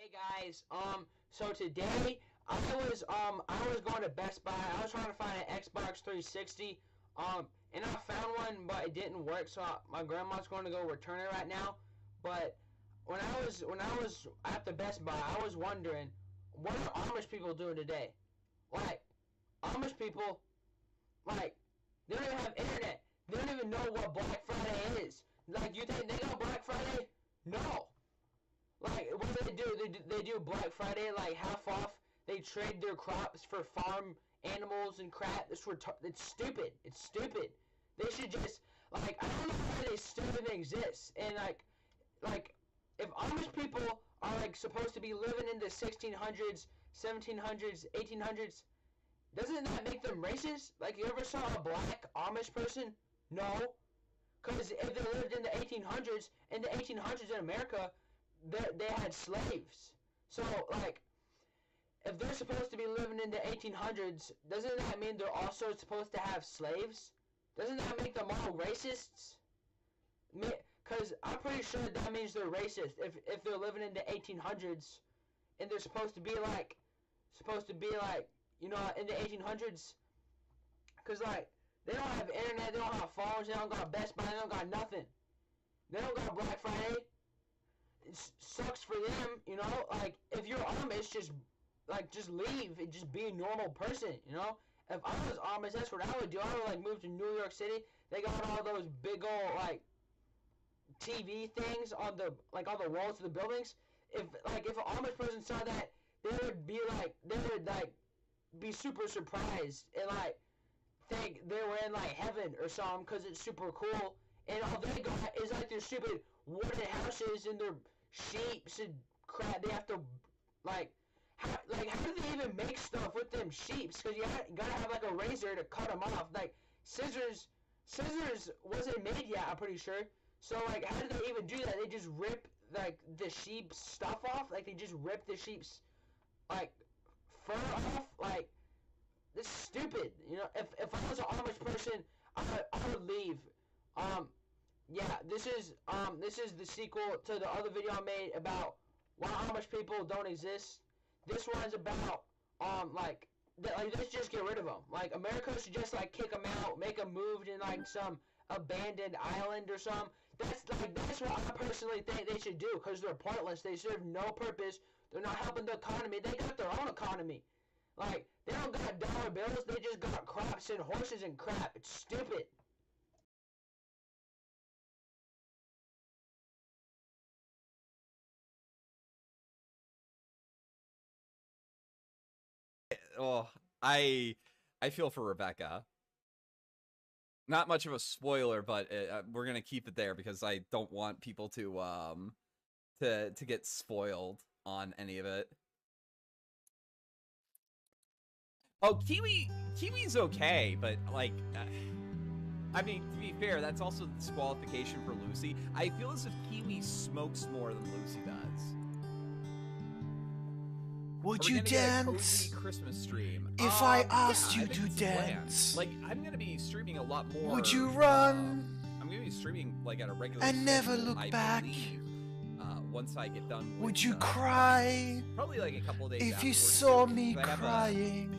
Hey guys, so today I was going to Best Buy. I was trying to find an Xbox 360, and I found one, but it didn't work. So my grandma's going to go return it right now. But when I was at the Best Buy, I was wondering, what are Amish people doing today? Like, Amish people, like, they don't even have internet. They don't even know what Black Friday is. Like, you think they know Black Friday? No. Like, what do? They do Black Friday, like, half off. They trade their crops for farm animals and crap. It's stupid. It's stupid. They should just, like, I don't know why they still even exist. And, like, if Amish people are, like, supposed to be living in the 1600s, 1700s, 1800s, doesn't that make them racist? Like, you ever saw a black Amish person? No. Because if they lived in the 1800s, in America, they had slaves. So, like, if they're supposed to be living in the 1800s, doesn't that mean they're also supposed to have slaves? Doesn't that make them all racists? Because I'm pretty sure that means they're racist if they're living in the 1800s and they're supposed to be like, you know, in the 1800s. Because, like, they don't have internet, they don't have phones, they don't got Best Buy, they don't got nothing. They don't got Black Friday. It sucks for them, you know? Like, if you're Amish, just leave and just be a normal person, you know? If I was Amish, that's what I would do. I would, like, move to New York City. They got all those big old, like, TV things on the, like, on the walls of the buildings. If an Amish person saw that, they would, be super surprised and, like, think they were in, like, heaven or something because it's super cool. And all they got is, like, their stupid wooden houses and their sheeps and crap. They have to, how do they even make stuff with them sheeps? Because you gotta have, like, a razor to cut them off. Like, scissors wasn't made yet, I'm pretty sure. So, like, how do they even do that? They just rip, like, the sheep's stuff off? Like, they just rip the sheep's, like, fur off? Like, this is stupid. You know, if I was an Amish person, I would leave. Yeah, this is the sequel to the other video I made about why Amish people don't exist. This one's about, let's just get rid of them. Like, America should just, like, kick them out, make them move in, like, some abandoned island or something. That's what I personally think they should do, because they're pointless. They serve no purpose. They're not helping the economy. They got their own economy. Like, they don't got dollar bills. They just got crops and horses and crap. It's stupid. Oh, I feel for Rebecca. Not much of a spoiler, but we're gonna keep it there because I don't want people to get spoiled on any of it. Oh, Kiwi's okay, but like, I mean, to be fair, that's also disqualification for Lucy. I feel as if Kiwi smokes more than Lucy does. Would you dance Christmas stream if I asked you to dance? Like, I'm gonna be streaming a lot more. Would you run? I'm gonna be streaming like at a regular and never look back? Believe, once I get done. Would you cry? Probably like a couple of days. If you saw me crying,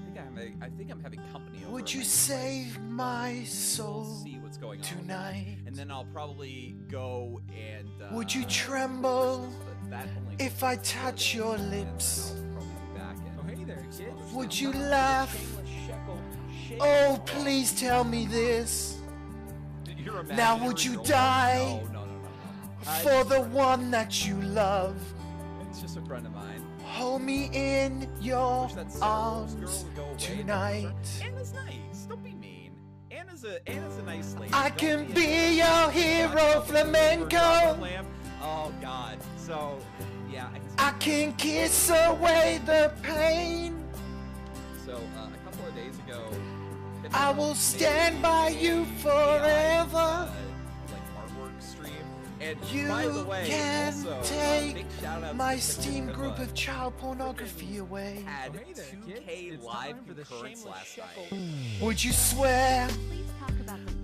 I think I'm having company over. Would you save my soul we'll see what's going on tonight? And then I'll probably go and. Would you tremble if I touch your lips? Would you laugh? Oh, please tell me this. Now would you die for the one that you love? It's just a friend of mine. Hold me in your arms tonight. Anna's nice. Don't be mean. Anna's a nice lady. I can be your hero, flamenco. Oh God. So yeah. I can kiss away the pain. So a couple of days ago, I will stand by you forever. Like artwork stream, and you by the way, can also, take my Steam group of child pornography away. Had 2K live concurrents last night. Would you swear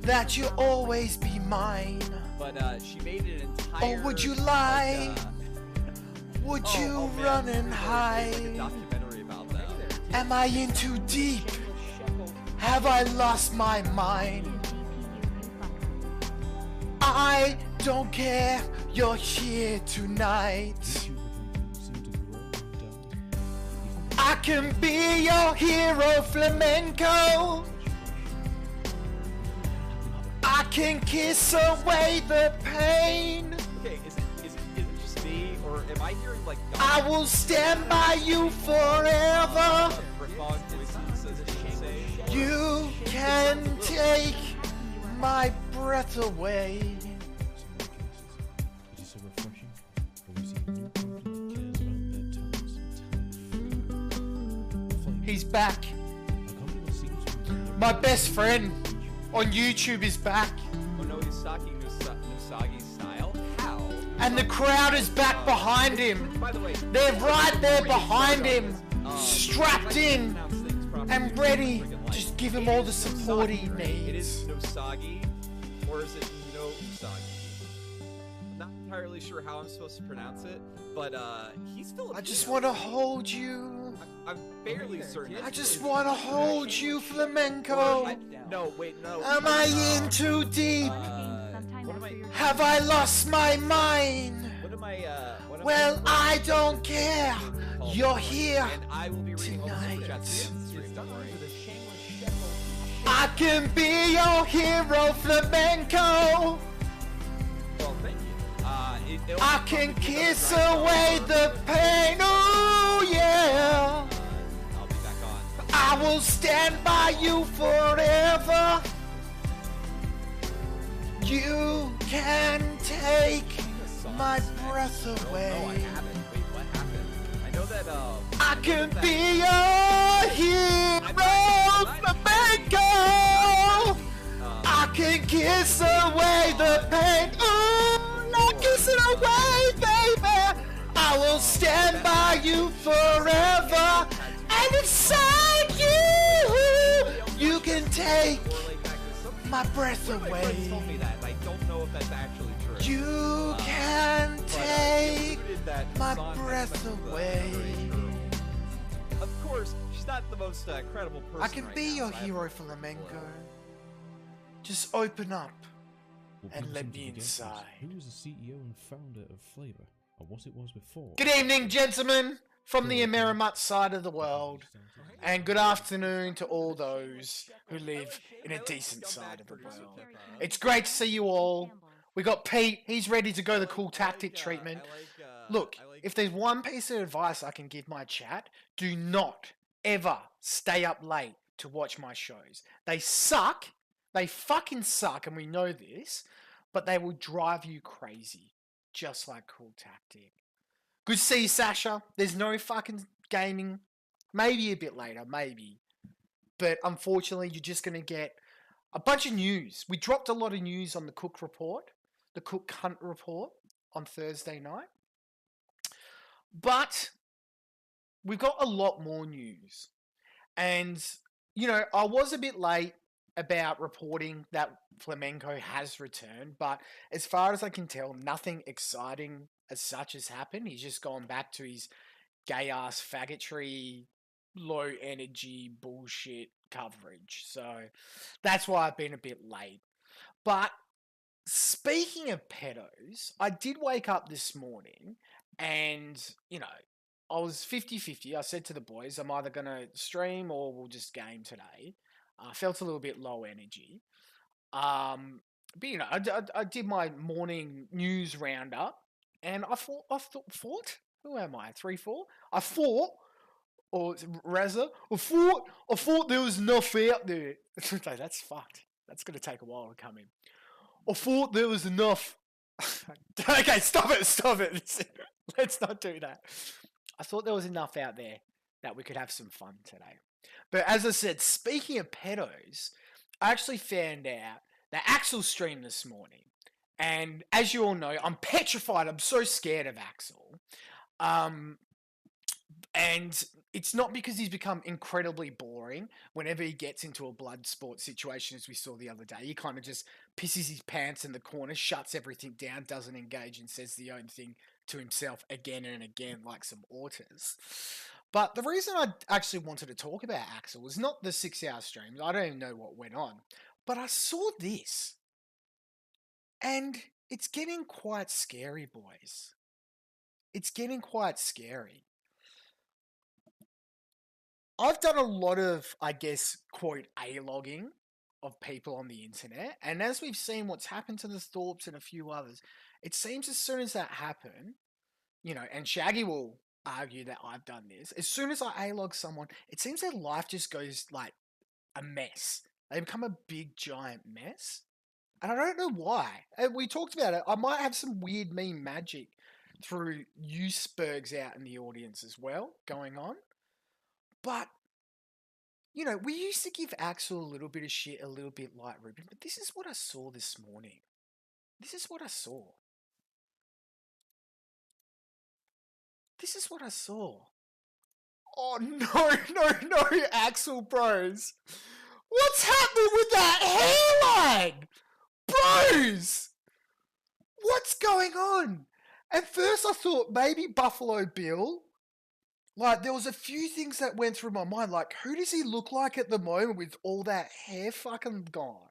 that you'll always be mine? But she made an entire. Or would you lie? Would you run and hide? Documentary about that. Am I in too deep? Have I lost my mind? I don't care, you're here tonight. I can be your hero, flamenco. I can kiss away the pain. Okay, is it just me, or am I hearing like... I will stand by you forever. You can take my breath away. He's back. My best friend on YouTube is back. Oh no, he's stalking Usagi style? How? And the crowd is back behind him. By the way, they're right there behind him, strapped in and ready. Just give him all the support he needs. It is Nosagi, or is it No Usagi? I'm not entirely sure how I'm supposed to pronounce it, but he's Filipino. I just want to hold you. I'm fairly certain. I just want to hold you, flamenco. No, wait, no. Am I in too deep? Have I lost my mind? Well, I don't care. You're here tonight. I can be your hero, flamenco. Well, thank you. I can kiss away the pain. Oh yeah. I'll be back on. I will stand by you forever. You can take my breath away. No, I haven't. Wait, what happened? I know that, I can be your hero, flamenco. I can kiss away the pain. Ooh, not kiss it away, baby. I will stand by you forever. And inside you can take my breath away. Told me that. I don't know if that's actually true. You can take my breath away. Of course, she's not the most credible person. I can right be now, your so I hero, have- flamenco. Just open up and let me inside. Who was the CEO and founder of Flavor, or what it was before? Good evening, gentlemen, from the Amerimut side of the world, and good afternoon to all those who live in a decent side of the world. It's great to see you all. We got Pete, he's ready to go the cool tactic treatment. Look, if there's one piece of advice I can give my chat, do not ever stay up late to watch my shows. They suck, they fucking suck, and we know this, but they will drive you crazy, just like Cool Tactic. Good to see you, Sasha. There's no fucking gaming. Maybe a bit later, maybe. But unfortunately, you're just going to get a bunch of news. We dropped a lot of news on the Cook Report, the Cook Hunt Report on Thursday night. But we've got a lot more news. And, you know, I was a bit late about reporting that Flamenco has returned. But as far as I can tell, nothing exciting as such has happened. He's just gone back to his gay-ass faggotry, low-energy bullshit coverage. So that's why I've been a bit late. But speaking of pedos, I did wake up this morning and, you know, I was 50-50. I said to the boys, I'm either going to stream or we'll just game today. I felt a little bit low energy. But, you know, I did my morning news roundup and I thought, who am I, 3-4? I thought, or Razza, I thought there was enough out there. That's fucked. That's going to take a while to come in. I thought there was enough. Okay, stop it. Let's not do that. I thought there was enough out there that we could have some fun today. But as I said, speaking of pedos, I actually found out that Axel streamed this morning. And as you all know, I'm petrified. I'm so scared of Axel. And it's not because he's become incredibly boring whenever he gets into a blood sport situation, as we saw the other day. He kind of just pisses his pants in the corner, shuts everything down, doesn't engage, and says the only thing to himself again and again like some autists. But the reason I actually wanted to talk about Axel was not the 6-hour streams. I don't even know what went on. But I saw this. And it's getting quite scary, boys. It's getting quite scary. I've done a lot of, I guess, quote, A-logging of people on the internet. And as we've seen what's happened to the Thorpes and a few others, it seems as soon as that happened, you know, and Shaggy will argue that I've done this, as soon as I A-log someone, it seems their life just goes like a mess. They become a big, giant mess. And I don't know why. And we talked about it. I might have some weird meme magic through you Spurgs out in the audience as well going on. But, you know, we used to give Axel a little bit of shit, a little bit like Ruben, but this is what I saw this morning. This is what I saw. This is what I saw. Oh, no, Axel bros. What's happening with that hairline? Bros! What's going on? At first I thought maybe Buffalo Bill. Like, there was a few things that went through my mind. Like, who does he look like at the moment with all that hair fucking gone?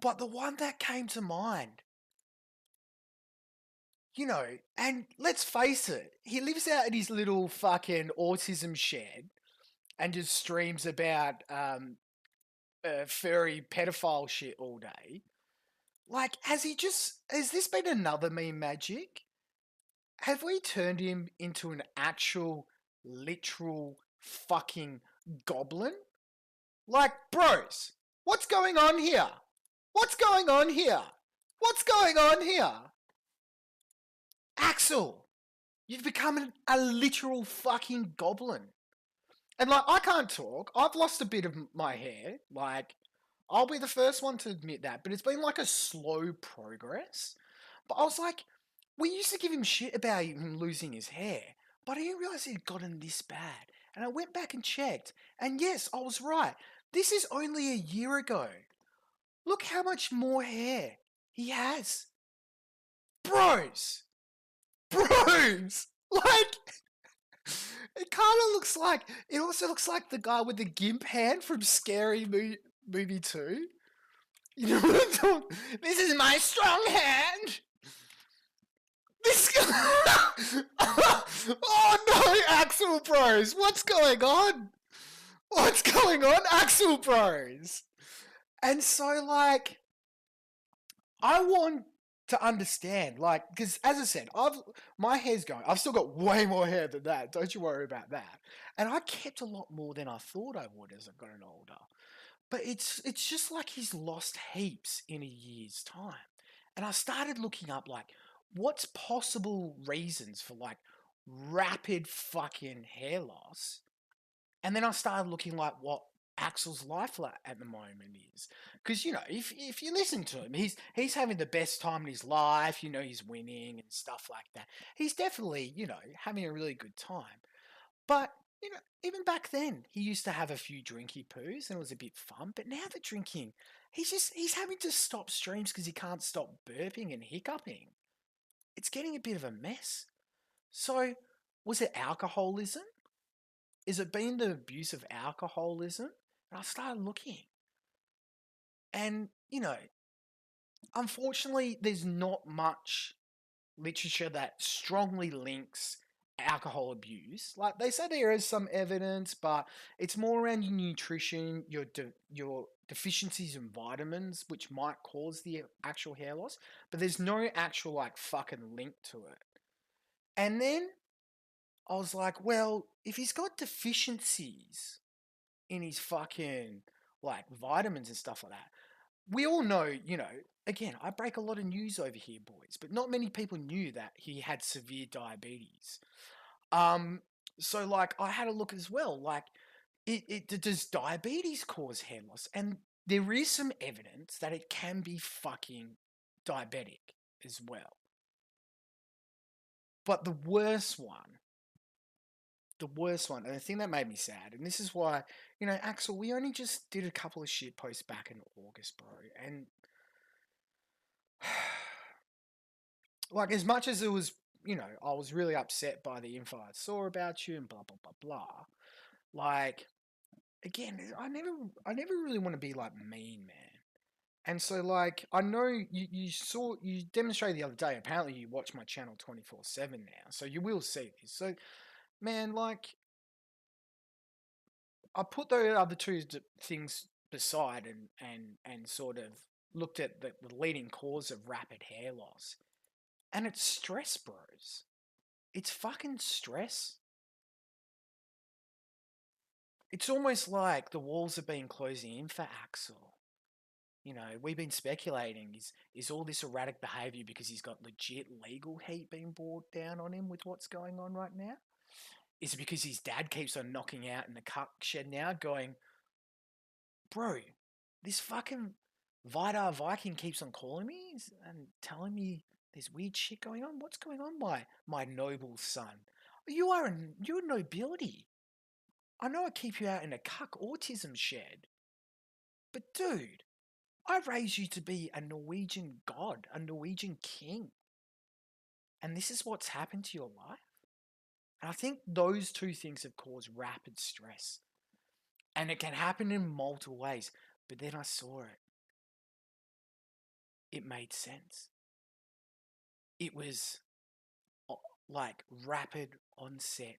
But the one that came to mind, you know, and let's face it, he lives out in his little fucking autism shed and just streams about furry pedophile shit all day. Like, has this been another meme magic? Have we turned him into an actual, literal fucking goblin? Like, bros, what's going on here? What's going on here? What's going on here? Axel, you've become a literal fucking goblin. And, like, I can't talk. I've lost a bit of my hair. Like, I'll be the first one to admit that. But it's been, like, a slow progress. But I was like, we used to give him shit about him losing his hair. But I didn't realize he'd gotten this bad. And I went back and checked. And yes, I was right. This is only a year ago. Look how much more hair he has. Bros! Like, it kind of looks like, it also looks like the guy with the gimp hand from Scary Movie 2. You know what I'm talking? This is my strong hand! This guy... Oh no, Axel Bros! What's going on? What's going on, Axel Bros? And so, like, I want to understand, like, because as I said, my hair's going. I've still got way more hair than that. Don't you worry about that. And I kept a lot more than I thought I would as I've gotten older. But it's just like he's lost heaps in a year's time. And I started looking up, like, what's possible reasons for, like, rapid fucking hair loss. And then I started looking like what Axel's life at the moment is. Because, you know, if you listen to him, he's having the best time in his life, you know, he's winning and stuff like that. He's definitely, you know, having a really good time. But, you know, even back then, he used to have a few drinky poos and it was a bit fun. But now the drinking, he's having to stop streams because he can't stop burping and hiccuping. It's getting a bit of a mess. So, was it alcoholism? Is it been the abuse of alcoholism? And I started looking. And, you know, unfortunately, there's not much literature that strongly links alcohol abuse. Like, they say there is some evidence, but it's more around your nutrition, your deficiencies in vitamins, which might cause the actual hair loss. But there's no actual, like, fucking link to it. And then I was like, well, if he's got deficiencies in his fucking, like, vitamins and stuff like that, we all know, you know, again, I break a lot of news over here, boys, but not many people knew that he had severe diabetes. So, like, I had a look as well, like, does diabetes cause hair loss? And there is some evidence that it can be fucking diabetic as well. But the worst one, and the thing that made me sad, and this is why, you know, Axel, we only just did a couple of shit posts back in August, bro, and like, as much as it was I was really upset by the info I saw about you and blah, blah, blah, blah. Like, again, I never really want to be like mean, man. And so, like, I know you demonstrated the other day. Apparently, you watch my channel 24/7 now, so you will see this. So, man, like, I put those other two things beside and sort of looked at the leading cause of rapid hair loss, and it's stress, bros. It's fucking stress. It's almost like the walls have been closing in for Axel. We've been speculating, is all this erratic behaviour because he's got legit legal heat being brought down on him with what's going on right now? Is it because his dad keeps on knocking out in the cuck shed now going, bro, this fucking Vidar Viking keeps on calling me and telling me there's weird shit going on? What's going on, my noble son? You're nobility. I know I keep you out in a cuck autism shed. But dude, I raised you to be a Norwegian god, a Norwegian king. And this is what's happened to your life? And I think those two things have caused rapid stress. And it can happen in multiple ways. But then I saw it. It made sense. It was like rapid onset,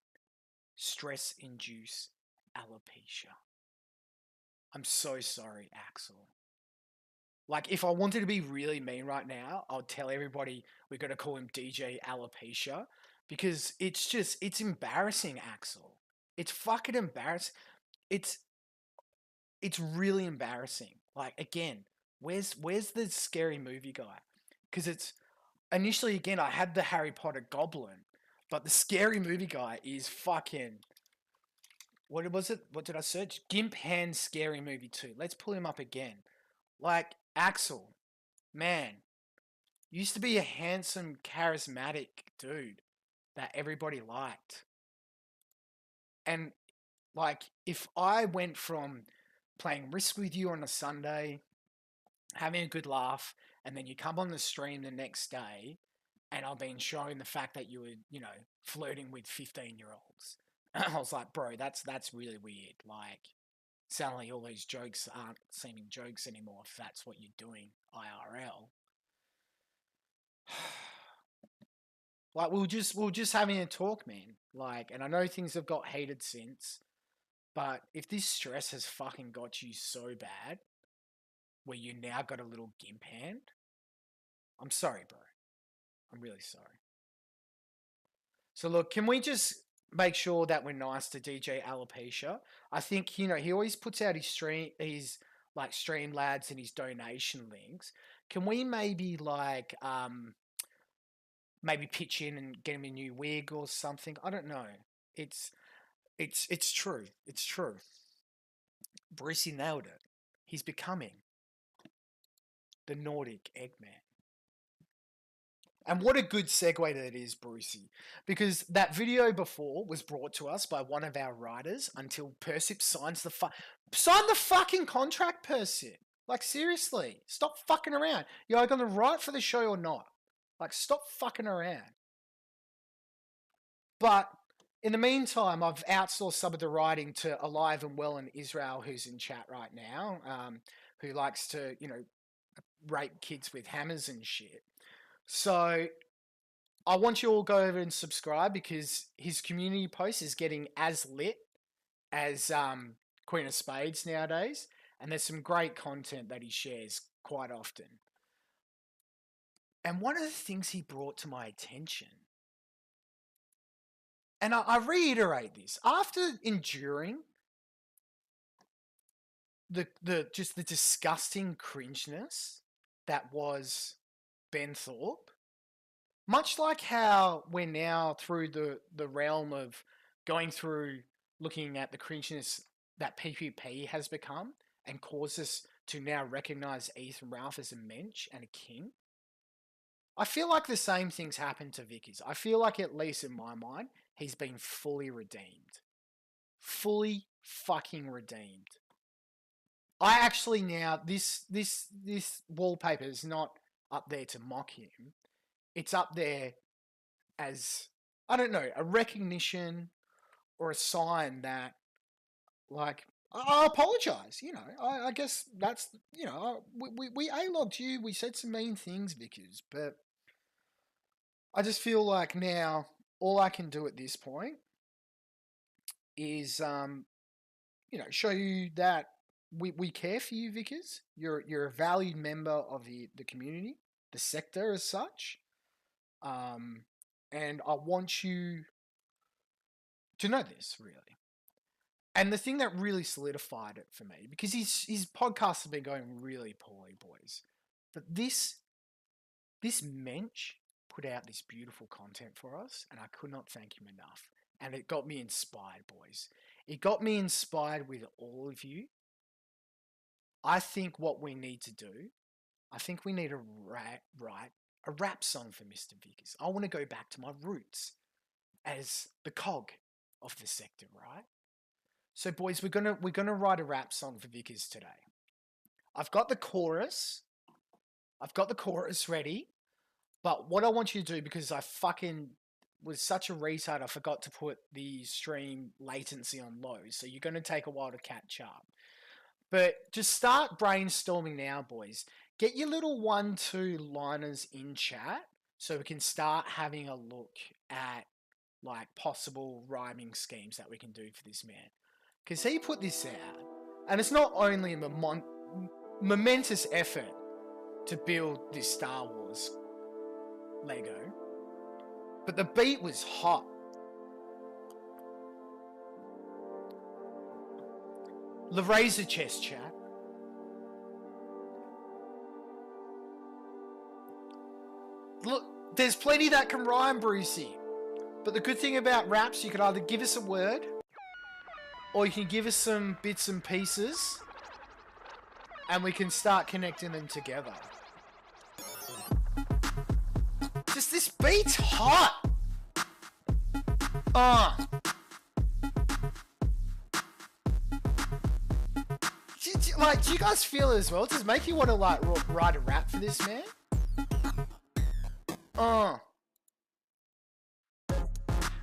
stress-induced alopecia. I'm so sorry, Axel. Like, if I wanted to be really mean right now, I'll tell everybody we're going to call him DJ Alopecia, because it's embarrassing, Axel. It's fucking embarrassing. It's really embarrassing. Like, again, where's the scary movie guy? Because it's, initially, again, I had the Harry Potter goblin, but the scary movie guy is fucking, what was it? What did I search? Gimp Hand Scary Movie 2. Let's pull him up again. Like, Axel, man, used to be a handsome, charismatic dude that everybody liked. And, like, if I went from playing Risk with you on a Sunday, having a good laugh, and then you come on the stream the next day, and I've been showing the fact that you were, flirting with 15-year-olds, I was like, bro, that's really weird. Like, suddenly all these jokes aren't seeming jokes anymore if that's what you're doing IRL. Like, we were just having a talk, man. Like, and I know things have got heated since, but if this stress has fucking got you so bad, where you now got a little gimp hand, I'm sorry, bro. I'm really sorry. So look, can we just make sure that we're nice to DJ Alopecia? I think, he always puts out his Streamlabs and his donation links. Can we maybe maybe pitch in and get him a new wig or something? I don't know. It's true. It's true. Brucey nailed it. He's becoming the Nordic Eggman. And what a good segue that is, Brucey. Because that video before was brought to us by one of our writers until Persip signs sign the fucking contract, Persip. Like, seriously. Stop fucking around. You're either going to write for the show or not. Like, stop fucking around. But in the meantime, I've outsourced some of the writing to Alive and Well in Israel, who's in chat right now, who likes to, rape kids with hammers and shit. So I want you all to go over and subscribe, because his community post is getting as lit as Queen of Spades nowadays. And there's some great content that he shares quite often. And one of the things he brought to my attention, and I reiterate this, after enduring the disgusting cringeness that was Ben Thorpe, much like how we're now through the realm of going through looking at the cringeness that PvP has become and caused us to now recognize Ethan Ralph as a mensch and a king, I feel like the same things happened to Vickers. I feel like, at least in my mind, he's been fully redeemed. Fully fucking redeemed. I actually now, this wallpaper is not up there to mock him. It's up there as, I don't know, a recognition or a sign that, like, I apologize, you know. I guess that's, you know, we A-logged you, we said some mean things, Vickers, but I just feel like now all I can do at this point is, you know, show you that we care for you, Vickers. You're a valued member of the community, the sector as such. And I want you to know this, really. And the thing that really solidified it for me, because his podcasts have been going really poorly, boys, but this mensch put out this beautiful content for us, and I could not thank him enough. And it got me inspired, boys. It got me inspired with all of you. I think what we need to do, I think we need to write a rap song for Mr. Vickers. I want to go back to my roots as the cog of the sector, right? So, boys, we're gonna write a rap song for Vickers today. I've got the chorus ready, but what I want you to do, because I fucking was such a retard, I forgot to put the stream latency on low, so you're gonna take a while to catch up. But just start brainstorming now, boys. Get your little 1-2 liners in chat so we can start having a look at like possible rhyming schemes that we can do for this man. Because he put this out, and it's not only a momentous effort to build this Star Wars Lego, but the beat was hot. The razor chest, chat. Look, there's plenty that can rhyme, Brucey. But the good thing about raps, you can either give us a word, or you can give us some bits and pieces, and we can start connecting them together. Just this beat's hot. Do you guys feel it as well? Does it make you want to like write a rap for this man?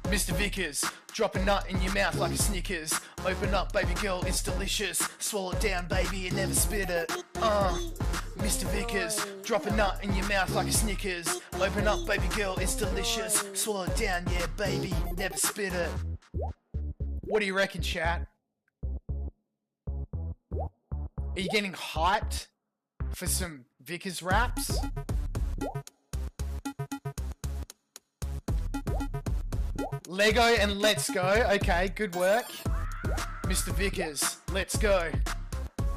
Mr. Vickers, drop a nut in your mouth like a Snickers. Open up, baby girl, it's delicious. Swallow it down, baby, and never spit it. Mr. Vickers, drop a nut in your mouth like a Snickers. Open up, baby girl, it's delicious. Swallow it down, yeah, baby, never spit it. What do you reckon, chat? Are you getting hyped for some Vickers raps? Lego and let's go. Okay, good work. Mr. Vickers, let's go.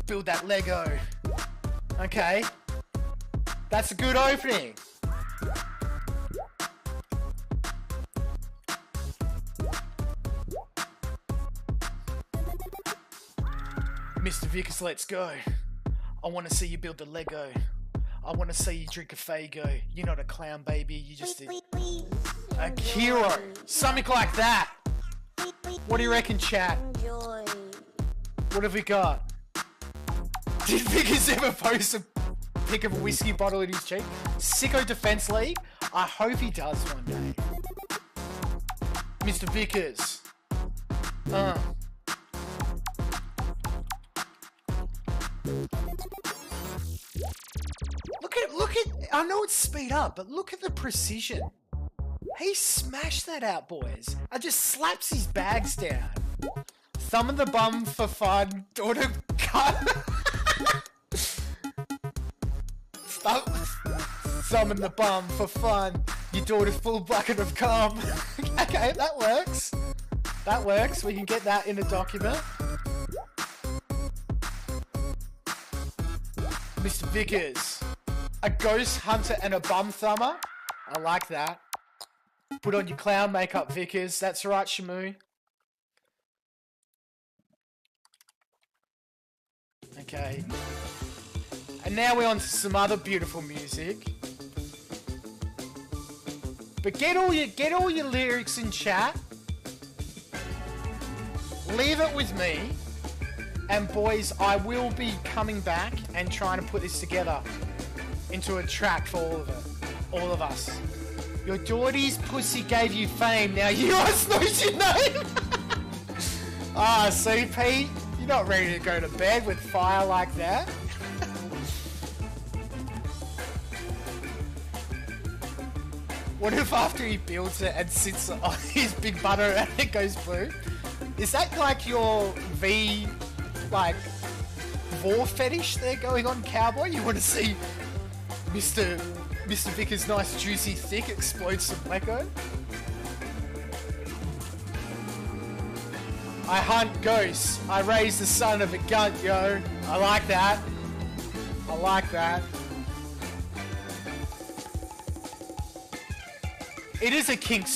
Build that Lego. Okay. That's a good opening. Mr. Vickers, let's go. I want to see you build a Lego. I want to see you drink a Fago. You're not a clown, baby. You just a hero. Something like that. What do you reckon, chat? What have we got? Did Vickers ever post a pic of a whiskey bottle in his cheek? Sicko Defense League? I hope he does one day. Mr. Vickers. Look at, I know it's speed up, but look at the precision. He smashed that out, boys. I just slaps his bags down. Thumb in the bum for fun. Daughter cut. Thumb in the bum for fun. Your daughter's full bucket of cum. Okay, that works. That works. We can get that in a document. Mr. Vickers. A ghost hunter and a bum thumber. I like that. Put on your clown makeup, Vickers. That's right, Shamu. Okay. And now we're on to some other beautiful music. But get all your lyrics in chat. Leave it with me. And boys, I will be coming back and trying to put this together into a track for all of us. Your daughter's pussy gave you fame. Now yours knows your name. See, Pete, you're not ready to go to bed with fire like that. What if after he builds it and sits on his big butter and it goes blue? Is that like your vor fetish there going on, cowboy? You want to see Mr. Vickers' nice juicy thick explode some Lego? I hunt ghosts. I raise the son of a gun, yo. I like that. I like that. It is a kink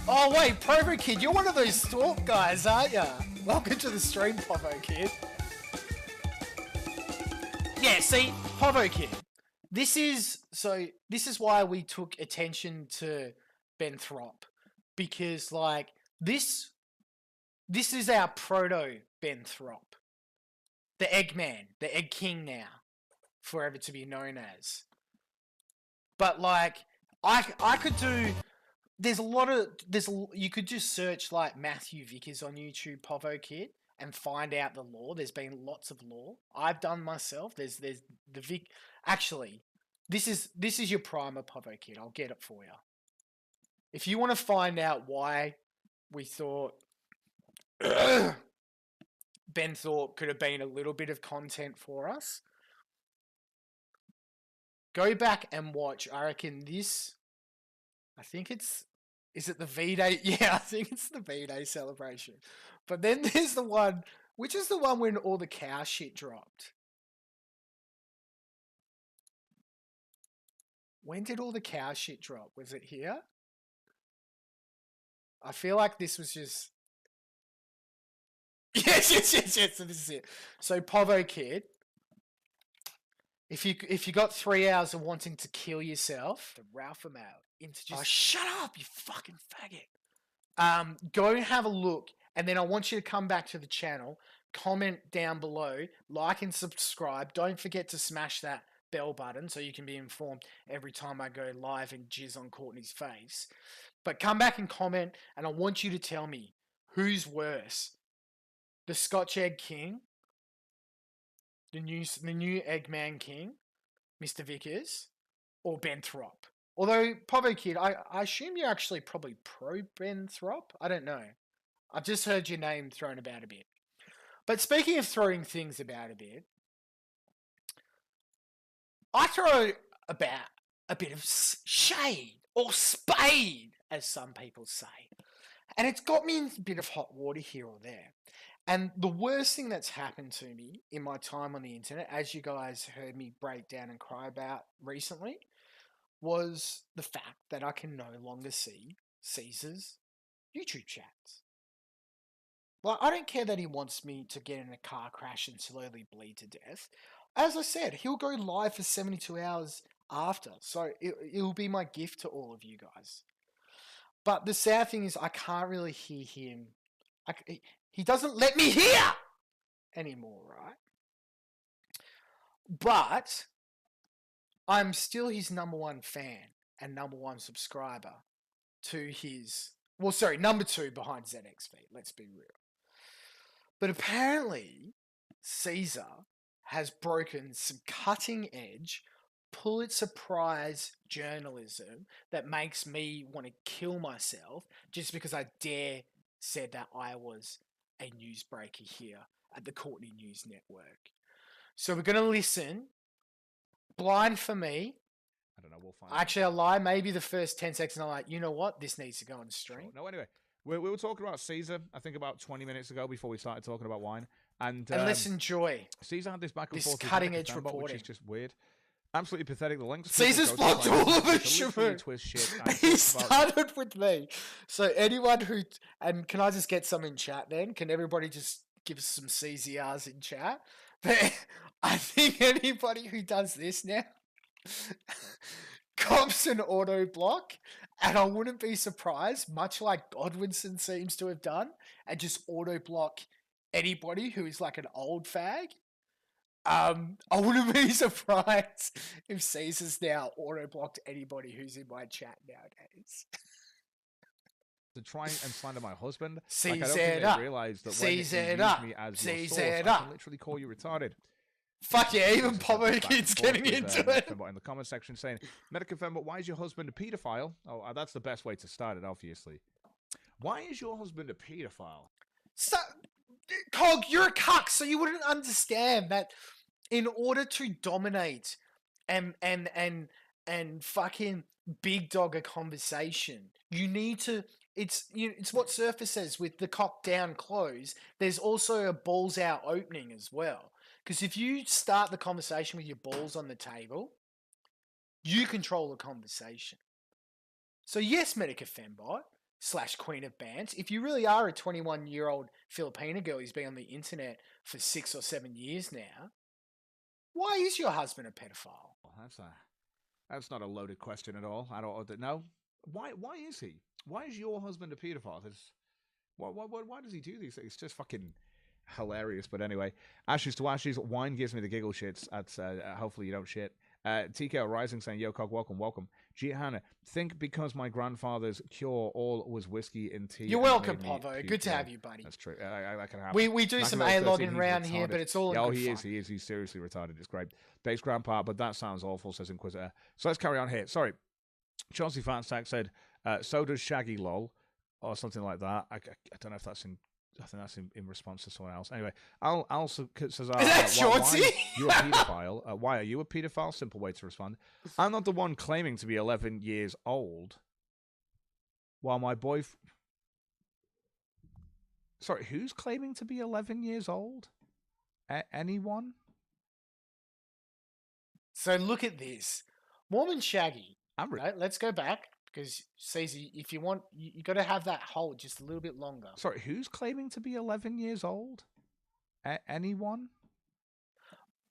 Oh wait, Provo Kid, you're one of those stalk guys, aren't ya? Welcome to the stream, Provo Kid. Yeah, see, Provo Kid. This is why we took attention to Ben Throp. Because this is our proto Ben Throp. The Eggman, the Egg King now. Forever to be known as. But I could do you could just search Matthew Vickers on YouTube, Povo Kid, and find out the lore. There's been lots of lore. I've done myself. There's the Vic. Actually, this is your primer, Povo Kid. I'll get it for you. If you want to find out why we thought Ben Thorpe could have been a little bit of content for us, go back and watch. I reckon this. I think is it the V-Day? Yeah, I think it's the V-Day celebration. But then there's the one, which is the one when all the cow shit dropped. When did all the cow shit drop? Was it here? I feel like this was just... Yes. So this is it. So Povo Kid, if you got 3 hours of wanting to kill yourself, the Ralph Amel introduce. Oh, shut up, you fucking faggot. Go and have a look, and then I want you to come back to the channel, comment down below, like and subscribe. Don't forget to smash that bell button so you can be informed every time I go live and jizz on Courtney's face. But come back and comment, and I want you to tell me who's worse, the Scotch Egg King, the new Eggman King, Mr. Vickers, or Ben Throp. Although, Povo Kid, I assume you're actually probably pro Ben Throp. I don't know. I've just heard your name thrown about a bit. But speaking of throwing things about a bit, I throw about a bit of shade, or spade, as some people say. And it's got me in a bit of hot water here or there. And the worst thing that's happened to me in my time on the internet, as you guys heard me break down and cry about recently, was the fact that I can no longer see Caesar's YouTube chats. I don't care that he wants me to get in a car crash and slowly bleed to death. As I said, he'll go live for 72 hours after. So it'll be my gift to all of you guys. But the sad thing is I can't really hear him. He doesn't let me hear anymore, right? But I'm still his number one fan and number one subscriber to his... Well, sorry, number two behind ZXV, let's be real. But apparently, Caesar has broken some cutting-edge Pulitzer Prize journalism that makes me want to kill myself just because I said that I was a newsbreaker here at the Courtney News Network. So we're going to listen. Blind for me. I don't know, we'll find Actually, I lie. Maybe the first 10 seconds, I'm like, you know what? This needs to go on stream. Sure. No, anyway, we were talking about Caesar, I think about 20 minutes ago before we started talking about wine. And let's enjoy Caesar had this back and this forth cutting-edge reporting. which is just weird. Absolutely pathetic. The links. Caesar's blocked all of it, Shamu. Twist shit. He started with me. So anyone who... And can I just get some in chat then? Can everybody just give us some CZRs in chat? But I think anybody who does this now cops an auto block, and I wouldn't be surprised, much like Godwinson seems to have done, and just auto block anybody who is like an old fag. I wouldn't be surprised if Caesar's now auto-blocked anybody who's in my chat nowadays. To try and slander my husband. Like, I Caesar don't think up. they realize that when you Caesar use up. me as your Caesar source, I up. can literally call you retarded. Fuck yeah, even This is Pomo back and keeps forth getting with, into it. Medicofembo in the comment section saying, Medicofembo, why is your husband a paedophile? Oh, that's the best way to start it, obviously. Why is your husband a paedophile? So, Cog, you're a cuck, so you wouldn't understand that in order to dominate and fucking big dog a conversation, you need to. It's what Surfer says with the cock down close. There's also a balls out opening as well. Because if you start the conversation with your balls on the table, you control the conversation. So yes, Medica Fembot / Queen of Bands, if you really are a 21-year-old Filipina girl who's been on the internet for 6 or 7 years now, why is your husband a pedophile? That's not a loaded question at all. I don't know. Why is he? Why is your husband a paedophile? Why does he do these things? It's just fucking hilarious. But anyway, ashes to ashes. Wine gives me the giggle shits. That's hopefully you don't shit. TKO Rising saying, Yo, Cog, welcome. Gihanna, think because my grandfather's cure all was whiskey and tea. You're and it welcome, made me Povo. puke. Good to Yeah, have you, buddy. That's true. That can happen. We do some Machiavelli 13, A-logging he's round here, retarded. but it's all in Yeah, good he fun. is. He's seriously retarded. It's great. Base grandpa, but that sounds awful, says Inquisitor. So let's carry on here. Sorry. Chelsea Fatstack said, so does Shaggy lol, or something like that. I don't know if that's in. I think that's in response to someone else. Anyway, Al says, Is that Shorty? why you a pedophile? Why are you a pedophile? Simple way to respond. I'm not the one claiming to be 11 years old. While my boyfriend... Sorry, who's claiming to be 11 years old? Anyone? So look at this. Mormon Shaggy. I'm Right, let's go back. Because, Cece, if you want, you got to have that hold just a little bit longer. Sorry, who's claiming to be 11 years old? Anyone?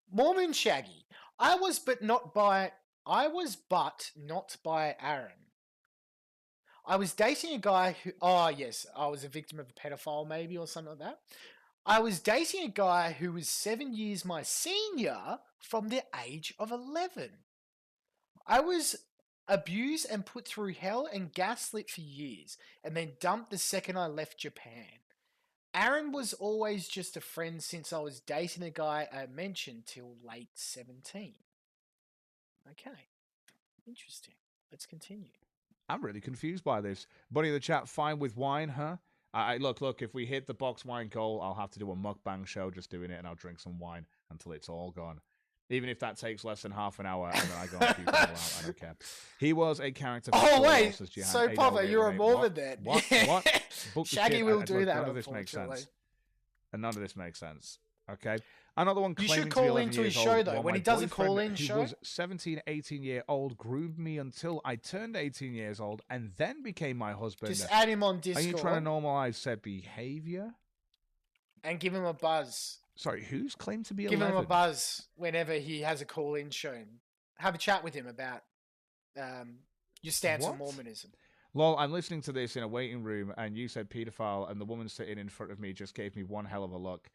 Mormon Shaggy. I was but not by Aaron. I was dating a guy who... Oh, yes, I was a victim of a pedophile maybe or something like that. I was dating a guy who was 7 years my senior from the age of 11. I was abused and put through hell and gaslit for years, and then dumped the second I left Japan. Aaron was always just a friend since I was dating a guy I mentioned till late 17. Okay. Interesting. Let's continue. I'm really confused by this. Buddy in the chat, fine with wine, huh? Look, if we hit the box wine goal, I'll have to do a mukbang show just doing it, and I'll drink some wine until it's all gone. Even if that takes less than half an hour, and then I go and puke it all out, I don't care. He was a character. Oh, wait. So, Papa, you're a Mormon then. What? Book the Shaggy shit. will do that, None of this makes unfortunately. sense. And none of this makes sense. Okay? Another one You claiming should to be call 11 into his years show, old, though. while When my he does a boyfriend, call-in who show... was 17, 18-year-old, groomed me until I turned 18 years old and then became my husband. Just add him on Discord. Are you trying to normalize said behavior? And give him a buzz. Sorry, who's claimed to be Give 11? him a buzz whenever he has a call-in show. Have a chat with him about your stance on What? Mormonism. Lol, I'm listening to this in a waiting room, and you said paedophile, and the woman sitting in front of me just gave me one hell of a look.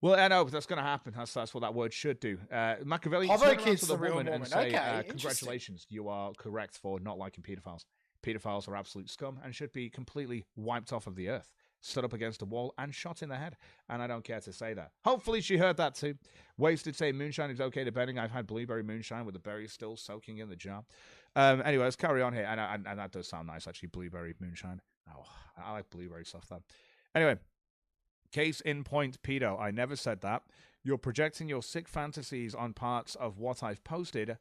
Well, I know, but that's going to happen. That's what that word should do. Machiavelli, Hobo turn around kid's to the the real woman and Mormon. say, Okay, interesting. congratulations, you are correct for not liking paedophiles. Paedophiles are absolute scum and should be completely wiped off of the earth, stood up against a wall, and shot in the head. And I don't care to say that. Hopefully she heard that too. Wasted say moonshine is okay depending. I've had blueberry moonshine with the berries still soaking in the jar. Anyway, let's carry on here. And that does sound nice, actually, blueberry moonshine. Oh, I like blueberry stuff, though. Anyway, case in point, pedo. I never said that. You're projecting your sick fantasies on parts of what I've posted.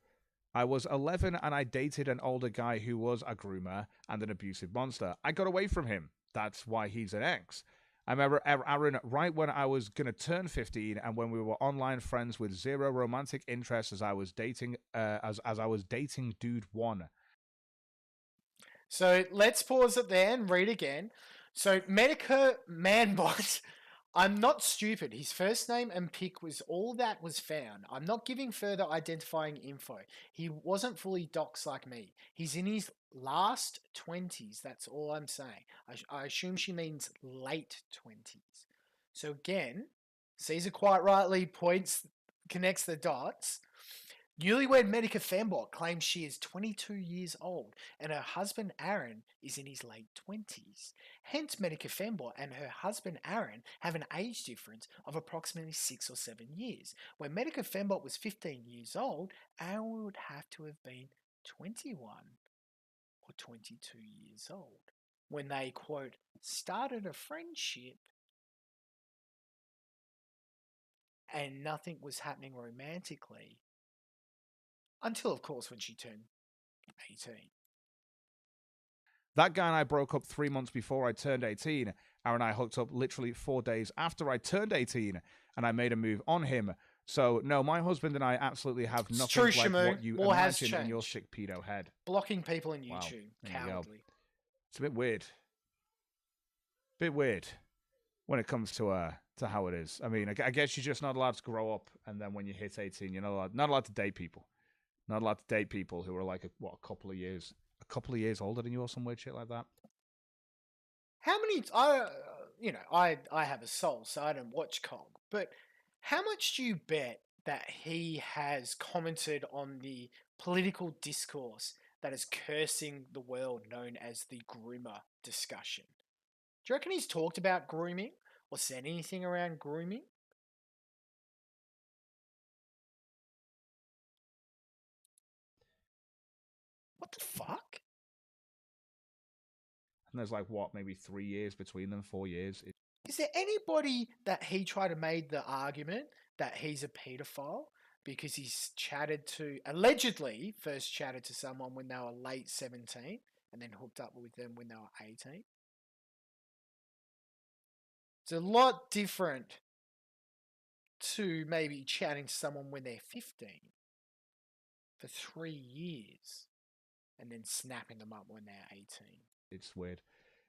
I was 11 and I dated an older guy who was a groomer and an abusive monster. I got away from him. That's why he's an ex. I remember Aaron right when I was going to turn 15 and when we were online friends with zero romantic interest as I was dating as I was dating dude one. So let's pause it there and read again. So Medica Manbot, I'm not stupid. His first name and pic was all that was found. I'm not giving further identifying info. He wasn't fully doxxed like me. He's in his last 20s. That's all I'm saying. I assume she means late 20s. So again, Caesar quite rightly points connects the dots. Newlywed Medica Fembot claims she is 22 years old and her husband Aaron is in his late 20s. Hence, Medica Fembot and her husband Aaron have an age difference of approximately 6 or 7 years. When Medica Fembot was 15 years old, Aaron would have to have been 21 or 22 years old when they, quote, started a friendship and nothing was happening romantically. Until, of course, when she turned 18. That guy and I broke up 3 months before I turned 18. Aaron and I hooked up literally 4 days after I turned 18, and I made a move on him. So, no, my husband and I absolutely have nothing true, like Shamu. what you War has imagine in your changed. sick pedo head. Blocking people in Wow, YouTube. there you go. Cowardly. It's a bit weird. Bit weird when it comes to how it is. I mean, I guess you're just not allowed to grow up, and then when you hit 18, you're not allowed to date people. Not allowed to date people who are like a couple of years older than you or some weird shit like that. How many? I have a soul, so I don't watch COG. But how much do you bet that he has commented on the political discourse that is cursing the world, known as the groomer discussion? Do you reckon he's talked about grooming or said anything around grooming? What the fuck? And there's like, what, maybe 3 years between them, 4 years. Is there anybody that he tried to make the argument that he's a pedophile because he's allegedly first chatted to someone when they were late 17 and then hooked up with them when they were 18? It's a lot different to maybe chatting to someone when they're 15 for 3 years and then snapping them up when they're 18. It's weird.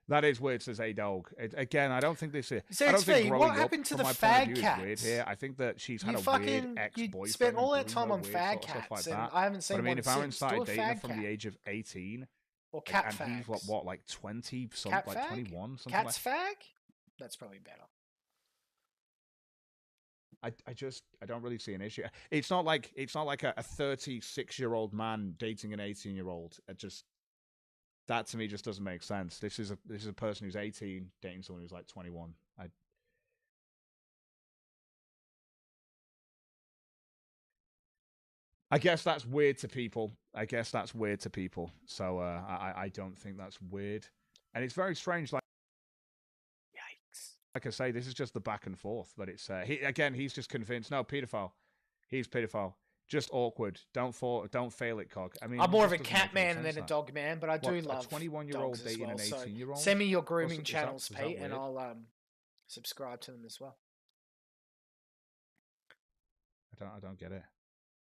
That is weird, says A-Dog. Again, I don't think this is... So I don't think growing what happened up, to from the my point of fag view, is cats? weird here. I think that she's had You a weird ex-boyfriend. You spent all that and time on weird fag sort of stuff cats, like and that. I haven't seen But I mean, one if Aaron since. started Do a dating her fag from cat. the age of 18, Or cat and fags. he's what, like 20, Cat like fag? 21, something Cat's like fag? That's probably better. I don't really see an issue. It's not like a 36-year-old man dating an 18-year-old. That to me just doesn't make sense. This is a person who's 18 dating someone who's like 21. I guess that's weird to people. So I don't think that's weird, and it's very strange. Yikes. Like I say, this is just the back and forth, but it's he's just convinced. No, pedophile. He's pedophile. Just awkward. Don't fail it, Cog. I mean, I'm more it of a just doesn't cat make any man than sense, a dog man, but I do love a 21-year-old dogs as dating well. an So 18-year-old. send me your Is grooming that channels, Pete, and weird? I'll subscribe to them as well. I don't get it.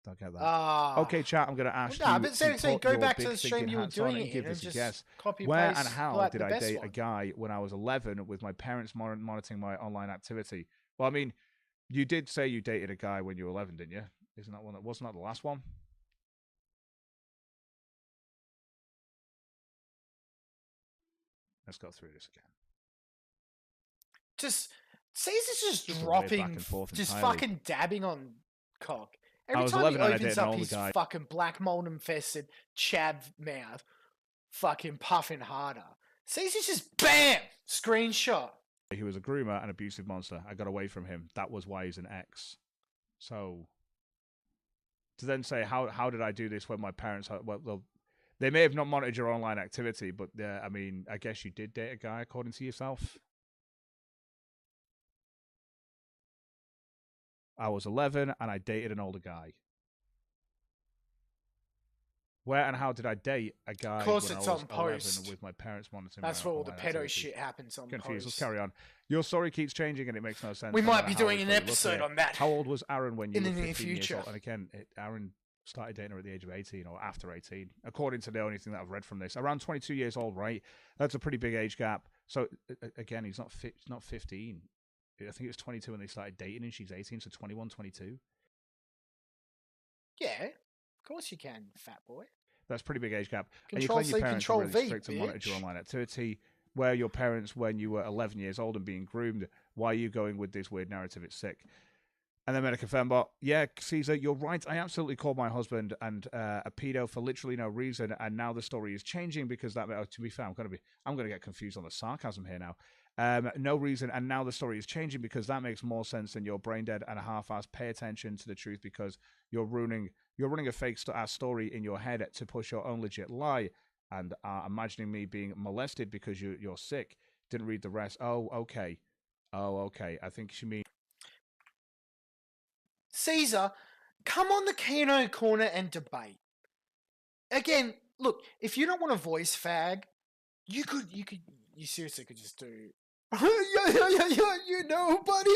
Don't get that. Okay, chat. I'm going to ask you but to seriously, put go your back big to the stream thinking you were hats on doing and it give in and this a just guess. copy Where paste. and how pull out did the I best date one. a guy when I was 11 with my parents monitoring my online activity? Well, I mean, you did say you dated a guy when you were 11, didn't you? Wasn't that the last one? Let's go through this again. Just Caesar's just Just dropping, back and forth just entirely. fucking dabbing on cock. I Every was time 11 he and I opens dated an up older his guy. fucking black mold infested chav mouth, fucking puffing harder. Caesar's just BAM! Screenshot. He was a groomer and abusive monster. I got away from him. That was why he's an ex. So to then say how did I do this when my parents well they may have not monitored your online activity, but I mean, I guess you did date a guy according to yourself. I was 11 and I dated an older guy. Where and how did I date a guy Of course when it's I was on 11 post. with my parents monitoring That's my where all the online pedo activity? shit happens on Confused. post. Let's carry on. Your story keeps changing and it makes no sense. We no might matter be how doing we an look at episode it. on that. How old was Aaron when you In were the near 15 years future. old? And again, Aaron started dating her at the age of 18 or after 18, according to the only thing that I've read from this. Around 22 years old, right? That's a pretty big age gap. So again, he's not 15. I think it was 22 when they started dating and she's 18, so 21, 22. Yeah, of course you can, fat boy. That's a pretty big age gap. Control and you C, claim your parents Control were really V, strict and monitored your bitch. online activity. Where your parents when you were 11 years old and being groomed? Why are you going with this weird narrative? It's sick. And then Medica Fembot, yeah, Caesar, you're right. I absolutely called my husband and a pedo for literally no reason, and now the story is changing because that. Oh, to be fair, I'm gonna get confused on the sarcasm here now. No reason, and now the story is changing because that makes more sense than you're brain dead and a half-assed. Pay attention to the truth because you're running a fake ass story in your head to push your own legit lie, and imagining me being molested because you're sick. Didn't read the rest. Oh, okay. I think she means. Caesar, come on the Kino corner and debate. Again, look, if you don't want to voice fag, you seriously could just do, yeah, you know, buddy,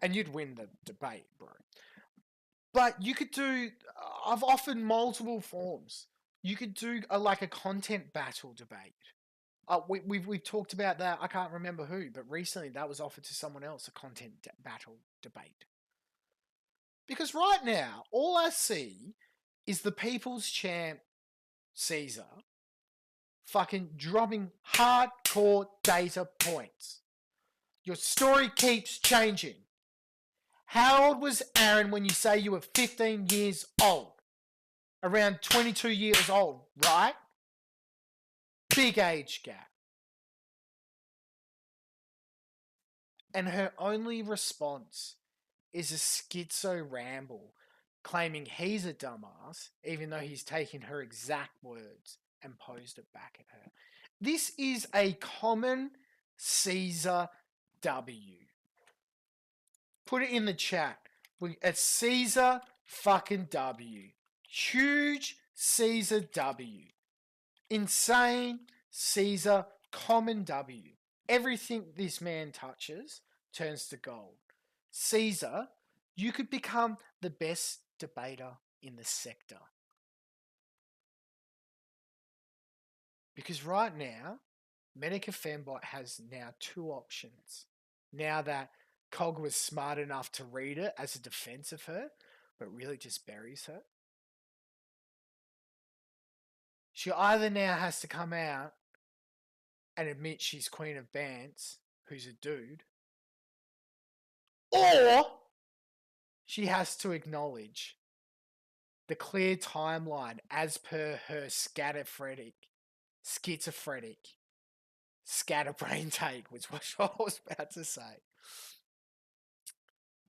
and you'd win the debate, bro. But you could do, I've offered multiple forms. You could do like a content battle debate. We've talked about that. I can't remember who, but recently that was offered to someone else, a content battle debate. Because right now, all I see is the people's champ, Caesar, fucking dropping hardcore data points. Your story keeps changing. How old was Aaron when you say you were 15 years old? Around 22 years old, right? Big age gap. And her only response is a schizo ramble claiming he's a dumbass, even though he's taken her exact words and posed it back at her. This is a common Caesar W. Put it in the chat. It's Caesar fucking W. Huge Caesar W. Insane Caesar common W. Everything this man touches turns to gold. Caesar, you could become the best debater in the sector. Because right now, Medica Fembot has now two options. Now that Cog was smart enough to read it as a defense of her, but really just buries her. She either now has to come out and admit she's Queen of Bants, who's a dude, or she has to acknowledge the clear timeline as per her schizophrenic, scatterbrain take, which was what I was about to say,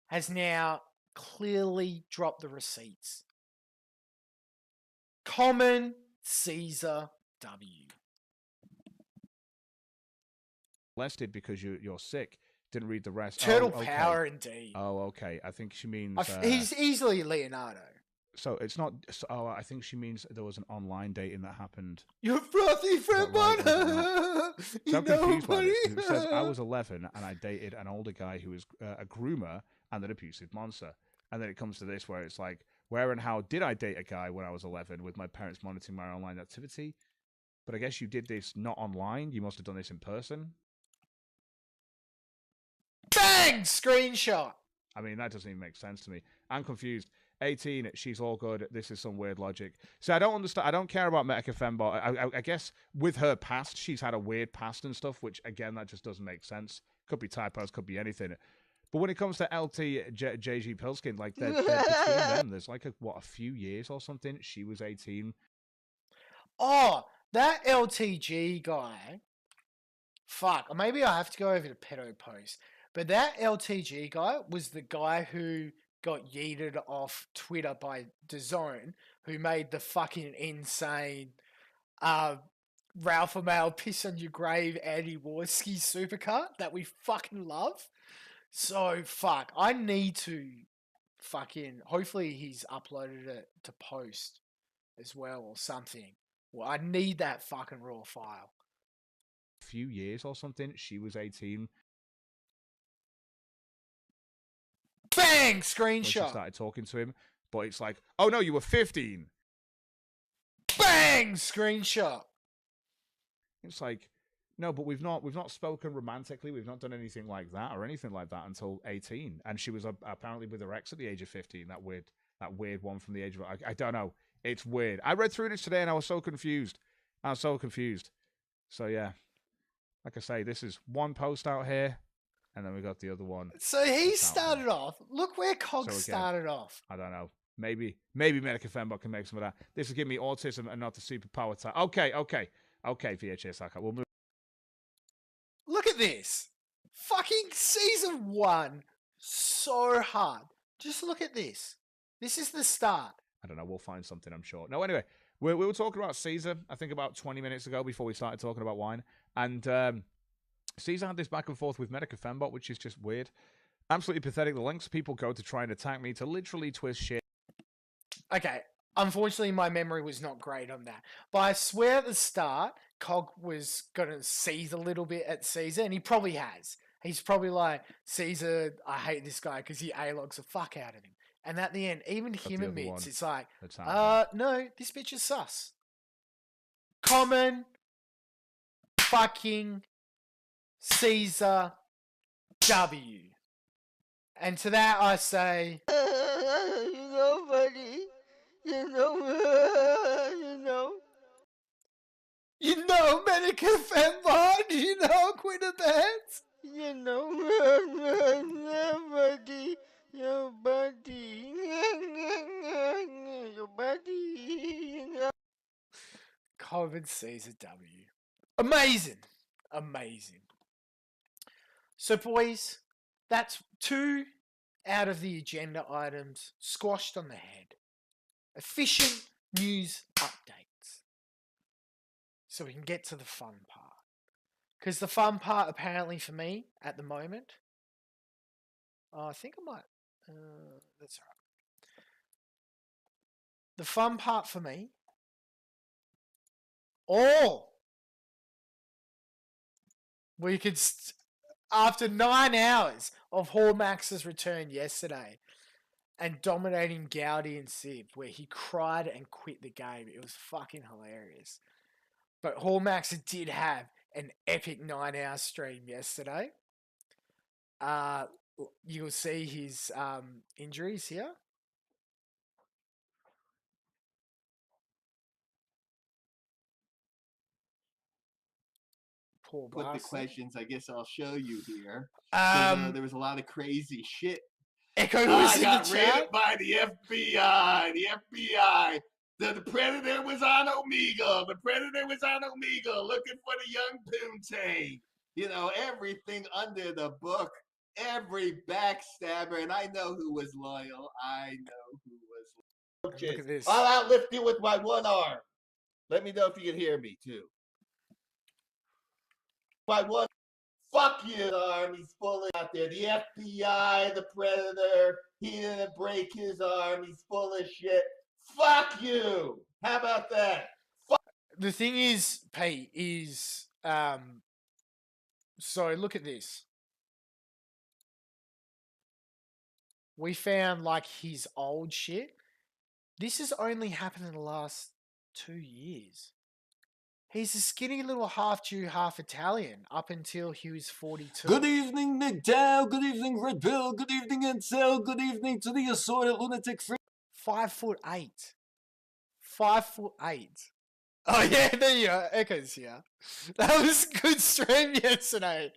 has now clearly dropped the receipts. Common Caesar W. Molested because you're sick. Didn't read the rest. Turtle okay. power indeed. Oh, okay. I think she means he's easily Leonardo. So it's not. Oh, I think she means there was an online dating that happened. Your frothy friend, right, so I'm confused by this. It says I was 11 and I dated an older guy who was a groomer and an abusive monster. And then it comes to this where it's like, where and how did I date a guy when I was 11 with my parents monitoring my online activity? But I guess you did this not online. You must have done this in person. Bang! Screenshot. I mean, that doesn't even make sense to me. I'm confused. 18, she's all good. This is some weird logic. So I don't understand. I don't care about Medica Fembot. I guess with her past, she's had a weird past and stuff, which, again, that just doesn't make sense. Could be typos, could be anything. But when it comes to LT, JG Pilskin, like, they're between them, there's like, a few years or something. She was 18. Oh, that LTG guy. Fuck. Or maybe I have to go over to Pedo Post. But that LTG guy was the guy who got yeeted off Twitter by DAZN, who made the fucking insane Ralph Amale piss on your grave Andy Warski supercut that we fucking love. So, fuck. I need to fucking... Hopefully he's uploaded it to Post as well or something. Well, I need that fucking raw file. A few years or something. She was 18. Bang! When she Screenshot. started talking to him. But it's like, oh no, you were 15. Bang! Screenshot. It's like, no, but we've not spoken romantically. We've not done anything like that or anything like that until 18. And she was apparently with her ex at the age of 15. That weird one from the age of... I don't know. It's weird. I read through this today and I was so confused. So yeah. Like I say, this is one post out here. And then we got the other one. So he That's out started there. off. Look where Cog So again, started off. I don't know. Maybe Medica Fembot can make some of that. This will give me autism and not the superpower type. Okay, VHS. Okay, we'll move. Look at this. Fucking season 1. So hard. Just look at this. This is the start. I don't know. We'll find something, I'm sure. No, anyway, we were talking about Caesar, I think about 20 minutes ago before we started talking about wine. And Caesar had this back and forth with Medica Fembot, which is just weird. Absolutely pathetic. The lengths people go to try and attack me, to literally twist shit. Okay. Unfortunately, my memory was not great on that. But I swear at the start, Cog was going to seethe a little bit at Caesar, and he probably has. He's probably like, Caesar, I hate this guy because he A-logs the fuck out of him. And at the end, even him admits, it's like, no, this bitch is sus. Common fucking Caesar W. And to that I say, you know, buddy, you know, Medica Fembot, you know, Queen of Bands, you know, buddy, your buddy, your buddy, you know. Common Caesar W. Amazing. So, boys, that's 2 out of the agenda items squashed on the head. Efficient news updates. So we can get to the fun part. Because the fun part, apparently for me, at the moment, I think I might, that's all right. The fun part for me, we could, after 9 hours of Hormax's return yesterday and dominating Gowdy and Sib, where he cried and quit the game, it was fucking hilarious. But Hormax did have an epic 9-hour stream yesterday. You'll see his injuries here. Poor Put the bastard. questions. I guess I'll show you here. There was a lot of crazy shit. Echo was I in got the chat. raided by the FBI. The FBI. The Predator was on Omegle. The Predator was on Omegle looking for the young Poontang. You know, everything under the book. Every backstabber. And I know who was loyal. Look at this. I'll outlift you with my one arm. Let me know if you can hear me, too. My one. Fuck you, arm. He's fully out there. The FBI, the Predator. He didn't break his arm. He's full of shit. Fuck you. How about that? The thing is, Pete, is so look at this. We found like his old shit. This has only happened in the last 2 years. He's a skinny little half Jew, half Italian up until he was 42. Good evening, Nick Dow. Good evening, Red Pill. Good evening, Edsel. Good evening to the assorted lunatic free. 5'8". 5'8". Oh yeah, there you go. Echoes here. That was a good stream yesterday.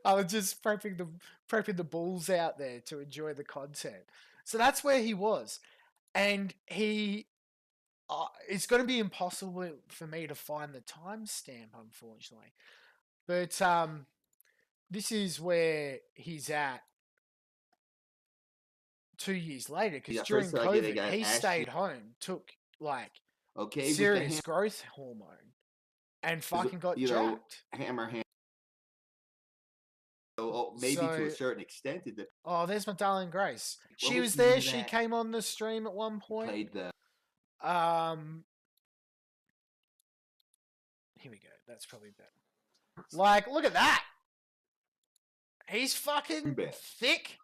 I was just prepping the bulls out there to enjoy the content. So that's where he was, and he. It's going to be impossible for me to find the timestamp, unfortunately. But this is where he's at 2 years later, because during COVID, he stayed home, took like serious growth hormone, and fucking got jacked. Hammer. Maybe to a certain extent. Oh, there's my darling Grace. She was there. She came on the stream at one point. Played the. Here we go. That's probably better. Like, look at that. He's fucking thick.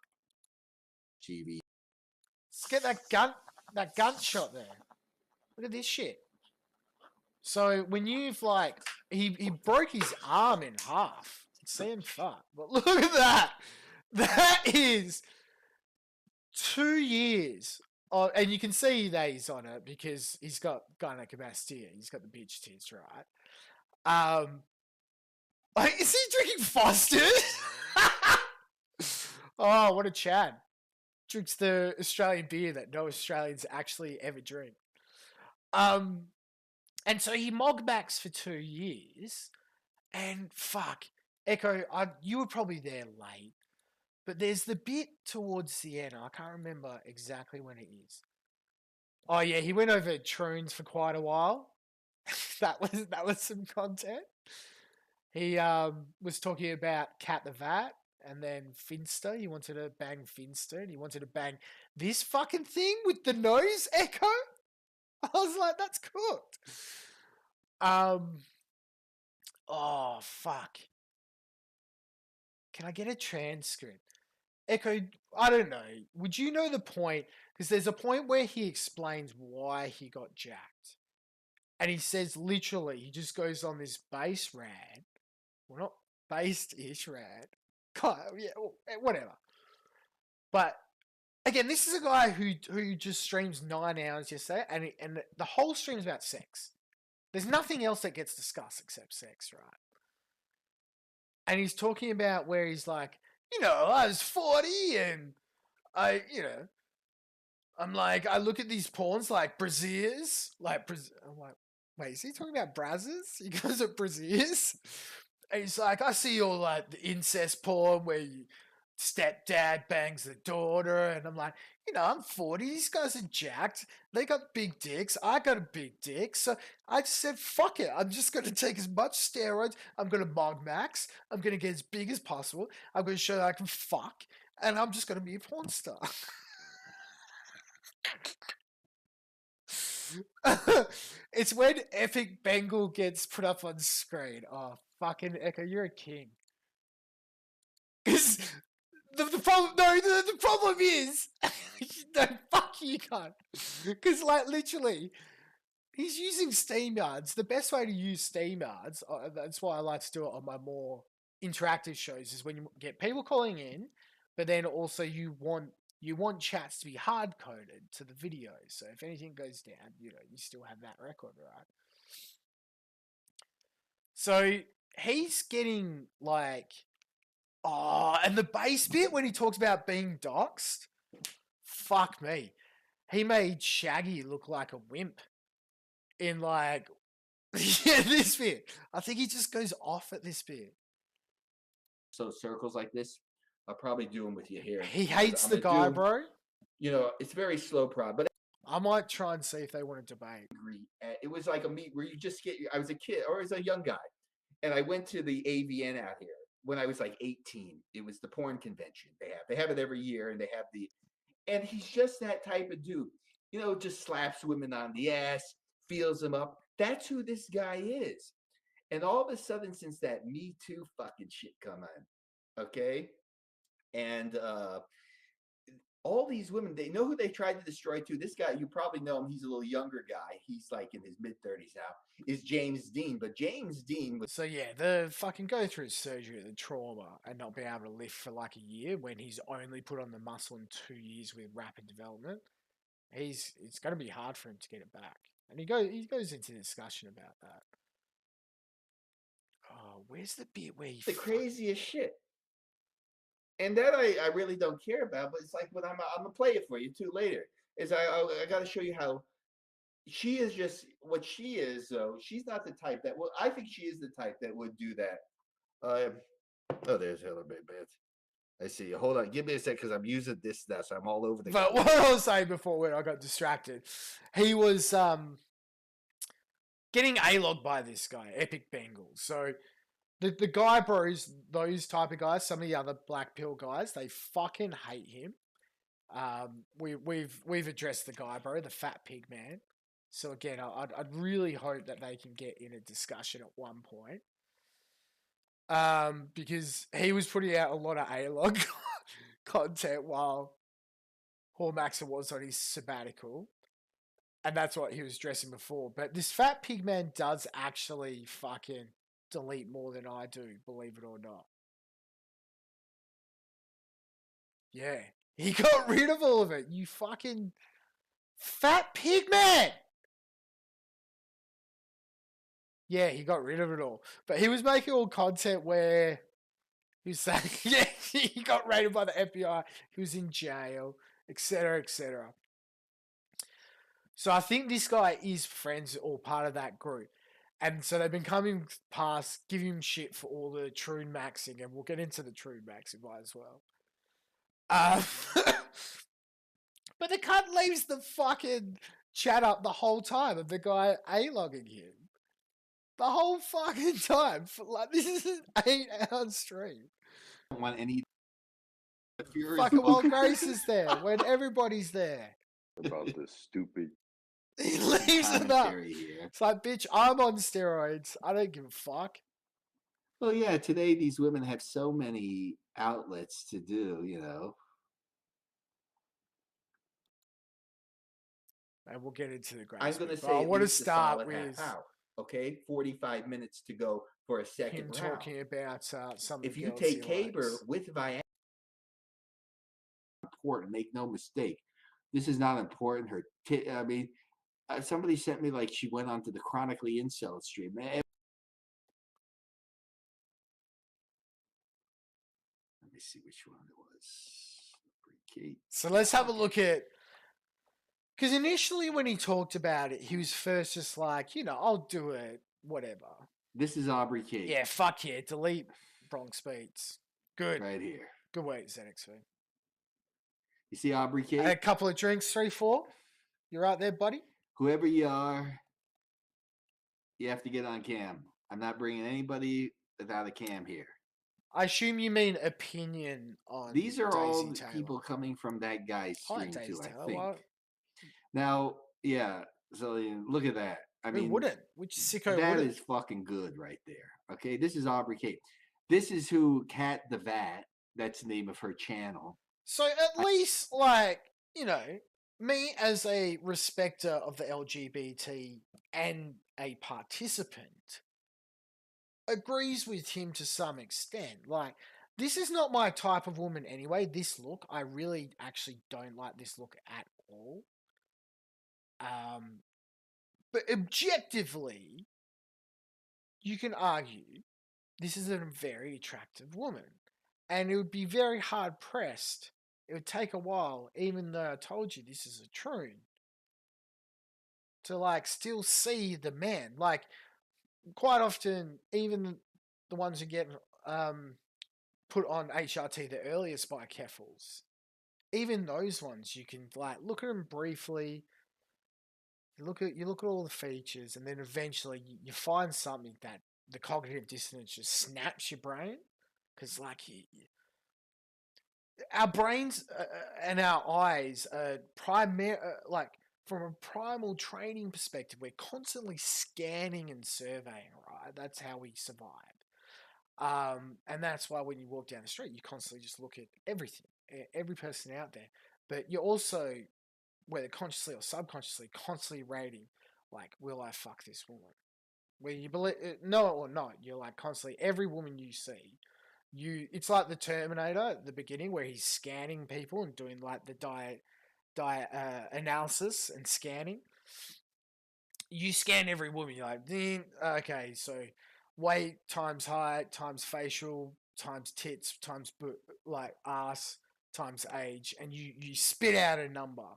GB. Let's get that gunshot there. Look at this shit. So when you've like, he broke his arm in half. Saying fuck, but look at that. That is 2 years. Oh, and you can see that he's on it because he's got gynecomastia. He's got the bitch tits, right? Like, is he drinking Foster's? Oh, what a Chad. Drinks the Australian beer that no Australians actually ever drink. And so he mogbacks for 2 years, and fuck, Echo, you were probably there late, but there's the bit towards the end. I can't remember exactly when it is. Oh yeah, he went over Troons for quite a while. that was some content. He was talking about Cat the Vat, and then Finster. He wanted to bang Finster, and he wanted to bang this fucking thing with the nose, Echo. I was like, that's cooked. Oh fuck. Can I get a transcript? Echo, I don't know. Would you know the point? Because there's a point where he explains why he got jacked. And he says literally, he just goes on this base rant. Well, not based-ish rant. God, yeah, whatever. But again, this is a guy who just streams 9 hours yesterday, and the whole stream's about sex. There's nothing else that gets discussed except sex, right? And he's talking about where he's like, I was 40 and I'm like, I look at these porns like braziers, I'm like, wait, is he talking about brazzers? He goes at braziers. And he's like, I see all like the incest porn where stepdad bangs the daughter, and I'm like, I'm 40. These guys are jacked. They got big dicks. I got a big dick. So I just said, fuck it. I'm just going to take as much steroids. I'm going to mog max. I'm going to get as big as possible. I'm going to show that I can fuck. And I'm just going to be a porn star. It's when Epic Bengal gets put up on screen. Oh, fucking Echo, you're a king. Because the problem is, no, fuck you, cunt. Because, like, literally, he's using SteamYards. The best way to use SteamYards, that's why I like to do it on my more interactive shows, is when you get people calling in, but then also you want chats to be hard-coded to the video. So if anything goes down, you still have that record, right? So he's getting, like... Oh, and the bass bit when he talks about being doxxed, fuck me. He made Shaggy look like a wimp in like, yeah, this bit. I think he just goes off at this bit. So circles like this, I'll probably do them with your hair. He hates the guy, bro. It's very slow prod, but I might try and see if they want to debate. it was like a meet where you just I was a kid or as a young guy, and I went to the AVN out here when I was like 18. It was the porn convention they have it every year, and and he's just that type of dude, just slaps women on the ass, feels them up. That's who this guy is. And all of a sudden, since that Me Too fucking shit come on, okay, and all these women, they know who they tried to destroy too. This guy, you probably know him. He's a little younger guy. He's like in his mid-30s now. Is James Dean. But James Dean was... So yeah, the fucking go through surgery, the trauma, and not being able to lift for like a year when he's only put on the muscle in 2 years with rapid development. It's going to be hard for him to get it back. And he goes into discussion about that. Oh, where's the bit where he... The craziest shit. And that I really don't care about, but it's like when I'm gonna play it for you too later. Is I got to show you how she is just what she is. Though she's not the type that. Well, I think she is the type that would do that. Oh, there's Hiller Bit. I see you. Hold on, give me a sec because I'm using this now, so I'm all over the. But what I was saying before when I got distracted, he was getting A-logged by this guy, Epic Bengal. So. The guy bros, those type of guys, some of the other black pill guys, they fucking hate him. We've addressed the guy bro, the fat pig man. So again, I'd really hope that they can get in a discussion at one point. Because he was putting out a lot of A-log content while Hormaxer was on his sabbatical. And that's what he was dressing before. But this fat pig man does actually fucking delete more than I do, believe it or not. Yeah, he got rid of all of it. You fucking fat pig man. Yeah, he got rid of it all. But he was making all content where He was saying, yeah, he got raided by the FBI. He was in jail, etc., etc. So I think this guy is friends or part of that group. And so they've been coming past, giving him shit for all the Troon maxing, and we'll get into the Troon maxing by as well. But the cunt leaves the fucking chat up the whole time of the guy A-logging him. The whole fucking time. Like, this is an 8-hour stream. I don't want any. Fucking while Grace is there, when everybody's there. About this stupid. He leaves it up. It's like, bitch, I'm on steroids. I don't give a fuck. Well, yeah, today these women have so many outlets to do, you know. And we'll get into the Grace. I'm going to bit, say but I at want to least a start solid half with hour, okay? 45 minutes to go for a second him round. talking about some of the If you girls take he Caber likes. with Viagra, important, make no mistake. This is not important. I mean, somebody sent me like she went onto the Chronically Incel stream. Let me see which one it was. So let's have a look at, because initially when he talked about it, he was first just like, you know, I'll do it, whatever. This is Aubrey Kate. Yeah, fuck yeah, delete Bronx Beats. Good. Right here. Good work, ZXV. You see Aubrey Kate? A couple of drinks, 3-4. You right there, buddy? Whoever you are, you have to get on cam. I'm not bringing anybody without a cam here. I assume you mean opinion on These are Daisy all the Taylor. people coming from that guy's I like stream Daisy too, I Taylor. think. Why- Now, yeah, so look at that. I Who mean, wouldn't? Which sicko that wouldn't? is fucking good right there. Okay, this is Aubrey Kate. This is who Cat the Vat. That's the name of her channel. So at least, like, you know, me as a respecter of the LGBT and a participant agrees with him to some extent. Like, this is not my type of woman anyway. This look, I really actually don't like this look at all. But objectively, you can argue this is a very attractive woman. And it would be very hard pressed. It would take a while, even though I told you this is a troon, to like still see the man. Like, quite often, even the ones who get put on HRT, the earlier Spike Heffels, even those ones you can like look at them briefly. You look at all the features, and then eventually you find something that the cognitive dissonance just snaps your brain, because like our brains and our eyes are like from a primal training perspective, we're constantly scanning and surveying, right? That's how we survive. And that's why when you walk down the street, you constantly just look at everything, every person out there. But you're also, whether consciously or subconsciously, constantly rating, like, will I fuck this woman? Whether you believe know it or not, you're like constantly, every woman you see, it's like the Terminator at the beginning where he's scanning people and doing like the diet analysis and scanning. You scan every woman, you're like, okay, so weight times height times facial times tits times like ass times age, and you spit out a number,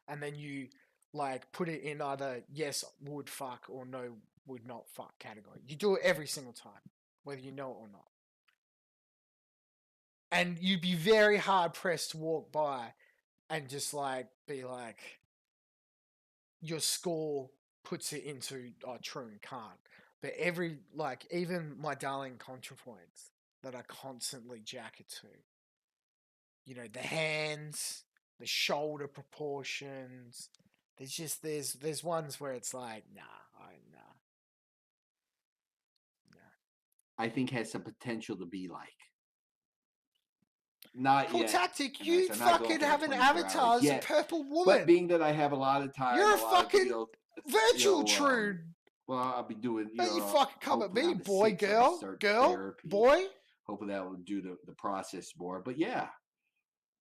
and then you like put it in either yes would fuck or no would not fuck category. You do it every single time, whether you know it or not. And you'd be very hard pressed to walk by and just like be like, your score puts it into true and can't. But every, like, even my darling contrapoints that I constantly jack it to, you know, the hands, the shoulder proportions. There's ones where it's like, nah. I think has some potential to be like. Not cool yet. tactic. And You I'm not going fucking for the have an 24 avatar hours as a yet. purple woman. But being that I have a lot of time, You're a lot of, fucking virtual true. Well, I'll be doing. Don't you fucking come at hopefully me, on the boy, 6th, I'll girl, start girl, therapy. boy. Hopefully that will do the process more. But yeah,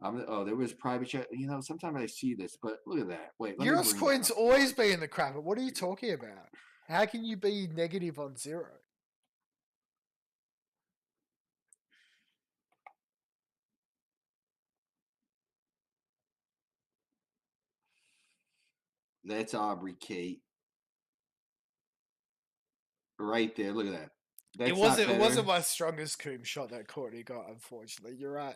there was private chat. You know, sometimes I see this, but look at that. Wait, let me Your bring points it up. always be in the crap. What are you talking about? How can you be negative on 0? That's Aubrey Kate. Right there. Look at that. That's It not wasn't better. my strongest coom shot that Courtney got, unfortunately. You're right.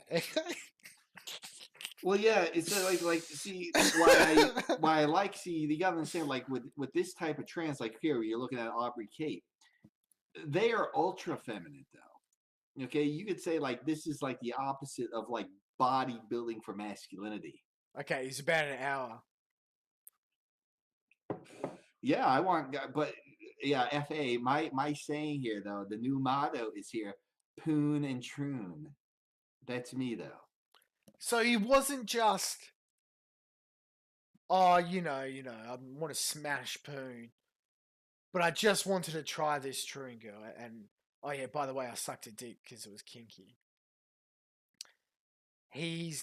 Well, yeah, it's like see why I like you gotta understand like with this type of trans like here you're looking at Aubrey Kate, they are ultra feminine though. Okay, you could say like this is like the opposite of like bodybuilding for masculinity. Okay, it's about an hour. Yeah, I want, but yeah, FA. My saying here though, the new motto is here: Poon and Troon. That's me though. So he wasn't just, oh, I want to smash Poon, but I just wanted to try this Troon girl, and oh yeah, by the way, I sucked a dick because it was kinky. He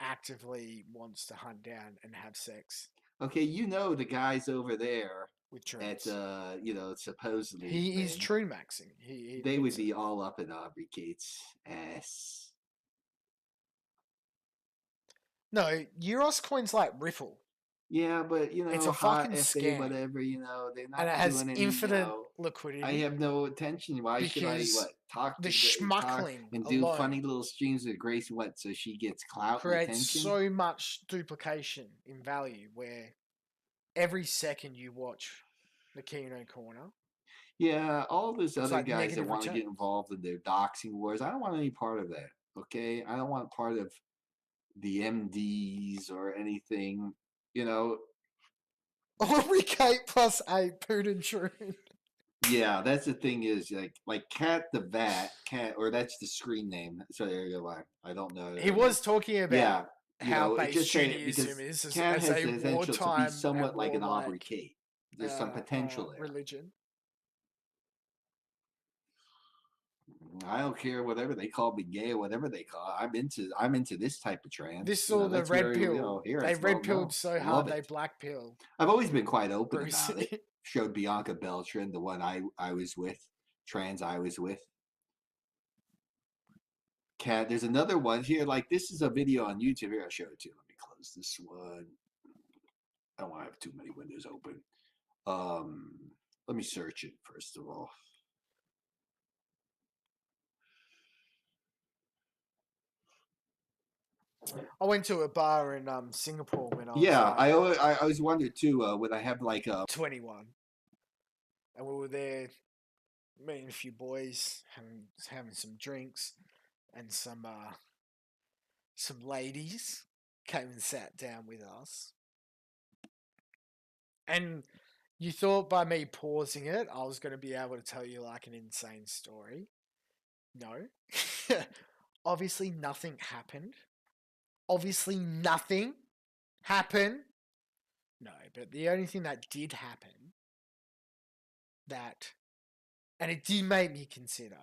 actively wants to hunt down and have sex Okay, the guys over there with at Troons. supposedly He is Troon maxing. He they would admits it. be all up in Aubrey Kate's ass. No, Euros coins like Riffle. Yeah, but It's a hot fucking FA, scam. whatever, they're not And it has doing any, infinite liquidity. I have no attention. Why should I because talk the to talk schmuckling and do alone funny little streams with Grace? So she gets clout and creates attention. so much duplication in value where every second you watch the Kino Corner. Yeah, all those other like guys that negative want to get return. involved in their doxing wars, I don't want any part of that. Okay, I don't want part of the MDs or anything. Aubrey Kate plus 8 Putin Troon. Yeah, that's the thing is like Cat the Vat, or that's the screen name. So there you go. I don't know. He was talking about how it based just Judaism is Cat as has a the potential to be wartime somewhat and like an Aubrey warlike, Kate. There's some potential there. religion. I don't care whatever they call me, gay or whatever they call it. I'm into this type of trans. This or the that's red very, pill. here They it's red well pilled known. so I hard love they it. black pill. I've always been quite open Bruce. about it. Showed Bianca Beltran, the one I was with, trans I was with. Cat, there's another one here. Like this is a video on YouTube. Here, I'll show it to you. Let me close this one. I don't want to have too many windows open. Let me search it first of all. I went to a bar in Singapore when I was I always wondered too. Would I have like 21, and we were there meeting a few boys, having some drinks, and some ladies came and sat down with us. And you thought by me pausing it, I was going to be able to tell you like an insane story. No. Obviously, nothing happened. Obviously, nothing happened. No, but the only thing that did happen, and it did make me consider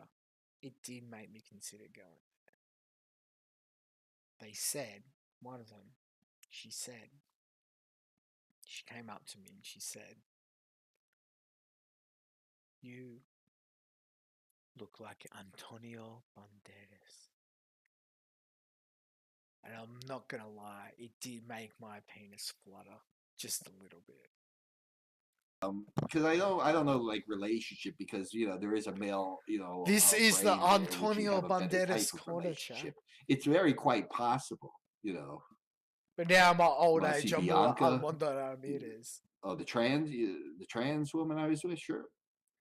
going. They said, one of them, she came up to me and she said, "You look like Antonio Banderas." And I'm not gonna lie, it did make my penis flutter just a little bit. Because I don't know like relationship because there is a male This is the brain there, which you Antonio have a better type Banderas of corner chat. relationship. It's very quite possible. But now I'm at old Wanna age, see I'm Bianca? Armando Ramirez. Oh, the trans woman I was with, sure.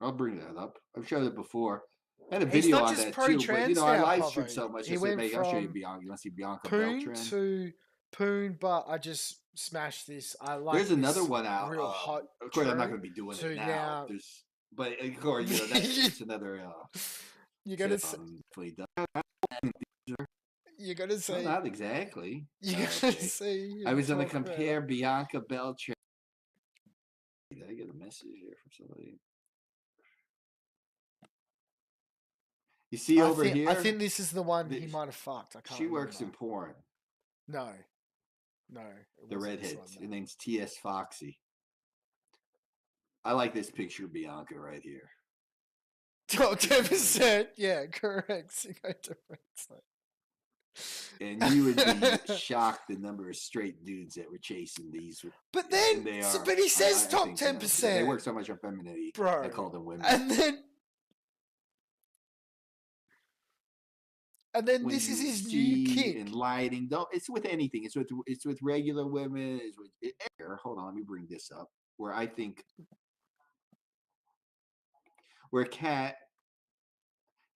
I'll bring that up. I've showed it before. I had a He's video not on just that too, but pro-trans I now, live Pavo. streamed so much. He I said, went "Mate, I'll show you from Bianca. You want to see Bianca Poon Beltran?" to Poon, but I just smashed this. I like There's another this one out. real hot. Of course, I'm not Troon going to be doing to it now. now- But of course, that's another. You gotta say, you gotta No, say, not exactly. you gotta Okay. say. I was going to talk about- compare Bianca Beltran. Did I get a message here from somebody? You see over here? I think this is the one he This- might have fucked. I can't. She works in remember. porn. No. it The wasn't this redhead. one, Her no. name's T.S. Foxy. I like this picture of Bianca right here. Oh, 10%. Yeah, correct. And you would be shocked the number of straight dudes that were chasing these. But then, but he says top think, you know, 10%. they work so much on femininity. Bro. I call them women. And then When this is you his new see kick. and lighting. Don't. It's with anything. It's with regular women. It's with here. Hold on. Let me bring this up. Where I think where Kat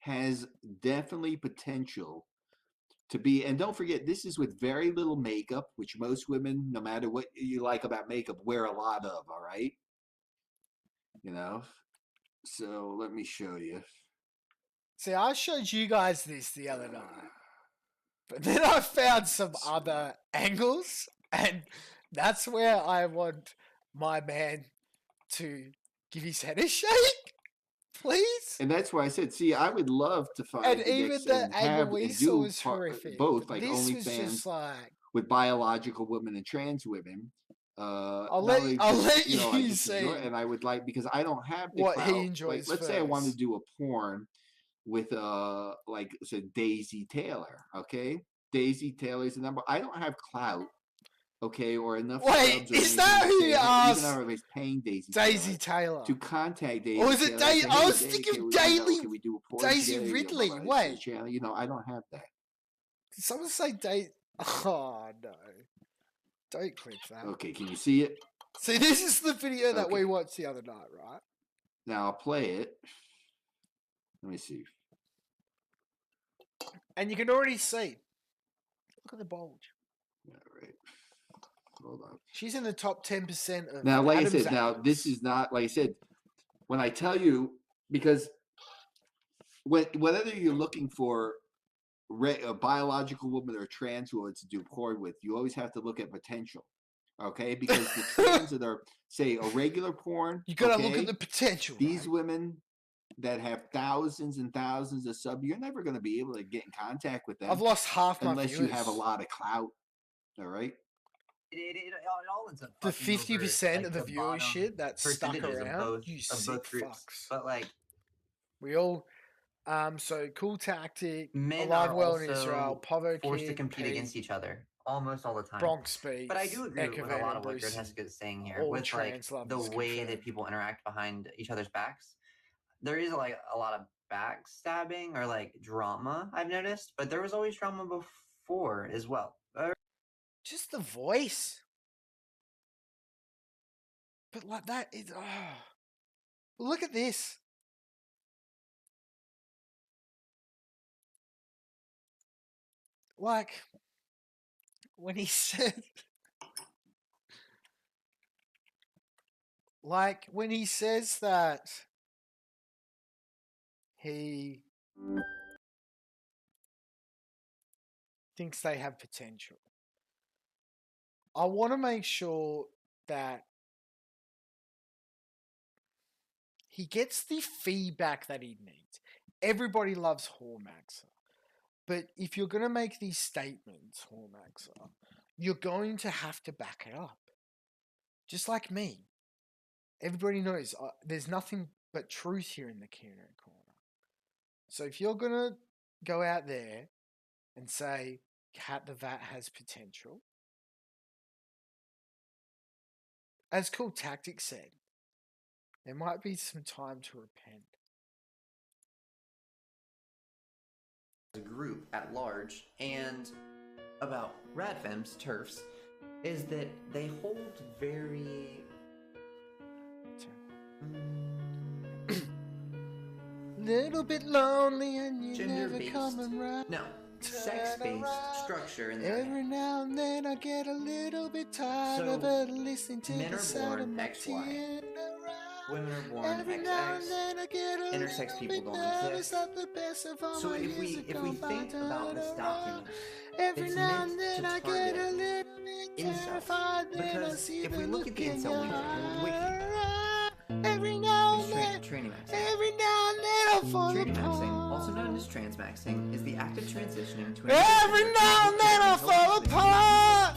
has definitely potential to be, and don't forget, this is with very little makeup, which most women, no matter what you like about makeup, wear a lot of. All right, you know. So let me show you. See, I showed you guys this the other night, but then I found some other angles, and that's where I want my man to give his head a shake, please. And that's why I said, see, I would love to find And even the angle we saw was horrific. Both, but like this was OnlyFans just like, with biological women and trans women. I'll let you say, and I would like, because I don't have the what clout. he enjoys. Let's say I want to first. do a porn with like said Daisy Taylor. Okay, Daisy Taylor's the number. I don't have clout. Okay, or enough. Wait, is that who you asked? Even though everybody's paying Daisy Taylor to contact Daisy. Or is it Taylor, Daisy? say, I hey, was Daisy, thinking can we, Daily. can we do a porn Daisy together? Ridley. You know, Wait, channel. You know, I don't have that. did someone say Daisy? Oh no! Don't click that. Okay, can you see it? See, this is the video that Okay. we watched the other night, right? Now I'll play it. Let me see. And you can already see. Look at the bulge. Yeah, right. Hold on. She's in the top 10% of. Now, like Adam's I said, now angles. this is not like I said. When I tell you, because whether you're looking for a biological woman or a trans woman to do porn with, you always have to look at potential. Okay, because the trans that are, say, a regular porn, You gotta look at the potential. These right? women that have thousands and thousands of subs, you're never going to be able to get in contact with them. I've lost half my unless viewers. you have a lot of clout. All right. It all ends up The fucking 50% over, of the like, bottom viewership that stuck percentages of around, both- you of sick both groups. fucks. But like, We all, so Cool Tactic, men Alive are Well in also Israel, Povo forced Kid, to compete Pete, against each other almost all the time. Bronx Beats, But I do agree with a Ekavan lot and of what Bruce, Jessica is saying here, all with like trans the lovers way that confirmed. people interact behind each other's backs. There is like a lot of backstabbing or like drama I've noticed, but there was always drama before as well. Just the voice. But like that is, look at this. Like, when he said, like, when he says that he thinks they have potential, I want to make sure that he gets the feedback that he needs. Everybody loves Hormaxer. But if you're going to make these statements, Hormaxer, you're going to have to back it up. Just like me. Everybody knows there's nothing but truth here in the Kino Corner. So if you're going to go out there and say, Cat the Vat has potential, as Cool Tactic said, there might be some time to repent. The group at large, and about Radfem's turfs is that they hold very Little bit lonely and you never gender-based, coming right. no, sex-based structure in Every there. now and then I get a little bit tired So, of it, listening to men the are sound of born my XY. tears. Women are born Every now and XX. then I get a Intersex little people bit don't nervous exist. that the best of all So my if we years have think gone by, about this document, every it's now meant and then to I get a target little bit incels. terrified, then I Because see if the we look at the look in incel your wiki, eye. Every now and then, tranny maxing. every now and then I fall Tranny maxing, apart. also known as transmaxing, is the act of transitioning to Every now and then I fall apart.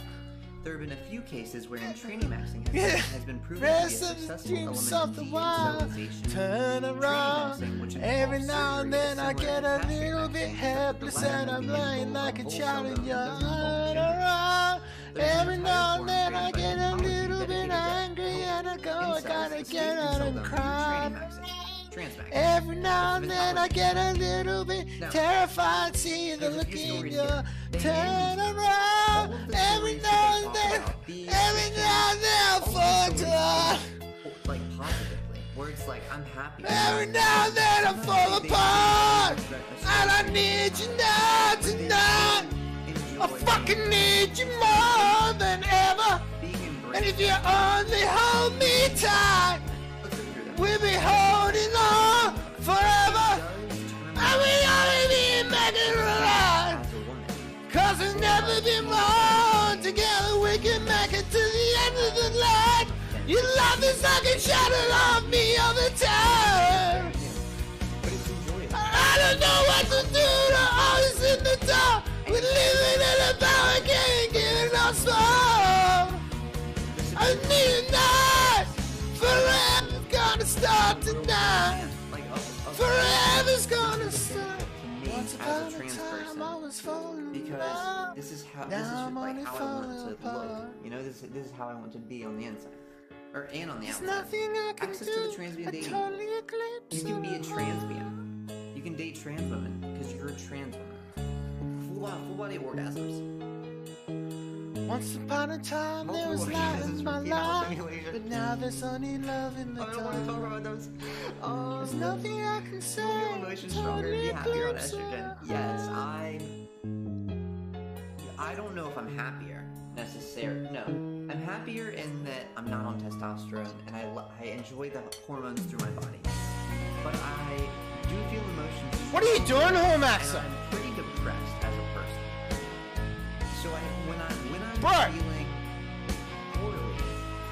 There have been a few cases wherein tranny maxing Yeah. has been proven to be a Rest of the successful dreams element of the in wild. de-incelialization. Turn around. Tranny maxing, which Every involves now and surgery, then I is get similar a to castrate little bit maxing, except that the helpless latter and may I'm be laying involved like a in full child cell and bone young. and doesn't involve gender. There's an Every entire now and forum then created I by get a Pulitzer little bit dedicated to angry and I go, I incels, gotta escape get out inceldom and through cry. tranny maxing, trans maxing. Every now Just and an then I intelligence. get a little bit Now, terrified seeing the there's a look few in stories your here. They turn end around. all of the Every stories now that and they then, talk about, the every now and then I all fall these to stories like positively, where it's like I'm happy. Every now and then I fall apart, and I need you now tonight. I fucking need you more than ever. And if you only hold me tight, we'll be holding on forever. And we only be making it right. Cause we've never been wrong. Together we can make it to the end of the line. Your love is like a shadow on me all the time. I don't know what to do to always in the dark. We're living in a barricade, giving us all. I need a night. Forever's gonna start tonight. Forever's gonna start. Once upon a time I was falling in love. This is how Now I'm like only how I want falling to look. apart. You know, this is how I want to be on the inside, or and on the There's outside. nothing I can Access do. to the transient I dating. totally eclipse You can be a the transvient. You can date trans women because you're a trans woman. Full body orgasms. Once upon a time there was Multiple light orgasms in my with penile life, stimulation. but now there's only love in the I don't want to talk dark. about those. There's nothing I can say. Feel emotion stronger, be Totally happier on eclipse estrogen. the- Yes, I don't know if I'm happier necessarily. No, I'm happier in that I'm not on testosterone and I enjoy the hormones through my body. But I do feel emotions. What are you doing, stronger, Hormaxa? and I'm pretty depressed as a person. So when I'm Bro. feeling poorly,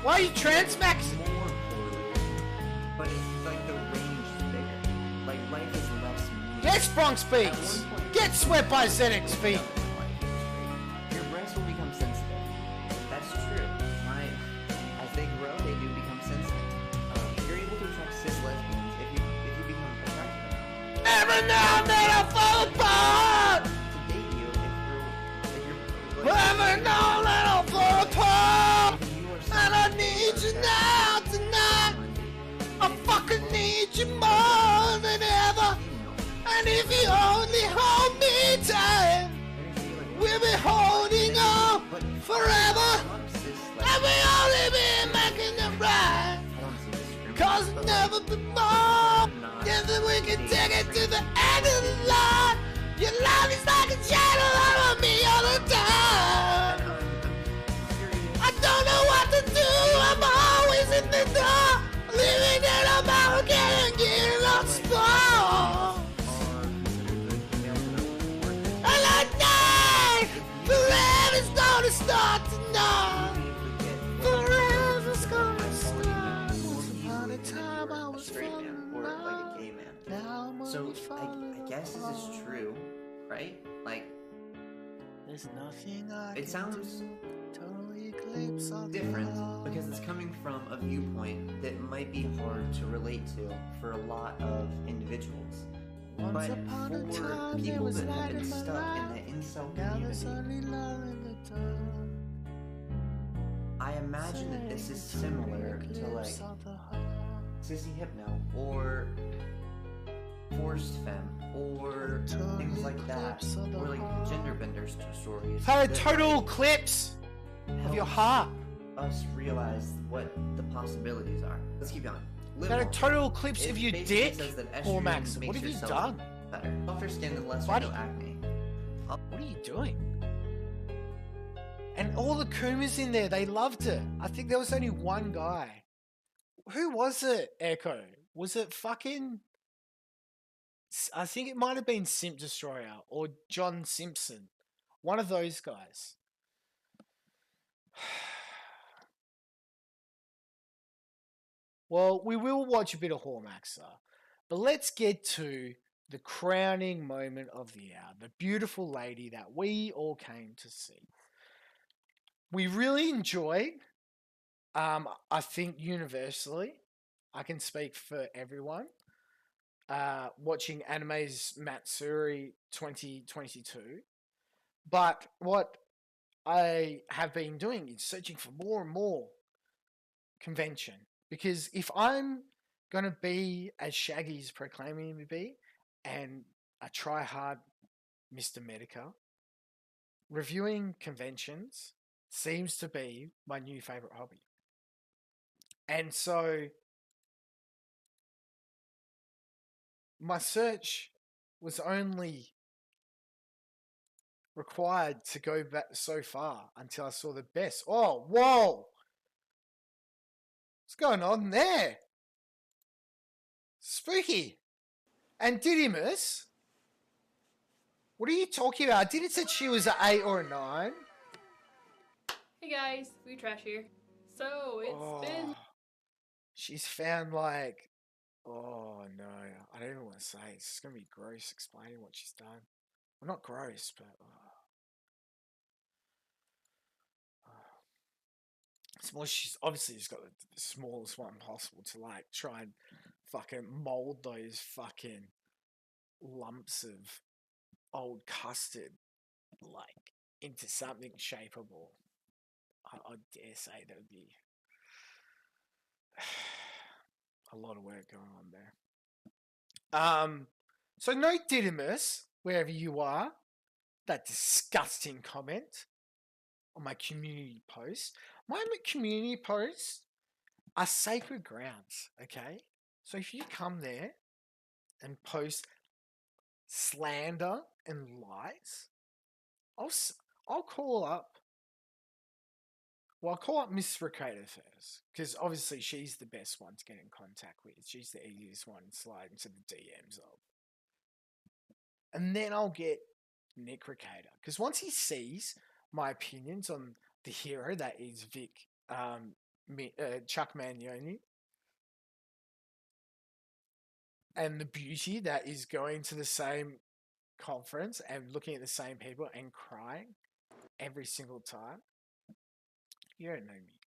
Why are you transmaxing? more poorly, but it's like the range is bigger. Like life is less meaningful. Get Bronx At Beats. one point, Get swept by ZX feet. your breasts will become sensitive. That's true. As they grow, they do become sensitive. You're able to attract cis lesbians if you become attracted to them. Every now and then I fall apart. To date you if you're Every now and then I fall apart. if you are And I need you now tonight. I fucking need you more than ever. And if you only hold me tight, we'll be holding on forever. And we only be making it right. Cause it's never been more. Then we can take it to the end of the line. Your love is like a shadow on me all the time. I don't know what to do. I'm always in the dark. Living in a barricade and getting lost. And at night, forever's gonna start tonight. Forever's gonna start. Once upon a time I was straight man falling or in like a love. gay man. Now I'm So only falling I guess this is apart. true, right? Like There's nothing I it can sounds do. Totally eclipse on different love. because it's coming from a viewpoint that might be hard to relate to for a lot of individuals. Once But upon a for time there people was that have light been in my stuck in life. the incel Now there's community, only love in the dark. I imagine that this is similar to like Eclipse of the heart. Sissy Hypno or Forced Femme or things like that, or like gender bender stories. Had a that, total like, eclipse of your helps heart. us realize what the possibilities are. Let's keep going. Live Had a longer. total eclipse It of your basically dick. says that Or estrogen Max, what makes have you your cells done? better. Softer skin and less or Buddy. no acne. What are you doing? And all the Kumas in there, they loved it. I think there was only one guy. Who was it, Echo? Was it fucking... I think it might have been Simp Destroyer or John Simpson. One of those guys. Well, we will watch a bit of Hormaxa, but let's get to the crowning moment of the hour, the beautiful lady that we all came to see. we really enjoyed, I think universally, I can speak for everyone, watching Anime's Matsuri 2022. But what I have been doing is searching for more and more convention. Because if I'm going to be as Shaggy's proclaiming me to be, and a try-hard Mr. Medica, reviewing conventions seems to be my new favourite hobby. And so my search was only required to go back so far until I saw the best. Oh, whoa! What's going on there? Spooky. And Didymus, what are you talking about? I didn't say she was an 8 or a 9. Hey guys, Food Trash here. So, it's been... She's found like... Oh, no. I don't even want to say. It's going to be gross explaining what she's done. Well, not gross, but... It's more, she's obviously just got the smallest one possible to like try and fucking mold those fucking lumps of old custard like into something shapeable. I dare say that would be a lot of work going on there. So no Didymus, wherever you are, that disgusting comment on my community post. My community posts are sacred grounds, okay? So if you come there and post slander and lies, I'll call up. Well, I'll call up Miss Ricardo first, because obviously she's the best one to get in contact with. She's the easiest one to slide into the DMs of. And then I'll get Nick Ricardo, because once he sees my opinions on the hero that is Chuck Mangione, and the beauty that is going to the same conference and looking at the same people and crying every single time, you don't know me.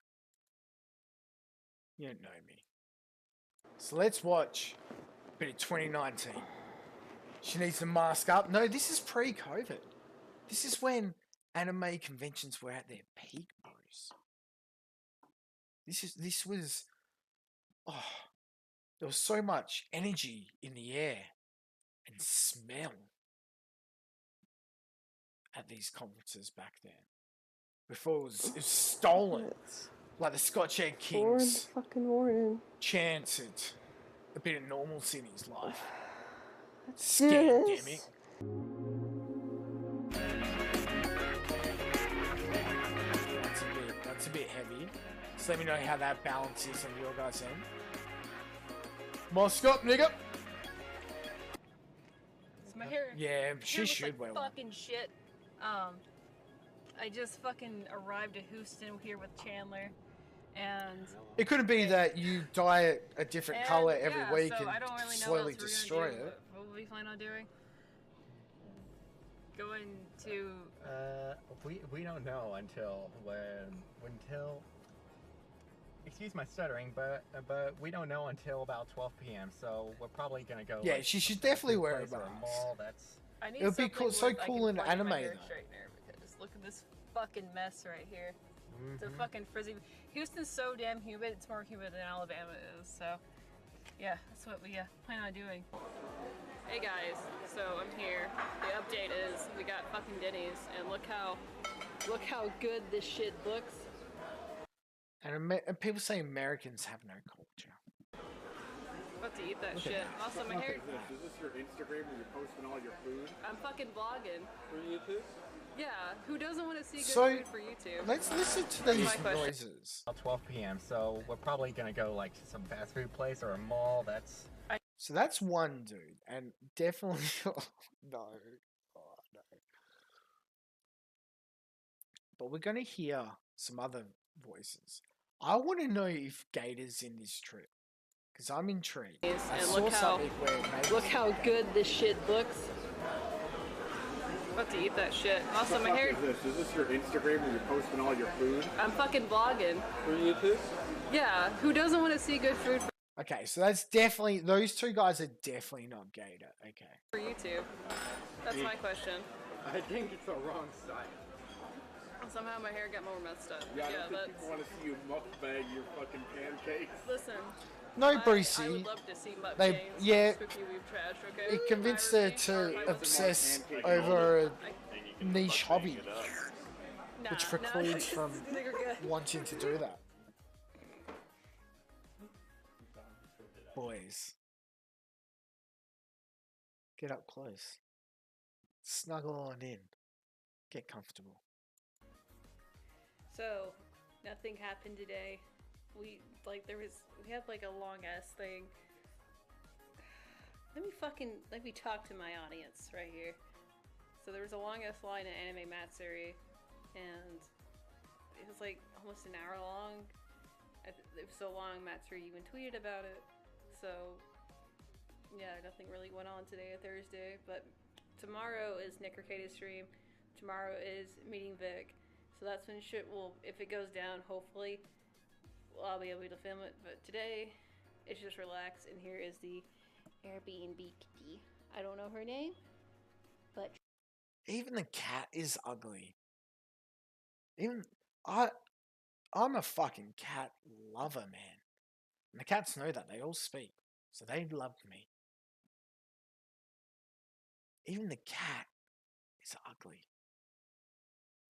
You don't know me. So let's watch a bit of 2019. She needs to mask up. No, this is pre-COVID. This is when anime conventions were at their peak, bros. This was there was so much energy in the air and smell at these conferences back then. Before it was stolen. Like the Scotch Egg Kings chanted a bit of normalcy in his life. Scandemic. That's a bit heavy. So let me know how that balances on your guys' end. Mask up, nigga! It's my hair. Yeah, she looks should like wear one. fucking shit. I just fucking arrived at Houston here with Chandler, and It could be that you dye it a different color every week so and I don't really know slowly what else we're destroy gonna do. it. What will we plan on doing? Going to we don't know until excuse my stuttering, but we don't know until about 12 p.m. So we're probably gonna go. Yeah, she should definitely wear a place or mask. mall. That's. I need It would be something cool, so with I cool can in plug anime my hair though. straightener, because look at this fucking mess right here. It's a Mhm. fucking frizzy. Houston's so damn humid. It's more humid than Alabama is. So yeah, that's what we plan on doing. Hey guys, so I'm here. The update is we got fucking Denny's, and look how good this shit looks. And people say Americans have no culture. About to eat that Look at shit. that. Also, my Look hair. at this. Is this your Instagram where you're posting all your food? I'm fucking vlogging. For YouTube? Yeah, who doesn't want to see good So, food for YouTube? let's listen to That's these my question. noises. About 12 p.m. So we're probably gonna go like to some fast food place or a mall. That's. So that's one dude, and definitely no. Oh, no. But we're gonna hear some other voices. I want to know if Gator's in this trip, because I'm intrigued. I And saw look how something where maybe good this shit looks. about to eat that shit. Also, What my the fuck hair. is this? Is this your Instagram where you're posting all your food? I'm fucking vlogging. For YouTube? Yeah, who doesn't want to see good food Okay, so that's definitely, those two guys are definitely not gator. Okay. for YouTube? That's my question. I think it's the wrong site. Somehow my hair got more messed up. Yeah, I Yeah, don't think that's. people want to see you mukbang your fucking pancakes. Listen. No, I Brucey. would love to see mukbangs. They, yeah, Spooky Weeb trash, okay? it convinced her to obsess over a niche hobby, which precludes from wanting to do that. Boys, get up close. Snuggle on in. Get comfortable. So, nothing happened today. We had like a long ass thing. Let me talk to my audience right here. So there was a long ass line at Anime Matsuri, and it was like almost an hour long. It was so long, Matsuri even tweeted about it. So, yeah, nothing really went on today, Thursday, but tomorrow is Nick Arcade's stream. Tomorrow is Meeting Vic. So that's when shit will, if it goes down, hopefully, I'll be able to film it. But today, it's just relax, and here is the Airbnb kitty. I don't know her name, but... Even the cat is ugly. I'm a fucking cat lover, man. And the cats know that. They all speak. So they love me. Even the cat is ugly.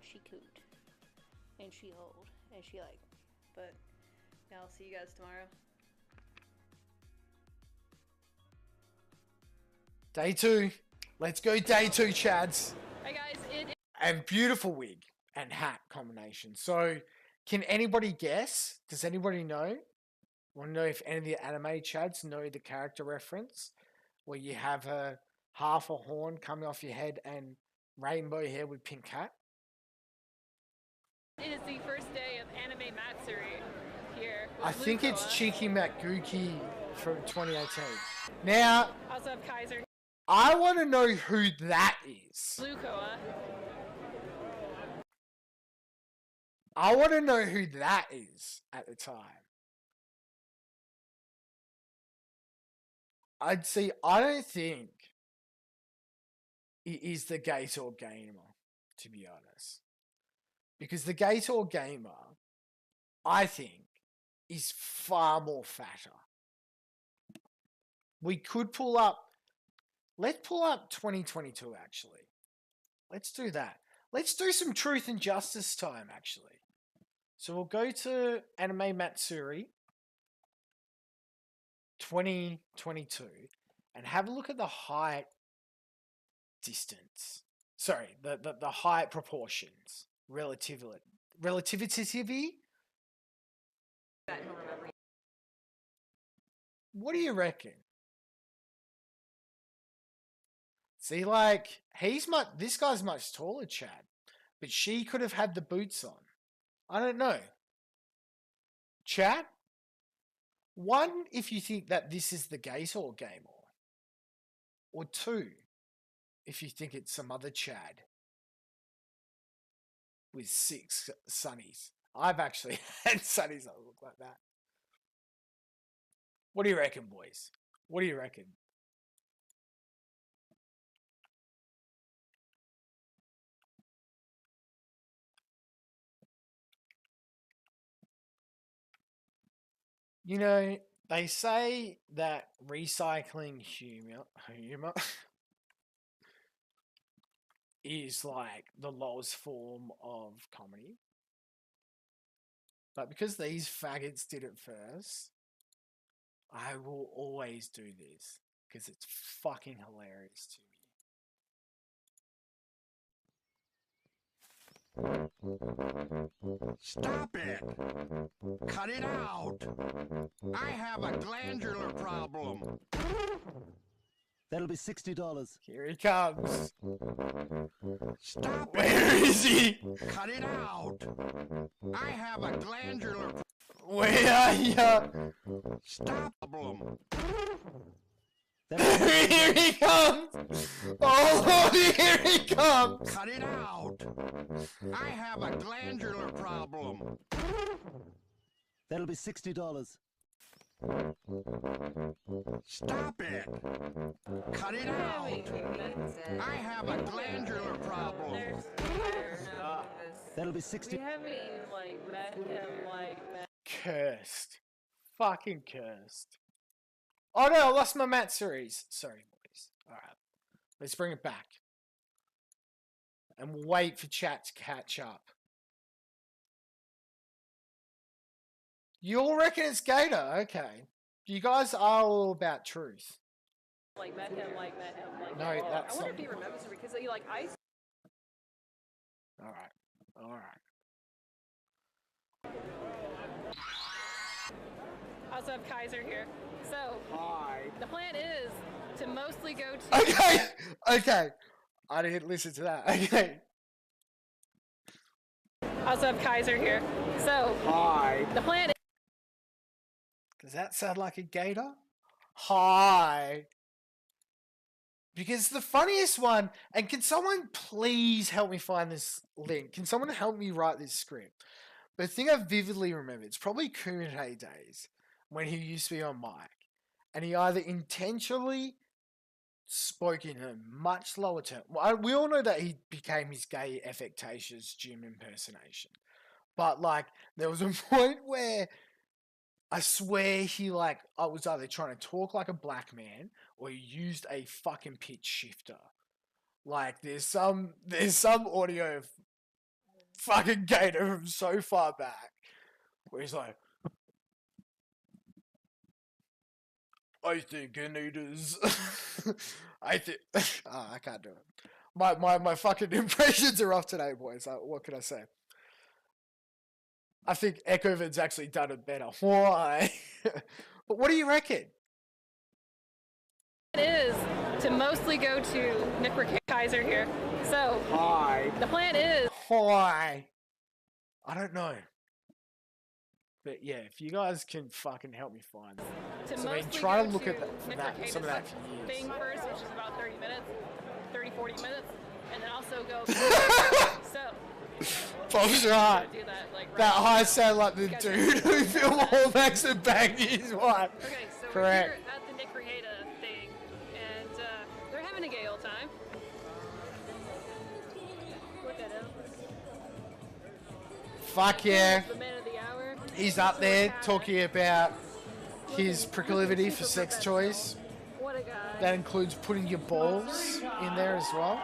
She coot. And she old. And she like me. But, yeah, I'll see you guys tomorrow. Day 2. Let's go day 2, Chads. Hi guys, And beautiful wig and hat combination. So, can anybody guess? Does anybody know? Want to know if any of the anime Chads know the character reference? Where you have a half a horn coming off your head and rainbow hair with pink hat? It is the first day of Anime Matsuri here. I think it's Chiki Makuki from 2018. Now, Also have Kaiser. I want to know who that is. Lukoa. I want to know who that is at the time. I'd see, I don't think it is the Gator Gamer, to be honest. Because the Gator Gamer, I think, is far more fatter. We could pull up, let's pull up 2022 actually. Let's do that. Let's do some truth and justice time actually. So we'll go to Anime Matsuri 2022 and have a look at the height distance. Sorry, the height proportions. Relativity? What do you reckon? See, like, this guy's much taller, Chad. But she could have had the boots on. I don't know. Chad? One, if you think that this is the Gator Gamer. Or two, if you think it's some other Chad with 6 sunnies. I've actually had sunnies that look like that. What do you reckon, boys? What do you reckon? You know, they say that recycling humor is like the lowest form of comedy. But because these faggots did it first, I will always do this because it's fucking hilarious to me. Stop it! Cut it out! I have a glandular problem. That'll be $60. Here he comes. Stop it! Where is he? Cut it out! I have a glandular problem. Where are you? Stop problem. Here he comes! Oh, here he comes! Cut it out! I have a glandular problem. That'll be $60. Stop it! Cut it out! I have a glandular problem. That'll be 60. We haven't even like met him like met. Cursed. Fucking cursed. Oh no, I lost my Matt series. Sorry, boys. Alright. Let's bring it back. And wait for chat to catch up. You all reckon it's Gator? Okay. You guys are all about truth. Like met him. No, I that's wonder not. if he remembers it because he like I. Alright. Alright. Also have Kaiser here. So the plan is to mostly go to. Okay. Okay. I didn't listen to that. Okay. Also have Kaiser here. So the plan is. Does that sound like a gator? Hi. Because the funniest one, and can someone please help me find this link? Can someone help me write this script? But the thing I vividly remember, it's probably Kumite days when he used to be on mic. And he either intentionally spoke in a much lower tone. Well, we all know that he became his gay affectatious gym impersonation. But like, there was a point where I swear he like, I was either trying to talk like a black man or he used a fucking pitch shifter. Like there's some audio of fucking Gator from so far back where he's like, I think Anita's I think I can't do it. My fucking impressions are off today, boys. What can I say? I think Echovin's actually done it better. Why? But what do you reckon? It is to mostly go to Nick Kaiser here. So the plan is. Why? I don't know. But yeah, if you guys can fucking help me find it. To So I mean, mostly try go to look at to that, some of that for years. thing first, which is about 30 minutes, 40 minutes, and then also go. So. Bob's right. Do that, like, That high sound like the dude who filmed Hallbacks and banged his wife. Okay, so Correct. we're here at the Nick Rieta thing, and they're having a gay old time. Look at him. Fuck yeah. The man of the hour. He's up there talking about his proclivity for sex choice. What a guy. That includes putting your balls in there as well.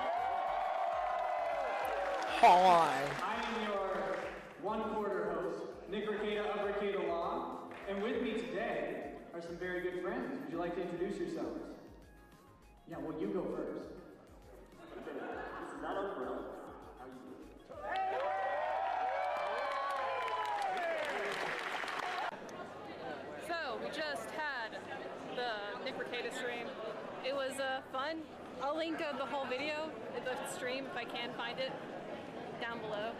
Hi. I am your one-quarter host, Nick Rieta of Rieta Law, and with me today are some very good friends. Would you like to introduce yourselves? Yeah, well, you go first. This is not our grill. How you doing? So, we just had the Nick Rieta stream. It was fun. I'll link the whole video, the stream, if I can find it, down below.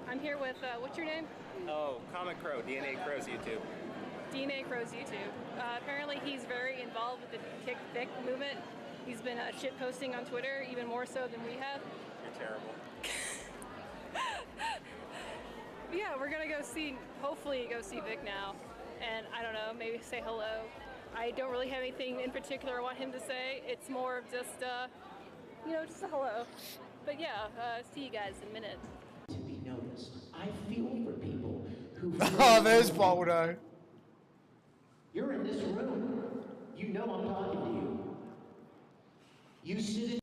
I'm here with, what's your name? Oh, Comic Crow, DNA Crow's YouTube. DNA Crow's YouTube. Apparently he's very involved with the Kick Thick movement. He's been shit posting on Twitter, even more so than we have. You're terrible. Yeah, we're gonna hopefully go see Vic now. And I don't know, maybe say hello. I don't really have anything in particular I want him to say. It's more of just, just a hello. But yeah, see you guys in a minute. To be noticed. I feel for people who. Oh, there's Baldo. You're in this room. You know I'm talking to you. You sit in.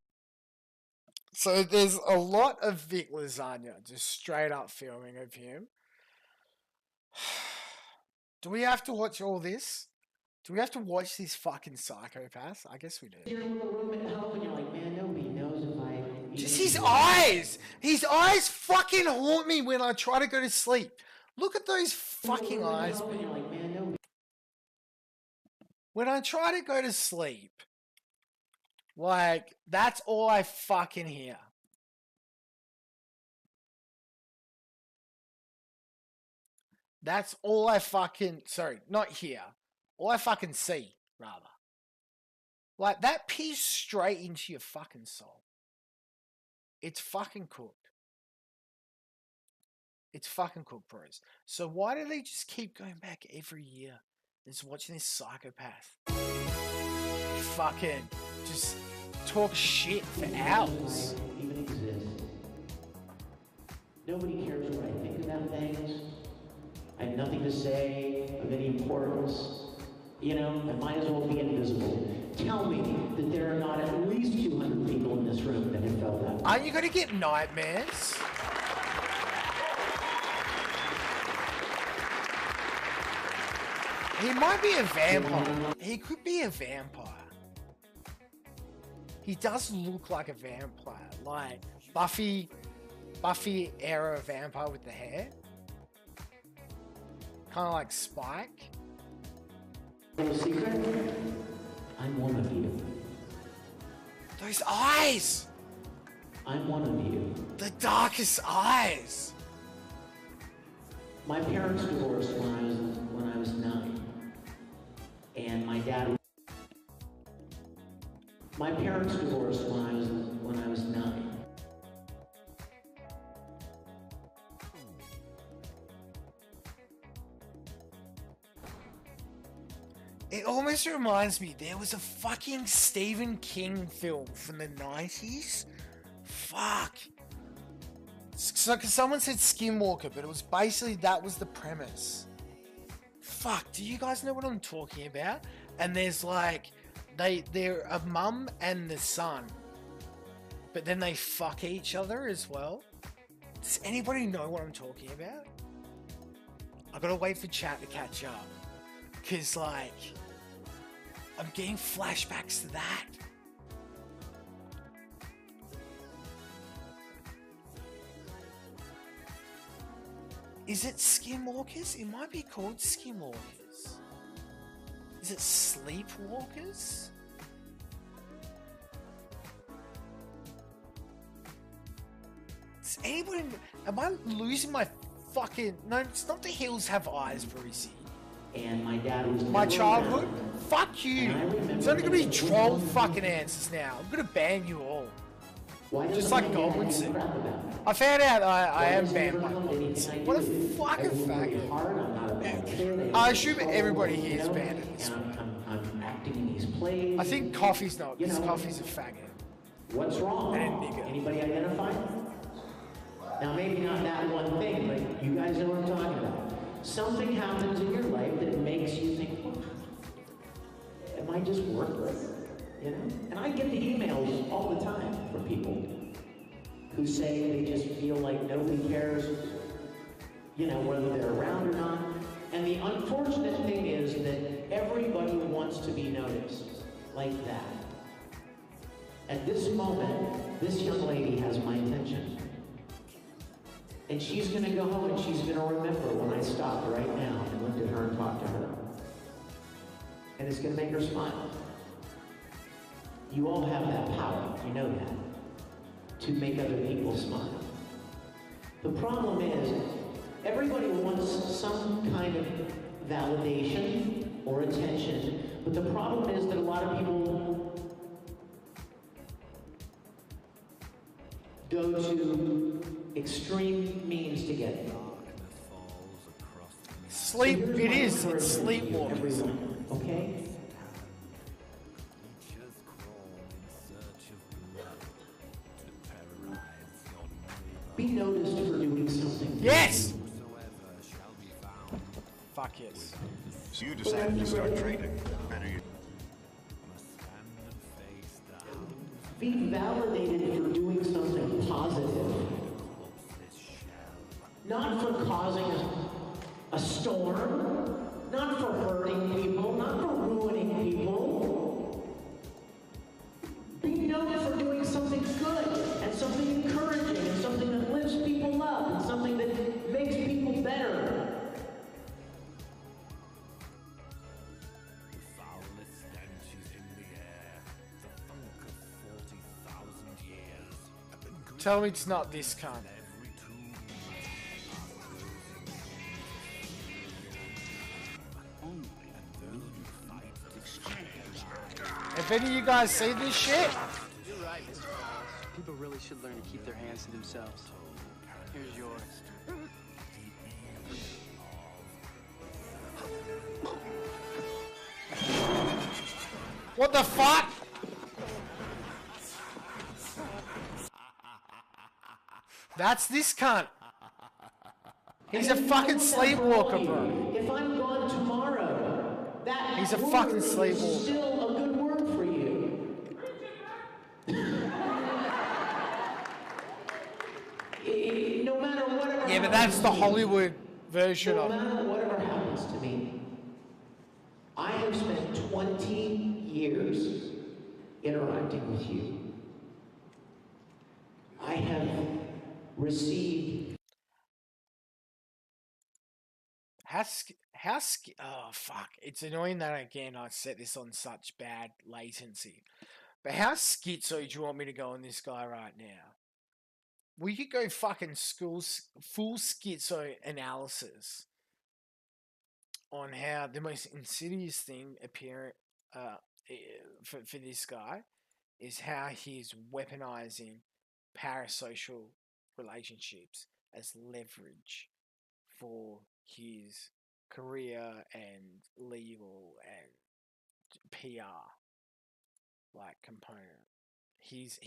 So there's a lot of Vic Lasagna, just straight up filming of him. Do we have to watch all this? Do we have to watch this fucking psychopath? I guess we do. You're in the room at home and you're like, man, nobody knows if I. Just his eyes! His eyes fucking haunt me when I try to go to sleep. Look at those fucking eyes, man. When I try to go to sleep, like, that's all I fucking hear. That's all I fucking, sorry, not hear. All I fucking see, rather. Like, that pierced straight into your fucking soul. It's fucking cooked. It's fucking cooked, bros. So why do they just keep going back every year and just watching this psychopath fucking just talk shit for hours? Even exist. Nobody cares what I think about things. I have nothing to say of any importance. You know, I might as well be invisible. Tell me that there are not at least 200 people in this room that have felt that way. Aren't you gonna get nightmares? He might be a vampire. He could be a vampire. He does look like a vampire. Like Buffy era vampire with the hair. Kind of like Spike. Little secret? I'm one of you. Those eyes! I'm one of you. The darkest eyes! My parents divorced when I was 9. And my dad. My parents divorced when I was 9. It almost reminds me, there was a fucking Stephen King film from the 90s. Fuck. So, cause someone said Skinwalker, but it was basically, that was the premise. Fuck, do you guys know what I'm talking about? And there's like, they're a mum and the son, but then they fuck each other as well. Does anybody know what I'm talking about? I gotta wait for chat to catch up. Cause like, I'm getting flashbacks to that. Is it Skinwalkers? It might be called Skinwalkers. Is it Sleepwalkers? Does anybody... Am I losing my fucking... No, it's not The Hills Have Eyes, Brucey. And my dad was My never childhood? around. Fuck you! It's only gonna be troll fucking answers now. I'm gonna ban you all. Just like Goblin said. I found out I am banned by Goblin. What a fucking faggot. I assume everybody here is banned at this point. I'm acting in these plays. I think Coffee's not, because Coffee's a faggot. What's wrong? And a nigger. Anybody identify? Now maybe not that one thing, but you guys know what I'm talking about. Something happens in your life that makes you think, am I just worthless? You know? And I get the emails all the time from people who say they just feel like nobody cares, you know, whether they're around or not. And the unfortunate thing is that everybody wants to be noticed like that. At this moment, this young lady has my attention. And she's going to go home and she's going to remember when I stopped right now and looked at her and talked to her. And it's going to make her smile. You all have that power, you know that, to make other people smile. The problem is, everybody wants some kind of validation or attention, but the problem is that a lot of people go to extreme means to get it. Sleep, it is. It's Sleepwalkers. Okay? Be noticed for doing something. Yes! Fuck yes. So you decided to start trading. Better you. Be validated for doing something positive. Not for causing a storm, not for hurting people, not for ruining people. Be known for doing something good and something encouraging and something that lifts people up and something that makes people better. Tell me it's not this cunt. If If any of you guys see this shit, You're right, Mr. Falls. People really should learn to keep their hands to themselves. Here's yours. what the fuck? That's this cunt. He's a fucking sleepwalker, bro. If I'm gone tomorrow, that He's a fucking word is sleepwalker. still a good word for you. No matter whatever. Yeah, but that's the Hollywood version No of it. matter whatever happens to me, I have spent 20 years interacting with you. I have received. Oh fuck! It's annoying that again I set this on such bad latency. But how schizo do you want me to go on this guy right now? We could go fucking full schizo analysis on how the most insidious thing for this guy is how he's weaponizing parasocial relationships as leverage for his career and legal and PR component. He's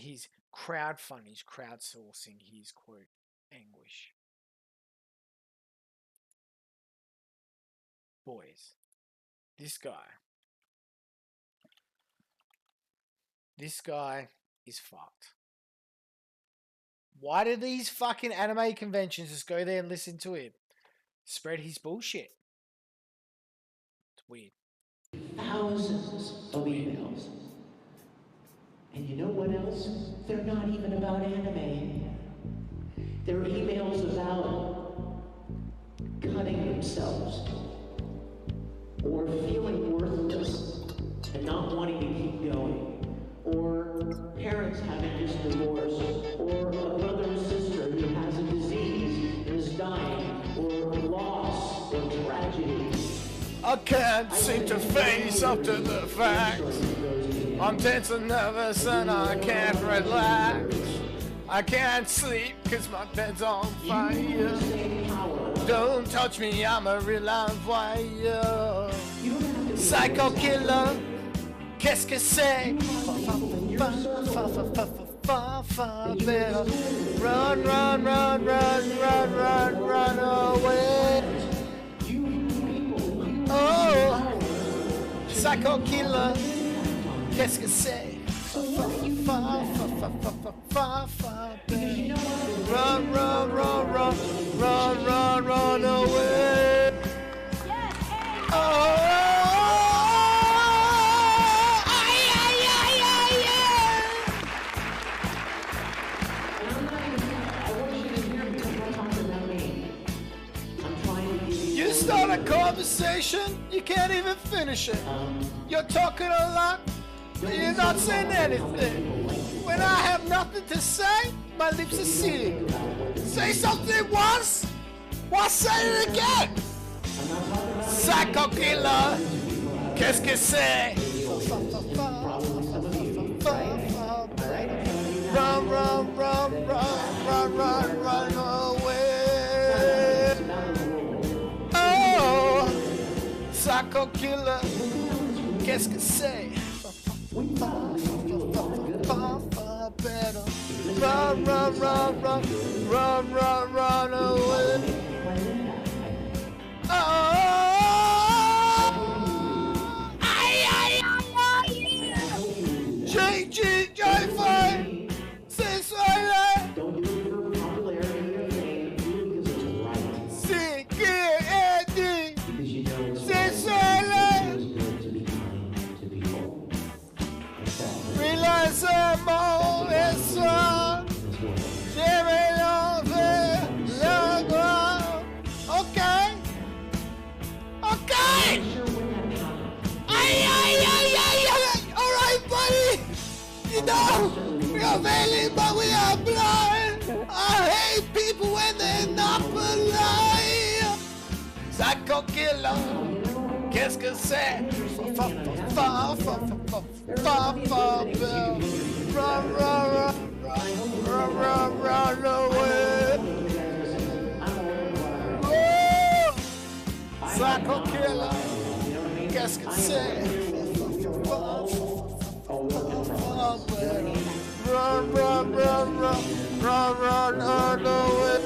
crowdfunding, he's crowdsourcing his quote anguish. Boys, this guy is fucked. Why do these fucking anime conventions just go there and listen to him spread his bullshit? It's weird. Thousands of emails. And you know what else? They're not even about anime. They're emails about cutting themselves or feeling worthless and not wanting to keep going, or parents having just divorced, or a brother or sister who has a disease and is dying, or loss or tragedy. I can't seem to face up to the facts. I'm tense and nervous and I can't relax. I can't sleep cause my bed's on fire. Don't touch me, I'm a real live wire. Psycho killer, qu'est-ce que c'est? Run, run, run, run, run, run, run away. Oh, psycho killer, qu'est-ce que c'est? Run, run, run, run, run, run, run away. Oh. You start a conversation, you can't even finish it. You're talking a lot, but you're not saying anything. When I have nothing to say, my lips are sealed. Say something once, why say it again? Psycho killer, qu'est-ce que c'est? Run, run, run, run, run, run, run away. Oh, psycho killer, qu'est-ce que c'est? Run, run, run, run, run, run, run away. Oh, J5, c'est soirée. C'est qui est dit, c'est soirée. Relaxement et soir, j'ai mélangé Qu'est-ce que c'est? Run away. Psycho killer. Qu'est-ce que c'est? Run away.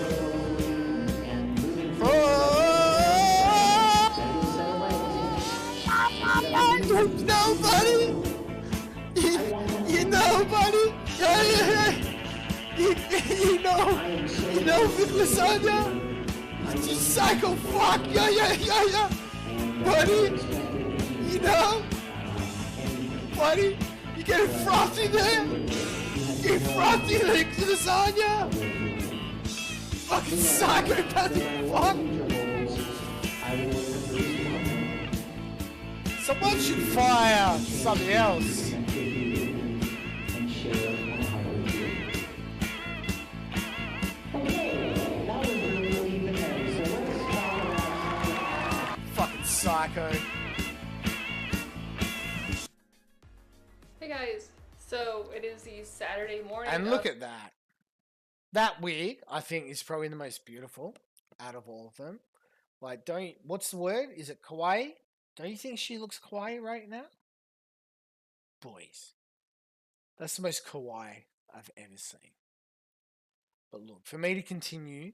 Nobody. You know, buddy. You know, with lasagna. You psycho fuck. Yeah. Buddy. You know. Buddy. You getting frothy there? You frothy like lasagna? Fucking psychopathic fuck. Someone should fire something else. Fucking psycho. Hey guys, so it is the Saturday morning. And look at that. That wig, I think, is probably the most beautiful out of all of them. Like, what's the word? Is it kawaii? Don't you think she looks kawaii right now? Boys. That's the most kawaii I've ever seen. But look, for me to continue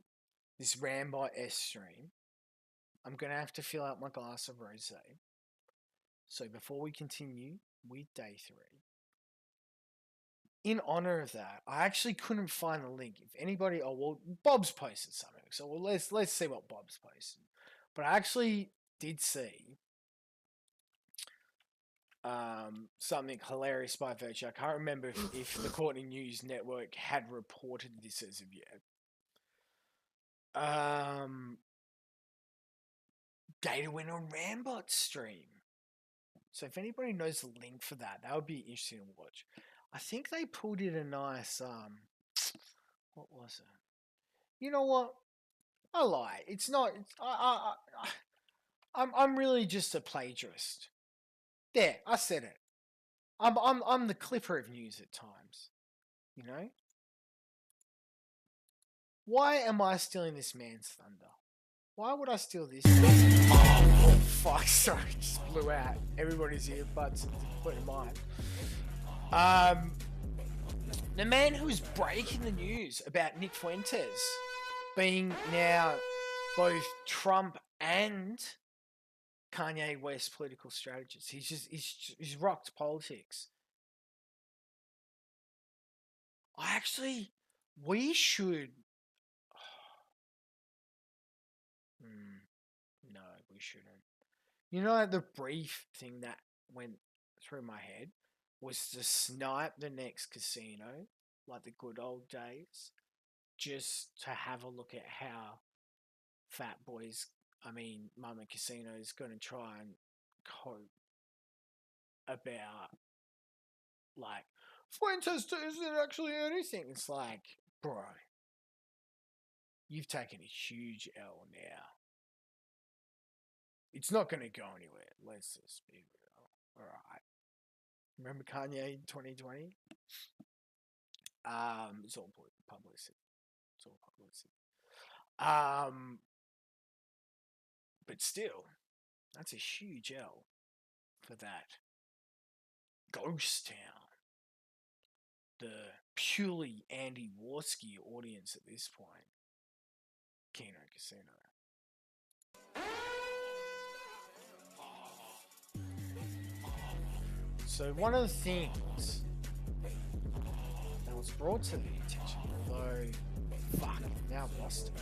this Rambot S stream, I'm going to have to fill out my glass of rosé. So before we continue with day 3, in honor of that, I actually couldn't find the link. If anybody, Bob's posted something. So let's see what Bob's posted. But I actually did see something hilarious by virtue. I can't remember if the Korner News Network had reported this as of yet. Data went on Rambot stream. So if anybody knows the link for that, that would be interesting to watch. I think they pulled in a nice what was it? You know what? I lie. It's not. I'm really just a plagiarist. There, I said it. I'm the clipper of news at times. You know? Why am I stealing this man's thunder? Why would I steal this? Oh fuck! Sorry, just blew out everybody's earbuds including mine. The man who's breaking the news about Nick Fuentes being now both Trump and Kanye West political strategist. He's rocked politics. We should. No, we shouldn't. You know, the brief thing that went through my head was to snipe the next casino, like the good old days, just to have a look at how Mama Casino is going to try and cope about, like, Fuentes isn't actually anything. It's like, bro, you've taken a huge L now. It's not going to go anywhere. Let's just be real. All right. Remember Kanye in 2020? It's all publicity. It's all publicity. But still, that's a huge L for that ghost town. The purely Andy Warski audience at this point. Kino Casino. So one of the things that was brought to the attention, although, fuck, now I've lost it.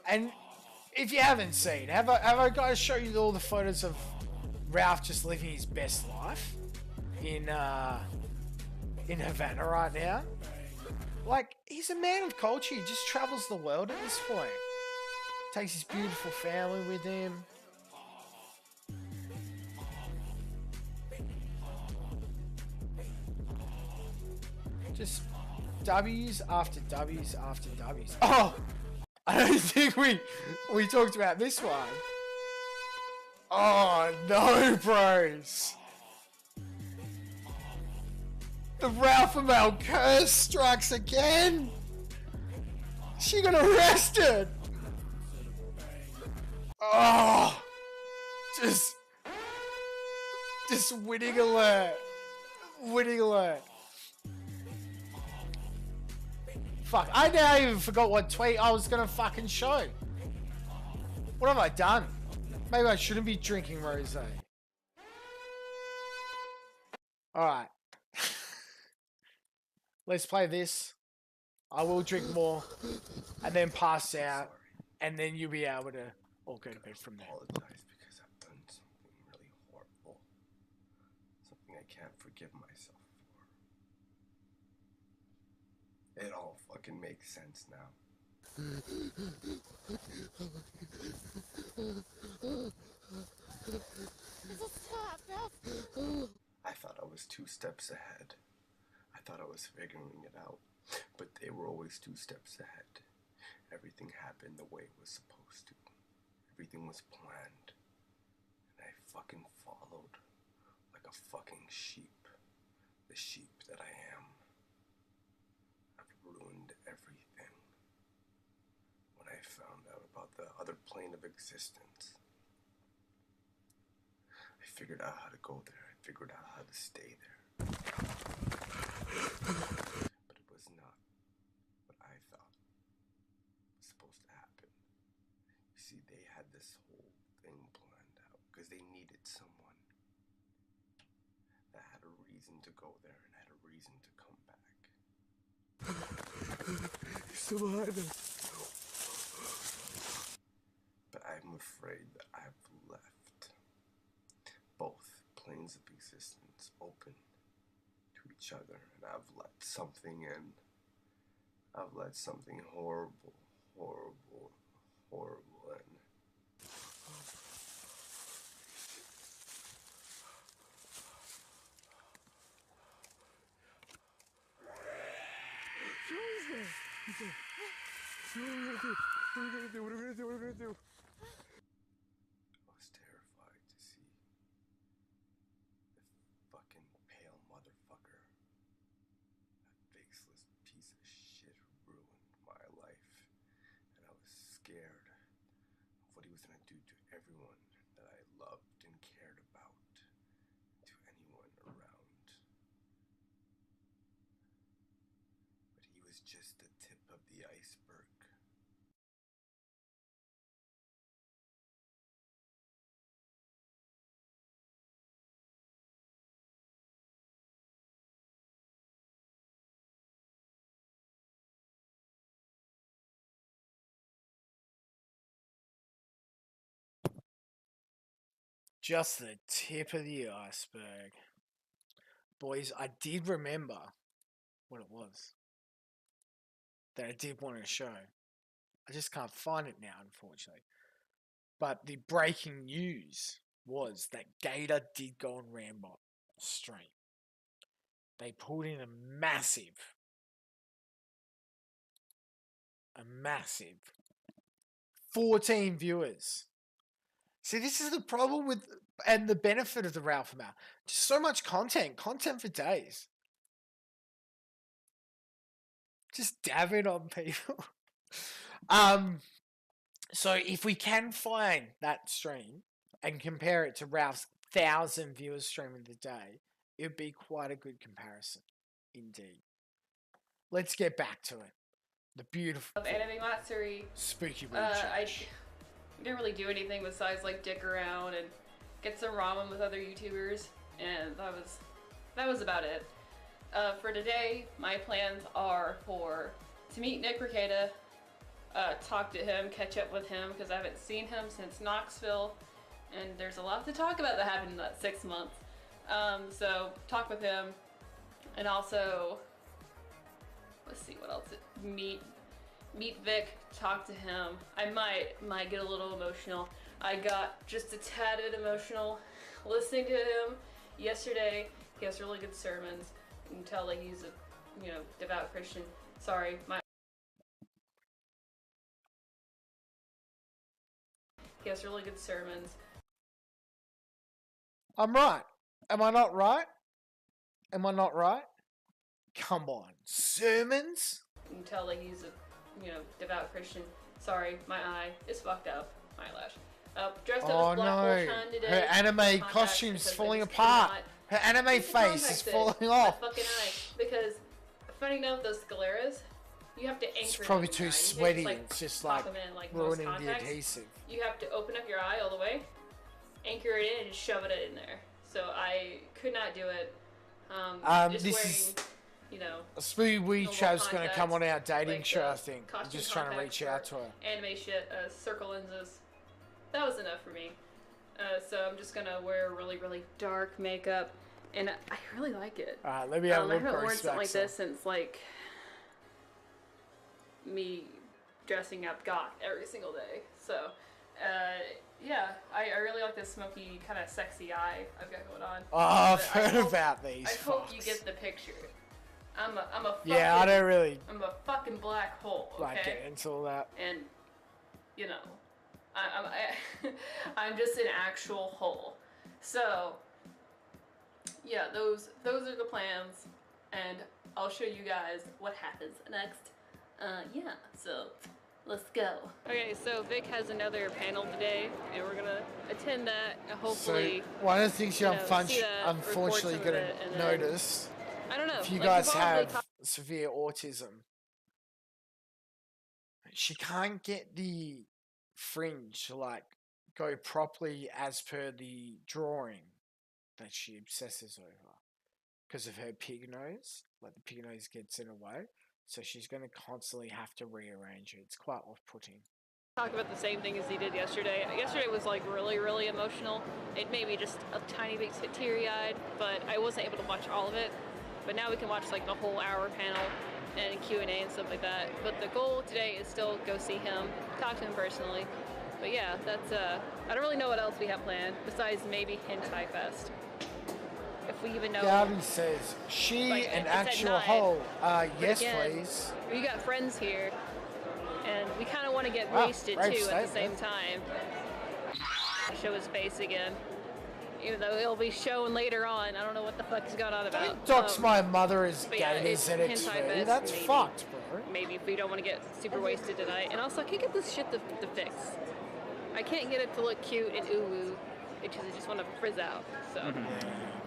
And if you haven't seen, have I guys show you all the photos of Ralph just living his best life in Havana right now? Like, he's a man of culture. He just travels the world at this point. Takes his beautiful family with him. Just W's after W's after W's. Oh, I don't think we talked about this one. Oh no, bros. The Ralph Amel curse strikes again. She got arrested. Oh, just winning alert. Winning alert. Fuck, I now even forgot what tweet I was gonna fucking show. What have I done? Maybe I shouldn't be drinking rosé. Alright. Let's play this. I will drink more. And then pass out. And then you'll be able to all go to bed from there. Apologize because I've done something really horrible. Something I can't forgive myself for. It all fucking makes sense now. I thought I was 2 steps ahead. I thought I was figuring it out. But they were always 2 steps ahead. Everything happened the way it was supposed to. Everything was planned. And I fucking followed like a fucking sheep. The sheep that I am. I've ruined everything. When I found out about the other plane of existence, I figured out how to go there. I figured out how to stay there. But it was not what I thought was supposed to happen. You see, they had this whole thing planned out because they needed someone that had a reason to go there and had a reason to come back. He's still behind us. But I'm afraid that I've left both planes of existence open to each other, and I've let something in. I've let something horrible, horrible, horrible in. What are we gonna do? What are we gonna do? I was terrified to see the fucking pale motherfucker, that faceless piece of shit who ruined my life, and I was scared of what he was gonna do to everyone that I loved and cared about, to anyone around. But he was just the tip of the iceberg. Just the tip of the iceberg. Boys, I did remember what it was that I did want to show. I just can't find it now, unfortunately. But the breaking news was that Gator did go on Rambot stream. They pulled in a massive 14 viewers. See, this is the problem with, and the benefit of the Ralph Amount. Just so much content for days. Just dab it on people. So if we can find that stream and compare it to Ralph's 1,000 viewers streaming the day, it would be quite a good comparison, indeed. Let's get back to it. The beautiful Of Anime Matsuri, spooky I didn't really do anything besides like dick around and get some ramen with other YouTubers, and that was about it. For today, my plans are to meet Nick Rekieta, talk to him, catch up with him, because I haven't seen him since Knoxville, and there's a lot to talk about that happened in that 6 months. So talk with him, and also, let's see what else. Meet Vic, talk to him. I might get a little emotional. I got just a tad bit emotional listening to him yesterday. He has really good sermons. You can tell that he's devout Christian. Sorry, he has really good sermons. I'm right. Am I not right? Am I not right? Come on. Sermons? You can tell that he's a, devout Christian. Sorry, my eye is fucked up. My eyelash. Dressed up Oh as Black no. Hole Shine today. Her anime Contacts costume's because I falling just apart. cannot Her anime get the face is contacts in falling my off. fucking eye. Because, funny enough, those scleras, you have to anchor It's them probably in too your eye. You can't sweaty. just, It's just pop like them in, like most ruining the contacts. adhesive. You have to open up your eye all the way, anchor it in, and just shove it in there. So I could not do it. Just this wearing, is you know, Smooth Wee normal Chav's going to come on our contacts, dating like, show, I think. I'm costume just trying to contacts reach out for to her. Anime shit, circle lenses. That was enough for me. So I'm just gonna wear really, really dark makeup, and I really like it. Alright, let me have a I look. haven't worn Grace something like Maxwell. this since like me dressing up goth every single day. So yeah, I really like this smoky kind of sexy eye I've got going on. Oh, I've But I heard hope- about these. I hope you fucks. get the picture. I'm a fucking, Yeah, I don't really I'm a fucking black hole. Okay? like getting into all that. And you know, I'm just an actual hole. So yeah, those are the plans, and I'll show you guys what happens next. Yeah, so let's go. Okay, so Vic has another panel today, and we're gonna attend that. And hopefully, So, one of the things you're see that, unfortunately record some of going it, to and then- notice, I don't know. if you like, guys we'll probably have talk- severe autism, she can't get the fringe to like go properly as per the drawing that she obsesses over because of her pig nose. Like the pig nose gets in her way, so she's going to constantly have to rearrange it. It's quite off-putting. talk about the same thing as he did yesterday. Yesterday was like really, really emotional. It made me just a tiny bit teary-eyed, but I wasn't able to watch all of it. But now we can watch like the whole hour panel and Q&A and stuff like that. But the goal today is still go see him, talk to him personally. But yeah, that's I don't really know what else we have planned besides maybe Hentai Fest. If we even know. Gabby says, she Like, an it's at actual 9. hole. But Yes, again, please. We got friends here, and we kind of want to get Wow, wasted brave too at the same statement. time. Show his face again, even though it'll be shown later on. I don't know what the fuck he's going on about. Dox my mother is but yeah, gay it's as NXT. Hentai Fest, That's maybe. fucked, bro. Maybe if we don't want to get super wasted tonight. And also, I can't get this shit to fix. I can't get it to look cute and ooh-woo, because I just want to frizz out. So,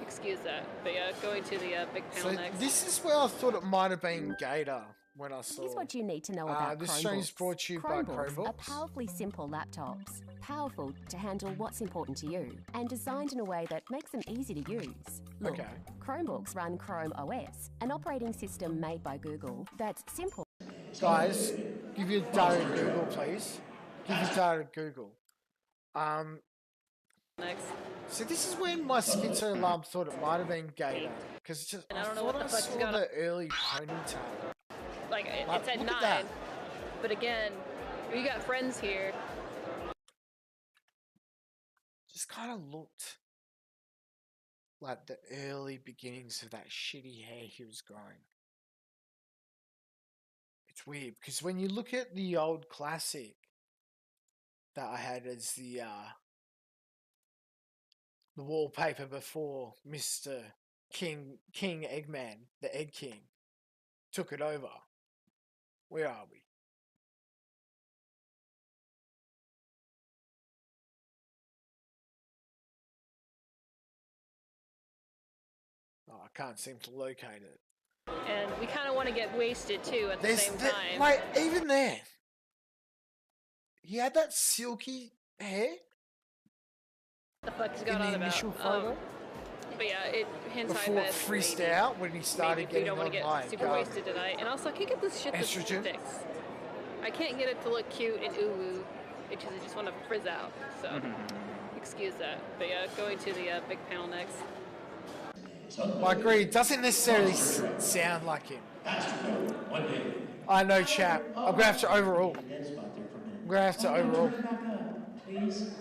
excuse that. But yeah, going to the big panel So next. this is where I thought it might have been Gator when I saw. Here's what you need to know about this Chromebooks. show is brought to you by Are Chromebooks. powerfully simple laptops, powerful to handle what's important to you, and designed in a way that makes them easy to use. Look, Okay. Chromebooks run Chrome OS, an operating system made by Google that's simple. Guys, give your data to Google, please. Give your data to Google. Next. So this is when my schizo alarm thought it might have been Gator, because it's just And I don't know thought what the I fuck's saw going on. the early ponytail. Like, Like, it's at look 9. at that. But again, we got friends here. Just kind of looked like the early beginnings of that shitty hair he was growing. It's weird because when you look at the old classic that I had as the wallpaper before Mr. King Eggman, the Egg King, took it over. Where are we? Oh, I can't seem to locate it. And we kind of want to get wasted too at the There's same the- time. Like, even there, he had that silky hair What the fuck is in going the on about? initial photo But yeah, it Hentai before it Fest, freezed maybe. out when he started Maybe if we getting don't want to online. get super wasted tonight. And also, I can't get this shit to Estrogen? fix. I can't get it to look cute and ooh-woo, because I just want to frizz out. So, excuse that. But yeah, going to the big panel next. I agree. It doesn't necessarily sound like him. I know, chap. I'm gonna have to overrule. I'm gonna have to overrule. Please?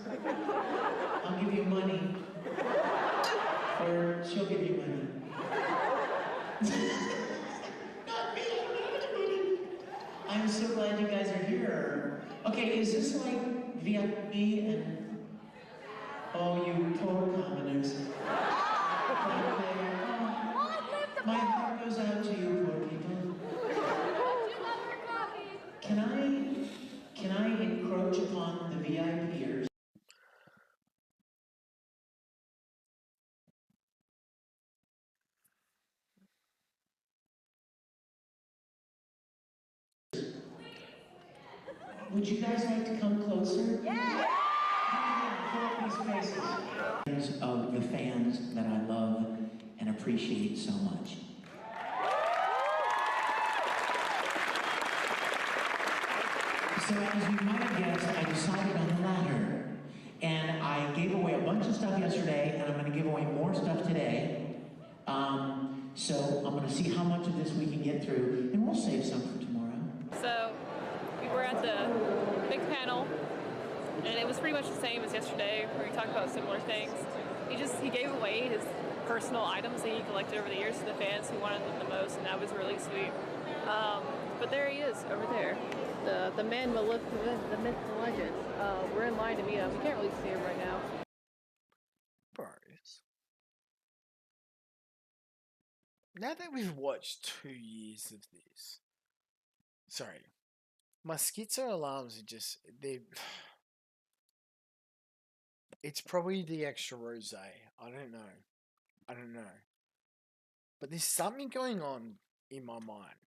I'll give you money. Or she'll give you money. Okay, is this like VIP and... Oh, you poor commoners. My heart goes out to you, poor people. Can I encroach upon the VIPers? Would you guys like to come closer? Yeah! Of the fans that I love and appreciate so much. So as you might have guessed, I decided on the latter. And I gave away a bunch of stuff yesterday, and I'm going to give away more stuff today. So I'm going to see how much of this we can get through, and we'll save some for tomorrow. So we were at the big panel, and it was pretty much the same as yesterday, where we talked about similar things. He gave away his personal items that he collected over the years to the fans who wanted them the most, and that was really sweet. But there he is, over there. The man, the myth, the legend. We're in line to meet him. We can't really see him right now. Bros. Now that we've watched 2 years of this, sorry, my schizo alarms are just, it's probably the extra rosé. I don't know. But there's something going on in my mind.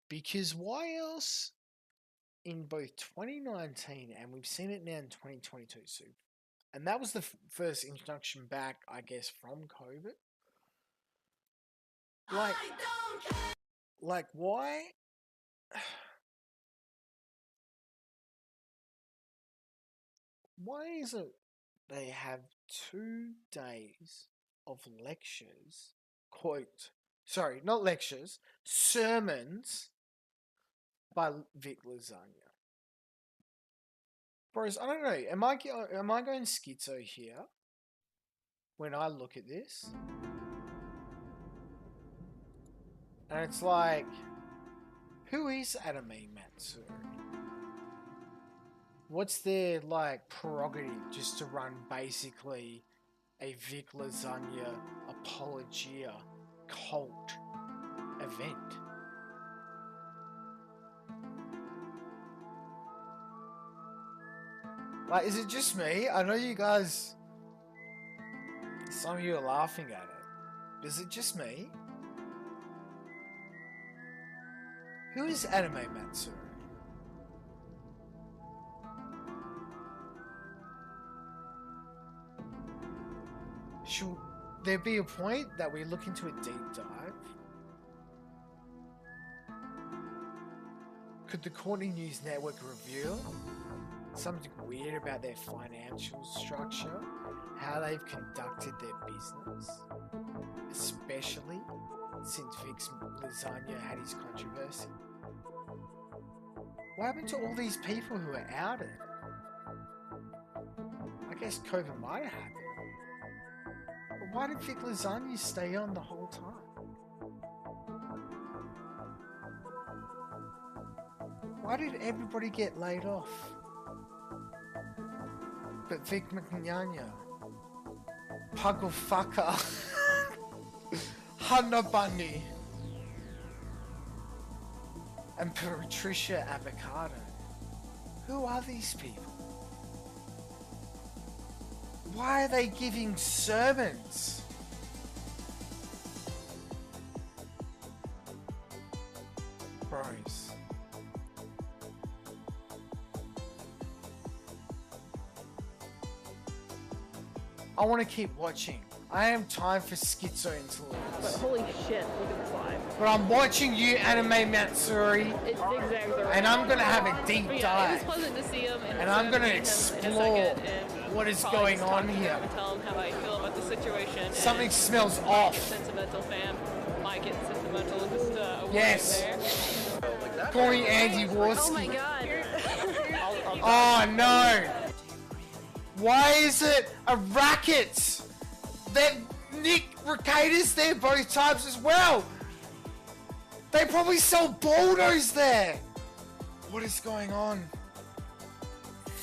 Because why else in both 2019 and we've seen it now in 2022, so, and that was the first introduction back, I guess, from COVID. Like why? Why is it they have 2 days of lectures, not lectures, sermons by Vic Lasagna? Bros, I don't know, am I going schizo here when I look at this? And it's like, who is Anime Matsuri? What's their, like, prerogative just to run basically a Vic Lasagna apologia cult event? Like, is it just me? I know you guys, some of you are laughing at it. Is it just me? Who is Anime Matsuri? Should there be a point that we look into a deep dive? Could the Korner News Network reveal something weird about their financial structure? How they've conducted their business? Especially since Vic's Lasagna had his controversy. What happened to all these people who are outed? I guess COVID might have happened. But why did Vic Lasagna stay on the whole time? Why did everybody get laid off? But Vic Lasagna, Puggle Fucker, Hunter Bunny, and Patricia Avocado. Who are these people? Why are they giving sermons? Bros. I want to keep watching. I have time for schizo interludes. But holy shit, look at this live. But I'm watching you, Anime Matsuri, It zigzags around. and I'm gonna have a deep But yeah, dive. it was pleasant to see him, And I'm gonna explore what is going on here. Tell him how I feel about the situation. Something and smells I'm off. a sentimental fan. Might get sentimental just Yes. there. Call me Andy Warski. Oh my god. Oh no! Why is it a racket? That Nick Ricada's there both times as well. They probably sell Baldos there. What is going on?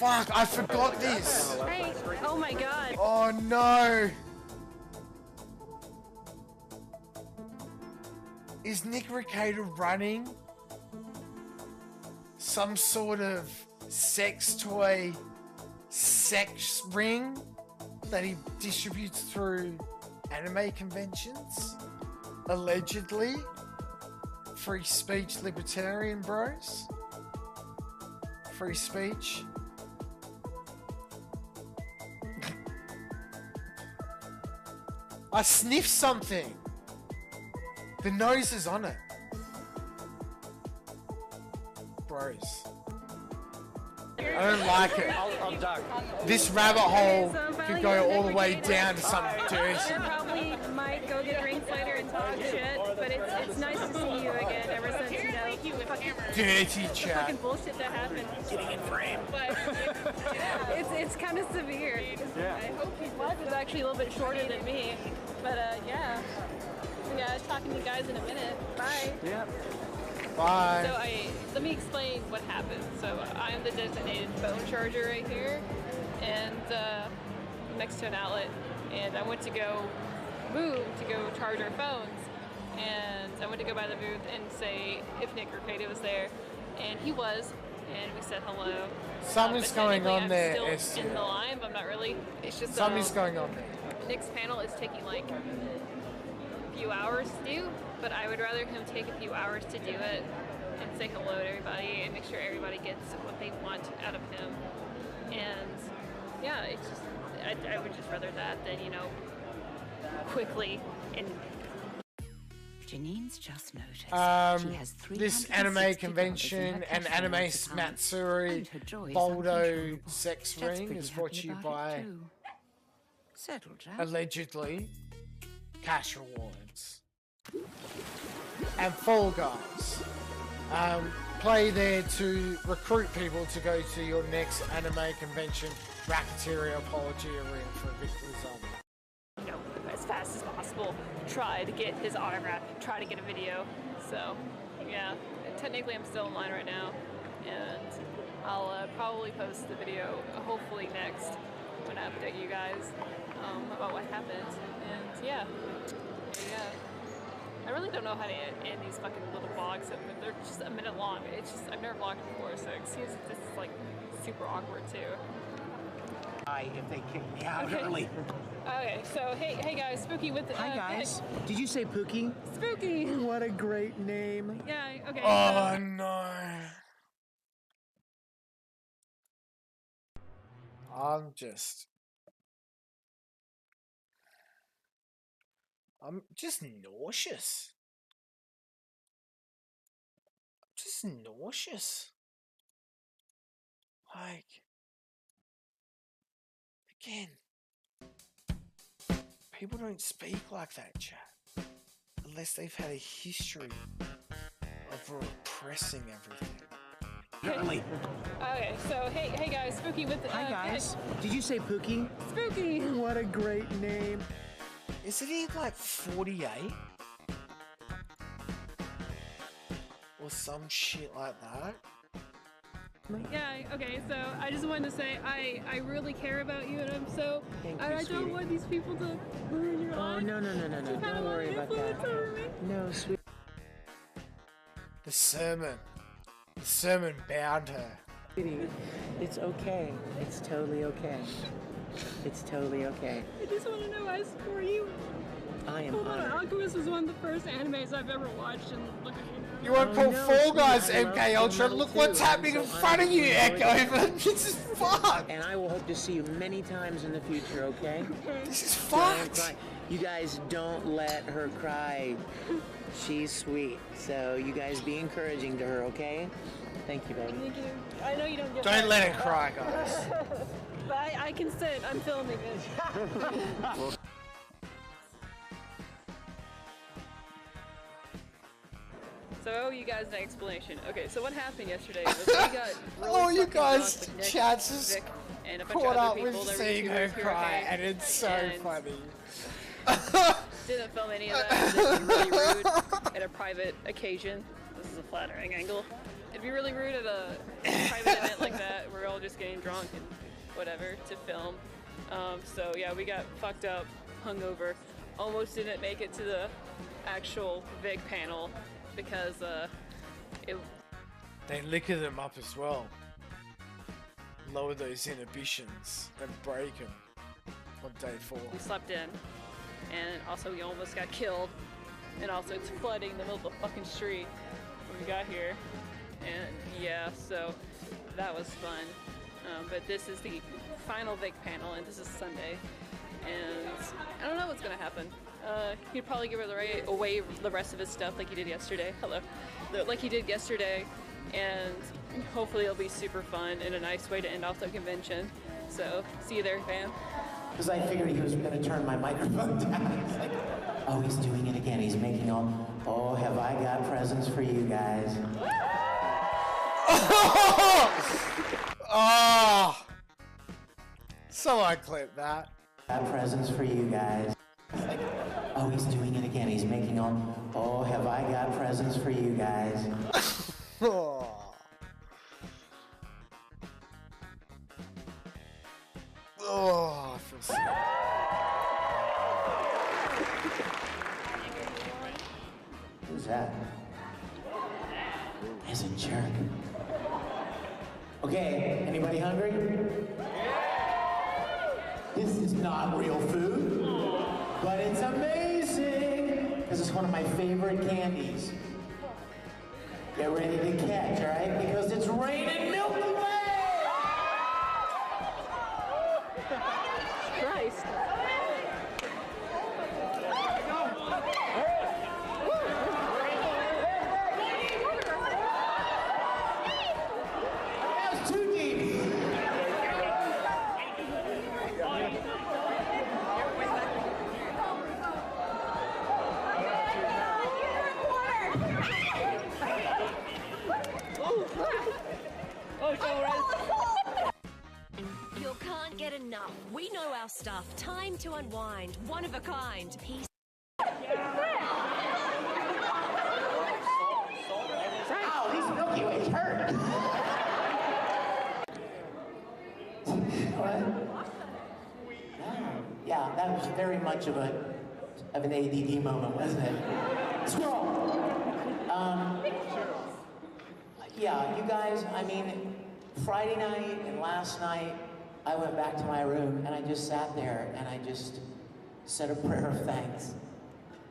Fuck, I forgot this. Hey, oh my god. Oh no. Is Nick Rekieta running some sort of sex toy sex ring that he distributes through anime conventions? Allegedly. Free speech libertarian bros. Free speech. I sniffed something. The nose is on it. Bros. I don't like it. I'll duck. This rabbit hole could go all the way down to some dirty. I probably might go get drinks later and talk shit, but it's nice to see you again ever since, you know, fucking Dirty chat. fucking bullshit that happened. Getting in frame. But it's kind of severe. Yeah. I hope his wife is actually a little bit shorter than me. But yeah. Yeah, I was talking to you guys in a minute. Bye. Yeah. Bye. So let me explain what happened. So I'm the designated phone charger right here, and next to an outlet. And I went to go move to go charge our phones, and I went to go by the booth and say if Nick Rekieta was there, and he was, and we said hello. Something's But going technically on there, I'm Esther. still in the line, but I'm not really. It's just Something's going on there. Nick's panel is taking like a few hours to do, but I would rather him take a few hours to do it and say hello to everybody and make sure everybody gets what they want out of him. And yeah, it's just I would just rather that than, you know, quickly and. Janine's just noticed she has This 360 anime convention and cash anime balance account, Matsuri and her joy is Boldo uncontrollable. sex Jet's ring pretty is brought happy to you about by it too. Settle, Jack. allegedly cash rewards and Fall Guys. Play there to recruit people to go to your next anime convention. Racketeer Apology Arena for Victory Zone. You know, as fast as possible, try to get his autograph, try to get a video. So, yeah, technically I'm still in line right now, and I'll probably post the video, hopefully next, when I update you guys about what happened. And yeah. I really don't know how to end these fucking little vlogs, but they're just a minute long. It's just, I've never vlogged before, so excuse if this is like super awkward too. If they kick me out Okay. early. Okay, so hey guys, Spooky with Hi guys. Did you say Pookie? Spooky. What a great name. Yeah, okay. Oh no. I'm just nauseous. Like, again, people don't speak like that, chat, unless they've had a history of repressing everything. Okay, so hey guys, Spooky with Hi guys. Did you say Pookie? Spooky. What a great name. Isn't he like 48? Or some shit like that? Yeah, okay, so I just wanted to say I really care about you, and I'm so Thank you, I sweetie. don't want these people to ruin your life. No. Don't worry about that. No, sweet. The sermon bound her. Sweetie, it's okay. It's totally okay. It's totally okay. I just want to know, I support you. I am Fullmetal honored. Alchemist was one of the first animes I've ever watched, and look at you now. You won't pull Fall Guys, MK Ultra. Look what's happening in front of you, Echo. This is fucked. And I will hope to see you many times in the future, okay? This is Don't fucked. cry. You guys don't let her cry. She's sweet. So you guys be encouraging to her, okay? Thank you, baby. Thank you. I know you don't get Don't let her cry, guys. But I consent. I'm filming it. So I owe you guys an explanation. Okay, so what happened yesterday was we got really Oh, you fucking guys, drunk with Nick, chat's just Vic, and a bunch caught of up other people with that were seeing her YouTubers who were cry, here, and it's so and funny. Didn't film any of that. This is really rude at a private occasion. This is a flattering angle. it'd be really rude at a private event like that. We're all just getting drunk and whatever to film. So yeah, we got fucked up, hungover. Almost didn't make it to the actual VIG panel because they liquor them up as well. Lower those inhibitions and break them on day 4. we slept in, and also we almost got killed, and also it's flooding in the middle of the fucking street when we got here, and yeah, so that was fun. But this is the final VIG panel, and this is Sunday, and I don't know what's gonna happen. He'd probably give away the rest of his stuff like he did yesterday. Hello, like he did yesterday, and hopefully it'll be super fun and a nice way to end off the convention. So see you there, fam. Because I figured he was going to turn my microphone down. It's like, oh, he's doing it again. He's making all, oh, have I got presents for you guys? Oh! Someone clip that. Got presents for you guys. It's like, oh, he's doing it again. He's making all, oh, have I got presents for you guys? Oh. Oh, I feel sick. Who's that? He's a jerk. Okay, anybody hungry? This is not real food, but it's amazing. This is one of my favorite candies. Get ready to catch, all right? Because it's raining Milky Way! Christ. That was too deep. You can't get enough. We know our stuff. Time to unwind. One of a kind. Peace. Ow, these Milky Ways hurt. What? Yeah, that was very much of an ADD moment, wasn't it? Squirrel. Yeah, you guys, I mean, Friday night and last night, I went back to my room and I just sat there and I just said a prayer of thanks.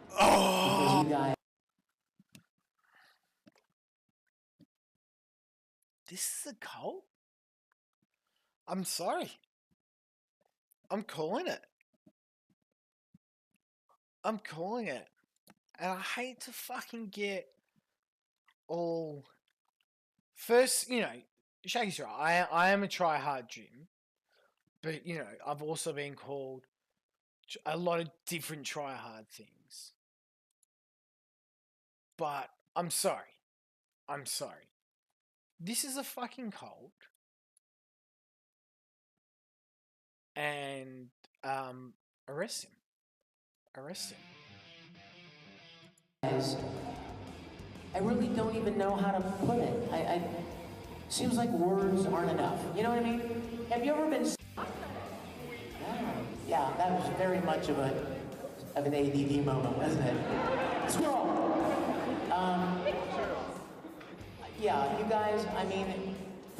Because you guys. This is a cult? I'm sorry. I'm calling it. I'm calling it. And I hate to fucking get all... First, you know, Shaggy's right. I am a try-hard Jim. But, you know, I've also been called a lot of different try-hard things. But I'm sorry. I'm sorry. This is a fucking cult. And, arrest him. Arrest him. Guys, I really don't even know how to put it. Seems like words aren't enough. You know what I mean? Have you ever been... Yeah, that was very much of an ADD moment, wasn't it? Squirrel. Yeah, you guys, I mean,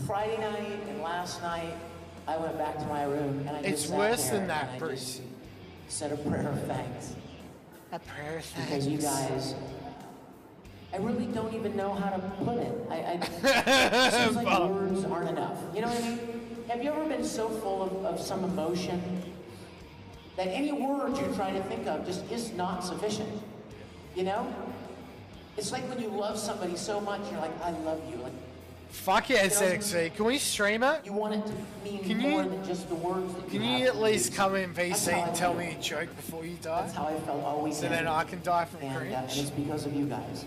Friday night and last night, I went back to my room and I just sat worse there than that, and I Bruce. just said a prayer of thanks. A prayer of thanks. Because you guys, I really don't even know how to put it. Seems like words aren't enough. You know what I mean? Have you ever been so full of some emotion that any word you try to think of just is not sufficient? You know? It's like when you love somebody so much, you're like, I love you. Like, fuck yeah, SXC. Can we stream it? you want it to mean more than just the words that you Can have you at to least use. come in That's VC how I and tell feel. me a joke before you die? That's how I felt all weekend. So then I can die from and cringe? it's because of you guys.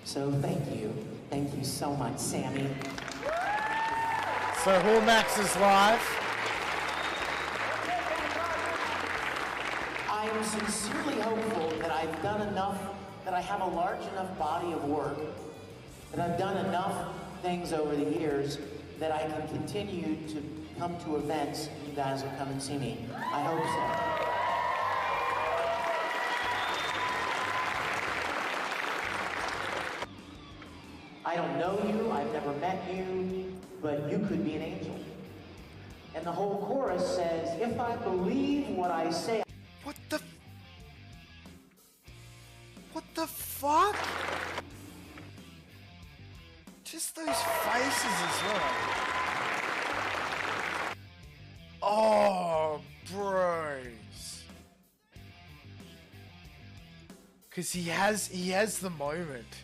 So thank you. Thank you so much, Sammy. So Hallmax is live. I am sincerely hopeful that I've done enough, that I have a large enough body of work But I've done enough things over the years that I can continue to come to events and you guys will come and see me. I hope so. I don't know you, I've never met you, but you could be an angel. And the whole chorus says, if I believe what I say... What the fuck? Just those faces as well. Oh, bros. Because he has the moment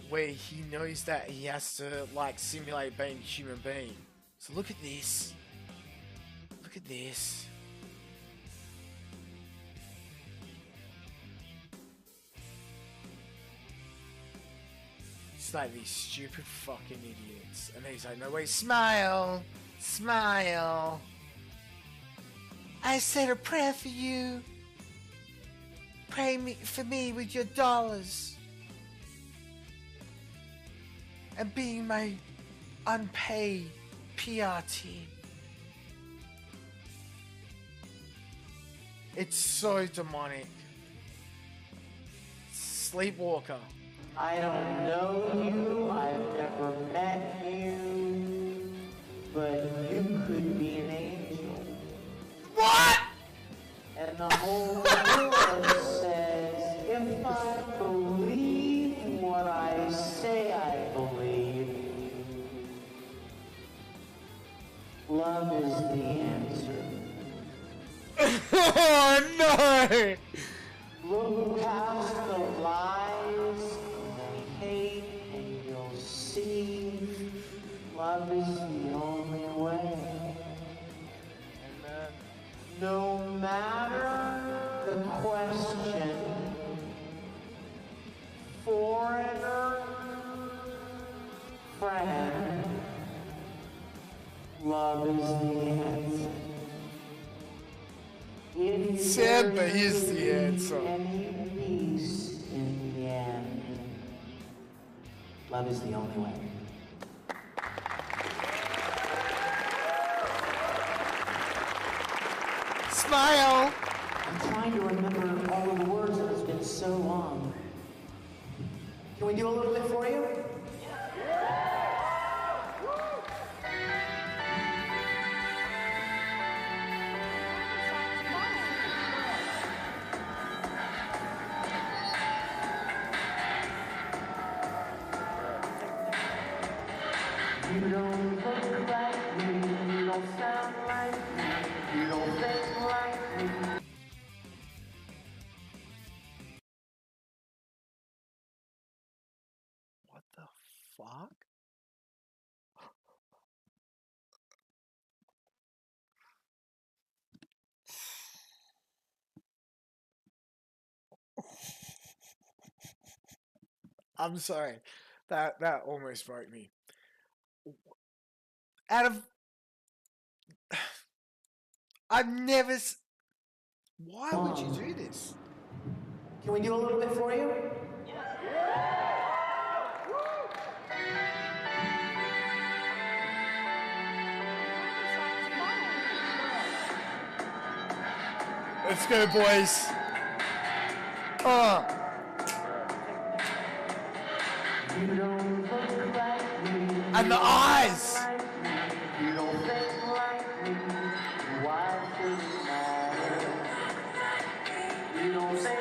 where he knows that he has to, like, simulate being a human being. So look at this. Look at this. It's like these stupid fucking idiots. And he's like, no way, smile. Smile. I said a prayer for you. Pray for me with your dollars. And being my unpaid PR team. It's so demonic. Sleepwalker. I don't know you, I've never met you, but you could be an angel. What? And the whole chorus says, if I believe what I say I believe, love is the answer. Oh no! Look past the lies and hate and you'll see love is the only way. Amen. No matter the question, foreigner, friend, love is the answer. Sad, but here's the answer. Any peace in the end. Love is the only way. Smile. I'm trying to remember all of the words, and it's been so long. Can we do a little bit for you? You don't look like me, you don't sound like me, you don't think like me. What the fuck? I'm sorry. That almost broke me. Out of... I've never... Why would you do this? Can we do a little bit for you? Let's go, boys. You don't look like me. And the eyes. You don't think like me. Why should it matter? You don't think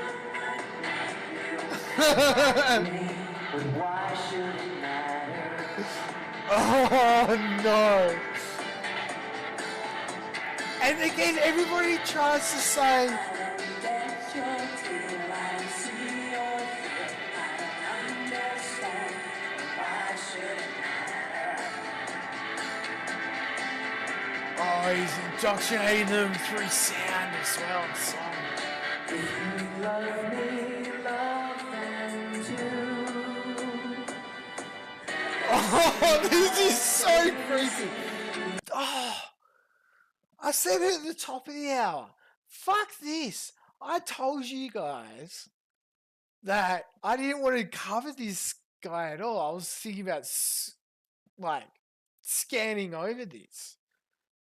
like me. But why should it matter? Oh no. And again, everybody tries to say, oh, he's indoctrinating them through sound as well and song. If you love me, love them too. Oh, this is so creepy. Oh, I said it at the top of the hour. Fuck this. I told you guys that I didn't want to cover this guy at all. I was thinking about like scanning over this.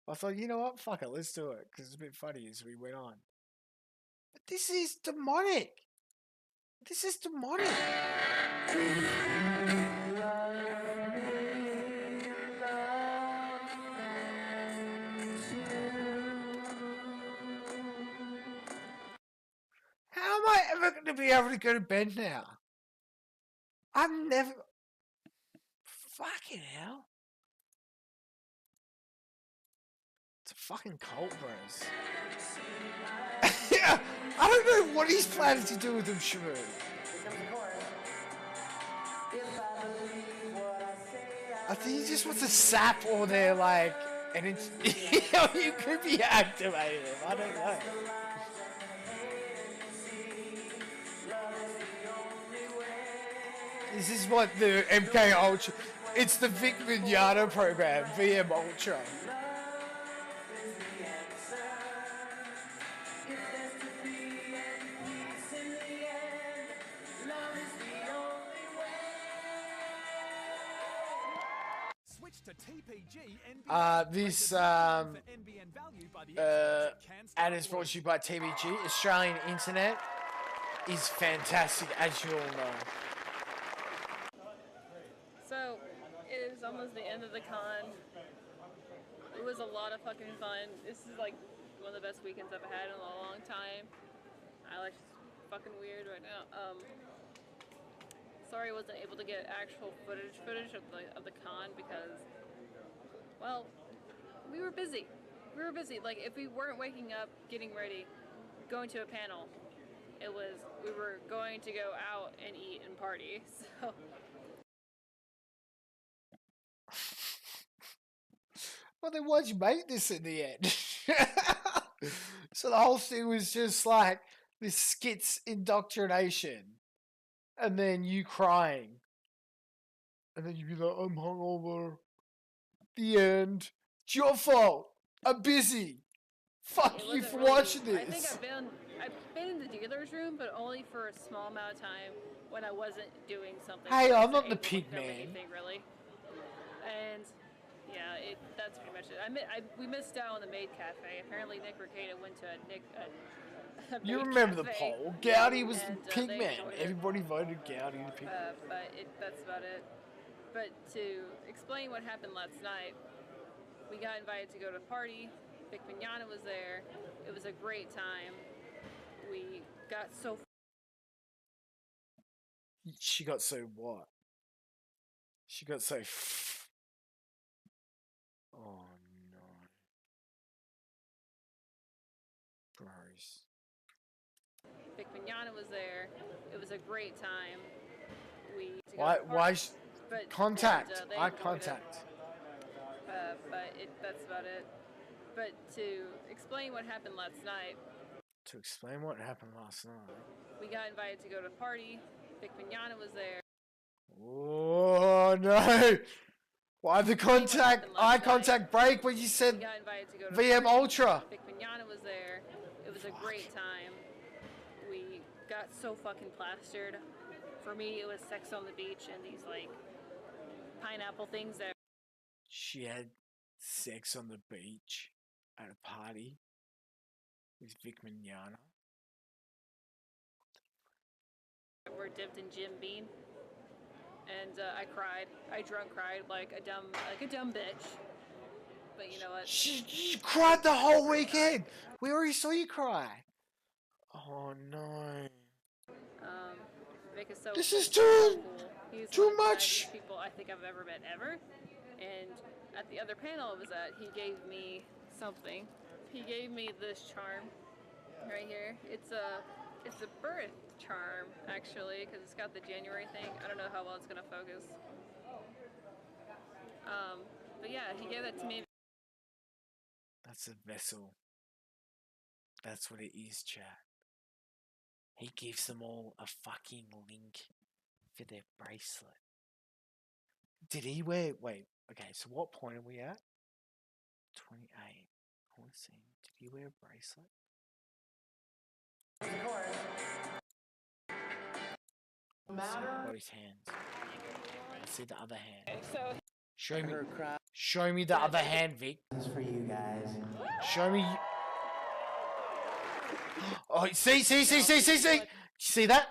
I thought, you know what? Fuck it, let's do it because it's a bit funny as we went on. But this is demonic. This is demonic. How am I ever going to be able to go to bed now? I'm never. Fucking hell. It's a fucking cult, bros. Yeah, I don't know what he's planning to do with them, Shamu. I think he just wants to sap all their, like, and it's, you could be activating them. I don't know. This is what the MK Ultra, it's the Vic Mignogna program, VM Ultra. This ad is brought to you by TBG. Australian internet is fantastic, as you all know. So, it is almost the end of the con. It was a lot of fucking fun. This is like one of the best weekends I've had in a long time. I like fucking weird right now. Sorry I wasn't able to get actual footage of the con because, well, we were busy. Like, if we weren't waking up, getting ready, going to a panel, we were going to go out and eat and party, so. Well, then why'd you make this in the end? So the whole thing was just like this skits indoctrination, and then you crying, and then you'd be like, I'm hungover. The end. It's your fault. I'm busy. Fuck you for watching this. I think I've been in the dealer's room, but only for a small amount of time when I wasn't doing something. Hey, I'm not the pig man. Anything really. And yeah, that's pretty much it. We missed out on the Maid Cafe. Apparently, Nick Ricada went to a You Maid remember Cafe, the poll. Gowdy was and, the pig they man. enjoyed it. Everybody voted Gowdy the pig man. But that's about it. But to explain what happened last night, we got invited to go to a party. Vic Mignogna was there. It was a great time. We got so... She got so what? She got so... Oh, no. Gross. Vic Mignogna was there. It was a great time. Contact. They Eye enjoyed it. contact. That's about it. But to explain what happened last night, To explain what happened last night. we got invited to go to a party. Vic Mignogna was there. Oh, no. Why the eye contact break when you said We got invited to go to VM a party. Ultra? Vic Mignogna was there. It was a great time. We got so fucking plastered. For me, it was sex on the beach and these, like, pineapple things that... She had sex on the beach at a party with Vic Mignogna. were dipped in Jim Beam. And I cried. I drunk cried like a dumb bitch. But you know what? She cried the whole weekend. We already saw you cry. Oh no. Vic is so This is cool. too He's too one of the much. nicest people I think I've ever met ever. And at the other panel I was at, he gave me something. He gave me this charm right here. It's a birth charm actually, because it's got the January thing. I don't know how well it's gonna focus. But yeah, he gave that to me. That's a vessel. That's what it is, chat. He gives them all a fucking link for their bracelet. Did he wear... Wait, okay, so what point are we at? 28. I want to see. Did he wear a bracelet? Got his hands. Let's see the other hand. So Show me the other hand, Vic. This is for you guys. Show me. Oh, see? See that?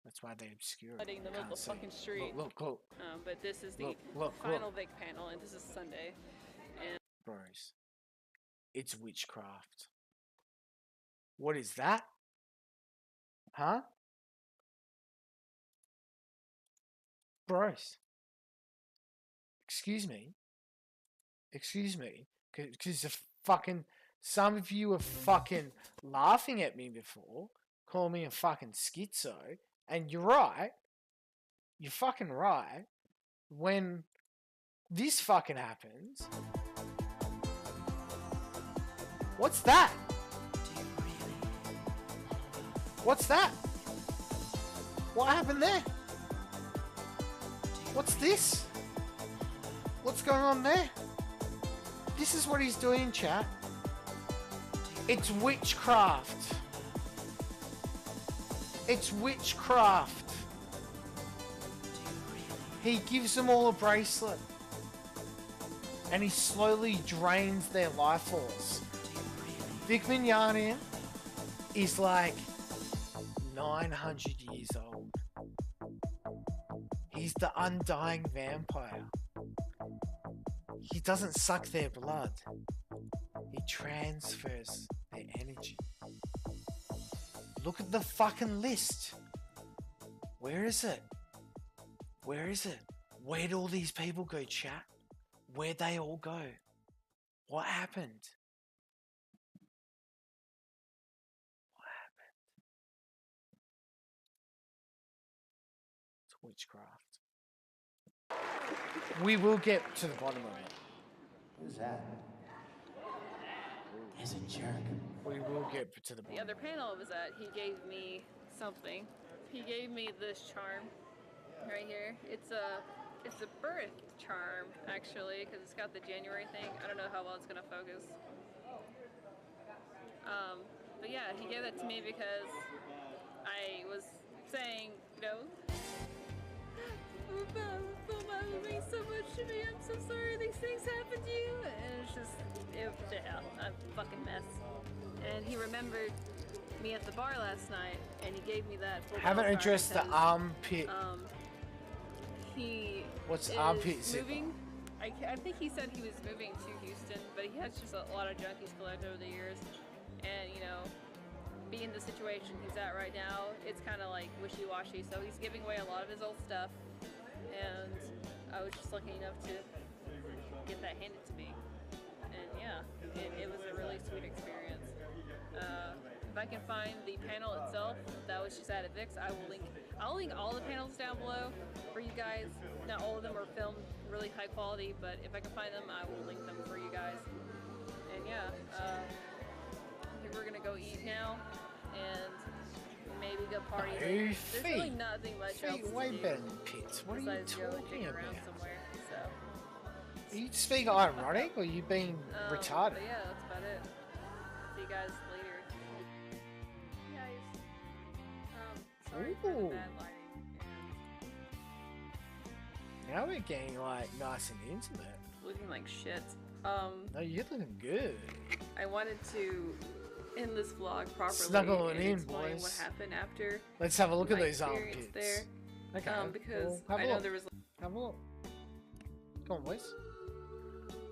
That's why they obscure it. in the middle of the fucking street. Look. But this is the Look. final Vic panel, and this is Sunday. And Bros, it's witchcraft. What is that? Huh? Bros. Excuse me. Because some of you were fucking laughing at me before, calling me a fucking schizo, and you're right. You're fucking right. When this fucking happens, what's that? What's that? What happened there? What's this? What's going on there? This is what he's doing, chat. It's witchcraft. It's witchcraft. He gives them all a bracelet. And he slowly drains their life force. Vic Mignogna is like 900 years old. He's the undying vampire. He doesn't suck their blood. He transfers their energy. Look at the fucking list. Where is it? Where is it? Where'd all these people go, chat? Where'd they all go? What happened? What happened? It's witchcraft. We will get to the bottom of it. Who's that? He's a jerk. We will get to the bottom. the other panel was that he gave me something. He gave me this charm right here. It's a birth charm actually, because it's got the January thing. I don't know how well it's gonna focus. But yeah, he gave that to me because I was saying, It means so much to me. I'm so sorry these things happened to you. And it's just, a fucking mess. And he remembered me at the bar last night, and he gave me that. Haven't addressed the armpit. He What's is armpit zipper? moving. I think he said he was moving to Houston, but he has just a lot of junk he's collected over the years. And, being the situation he's at right now, it's kind of like wishy-washy. So he's giving away a lot of his old stuff. And I was just lucky enough to get that handed to me. And yeah, it was a really sweet experience. If I can find the panel itself that was just at Vic's, I'll link all the panels down below for you guys. Not all of them are filmed really high quality, but if I can find them, I will link them for you guys. And yeah, I think we're gonna go eat now and maybe go party. There's really nothing much else to way do better than pits. What are you besides go and talking dig about? around somewhere. So. Are you just being ironic, or are you being retarded? But yeah, that's about it. See you guys later. Guys, sorry for the bad lighting. Now we're getting like nice and intimate. Looking like shit. No, you're looking good. I wanted to end this vlog properly Snuggle and it in, explain boys. what happened after. Let's have a look at my those experience armpits. there. Okay. Because well, I know there was. Have a look. Come on, boys.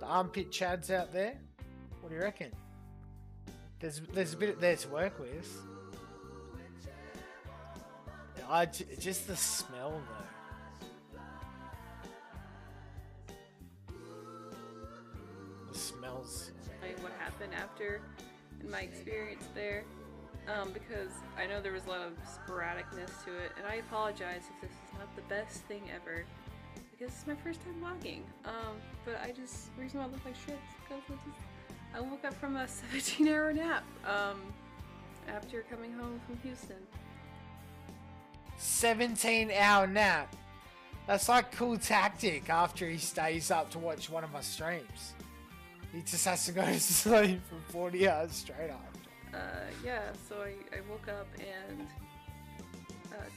The armpit chads out there. What do you reckon? There's a bit there to work with. Just the smell though. The smells. What happened after and my experience there, because I know there was a lot of sporadicness to it, and I apologize if this is not the best thing ever, because it's my first time vlogging. But the reason why I look like shit is because I woke up from a 17-hour nap after coming home from Houston. 17-hour nap. That's like cool tactic after he stays up to watch one of my streams. He just has to go to sleep for 40 hours straight after. Yeah, so I woke up and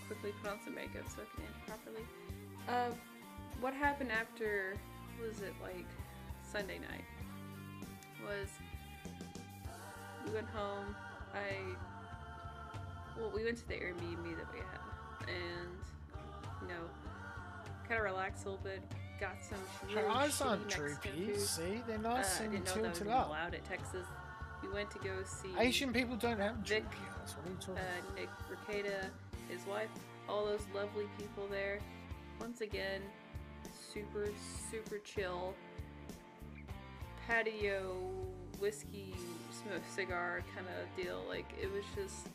quickly put on some makeup so I can end properly. What happened after, was it like Sunday night? Was we went home. We went to the Airbnb that we had, and kind of relaxed a little bit. Got some really Her eyes shitty aren't Mexican droopy. food. See, they're nice I and didn't know that was tilted even up. allowed at Texas. We went to go see Asian people don't have Vic, droopy eyes. What are you talking about? Nick Ricada, his wife, all those lovely people there. Once again, super, super chill. Patio, whiskey, smoke cigar kind of deal. Like, it was just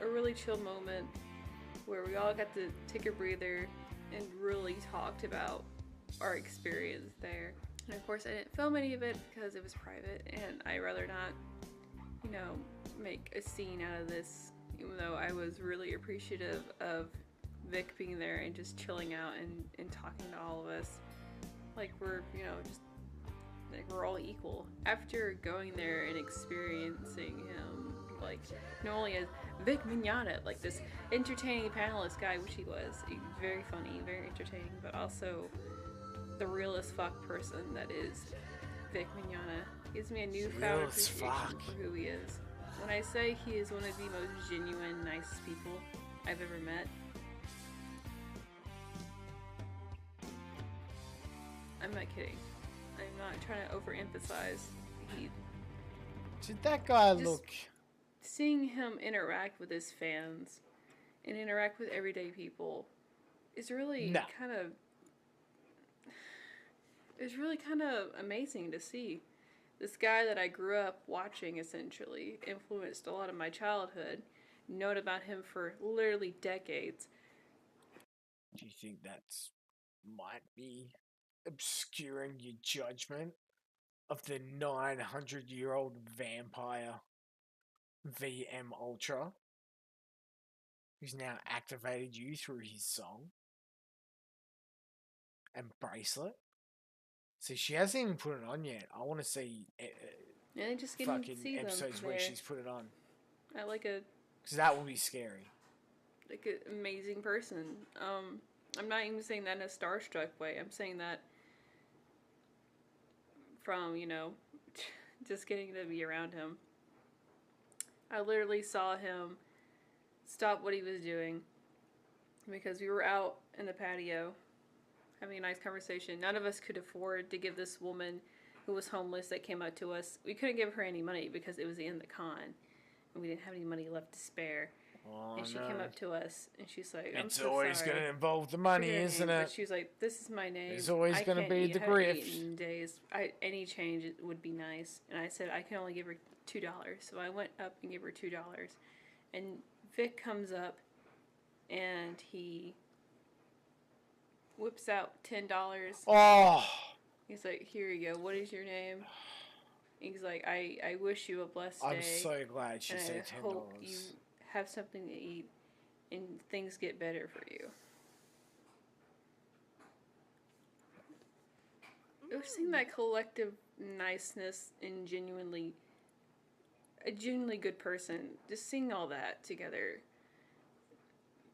a really chill moment where we all got to take a breather and really talked about our experience there. And of course I didn't film any of it because it was private and I'd rather not, make a scene out of this, even though I was really appreciative of Vic being there and just chilling out and talking to all of us. Like we're, just like we're all equal. After going there and experiencing him, like, not only as Vic Mignogna, like this entertaining panelist guy, which he was, very funny, very entertaining, but also the realest fuck person that is Vic Mignogna. Gives me a newfound appreciation for who he is. When I say he is one of the most genuine, nice people I've ever met, I'm not kidding. I'm not trying to overemphasize. Did that guy look... Seeing him interact with his fans and interact with everyday people is really it's really kind of amazing to see. This guy that I grew up watching essentially influenced a lot of my childhood, known about him for literally decades. Do you think that's might be obscuring your judgment of the 900-year-old vampire VM Ultra, who's now activated you through his song and bracelet? See, she hasn't even put it on yet. I want to see Just fucking see episodes them where there. she's put it on. I like a... Because that will be scary. Like an amazing person. I'm not even saying that in a starstruck way. I'm saying that from, just getting to be around him. I literally saw him stop what he was doing because we were out in the patio having a nice conversation. None of us could afford to give this woman who was homeless that came up to us. We couldn't give her any money because it was the end of the con and we didn't have any money left to spare. Oh, and she came up to us and she's like, I'm it's so always sorry. going to involve the money, isn't it? But she's like, this is my name. There's always going to be the grift. Days. Any change would be nice. And I said, I can only give her $2. So I went up and gave her $2. And Vic comes up and he whips out $10. Oh! He's like, here you go. What is your name? He's like, I wish you a blessed day. I'm so glad she said $10. I hope you have something to eat and things get better for you. It was seeing that collective niceness and a genuinely good person, just seeing all that together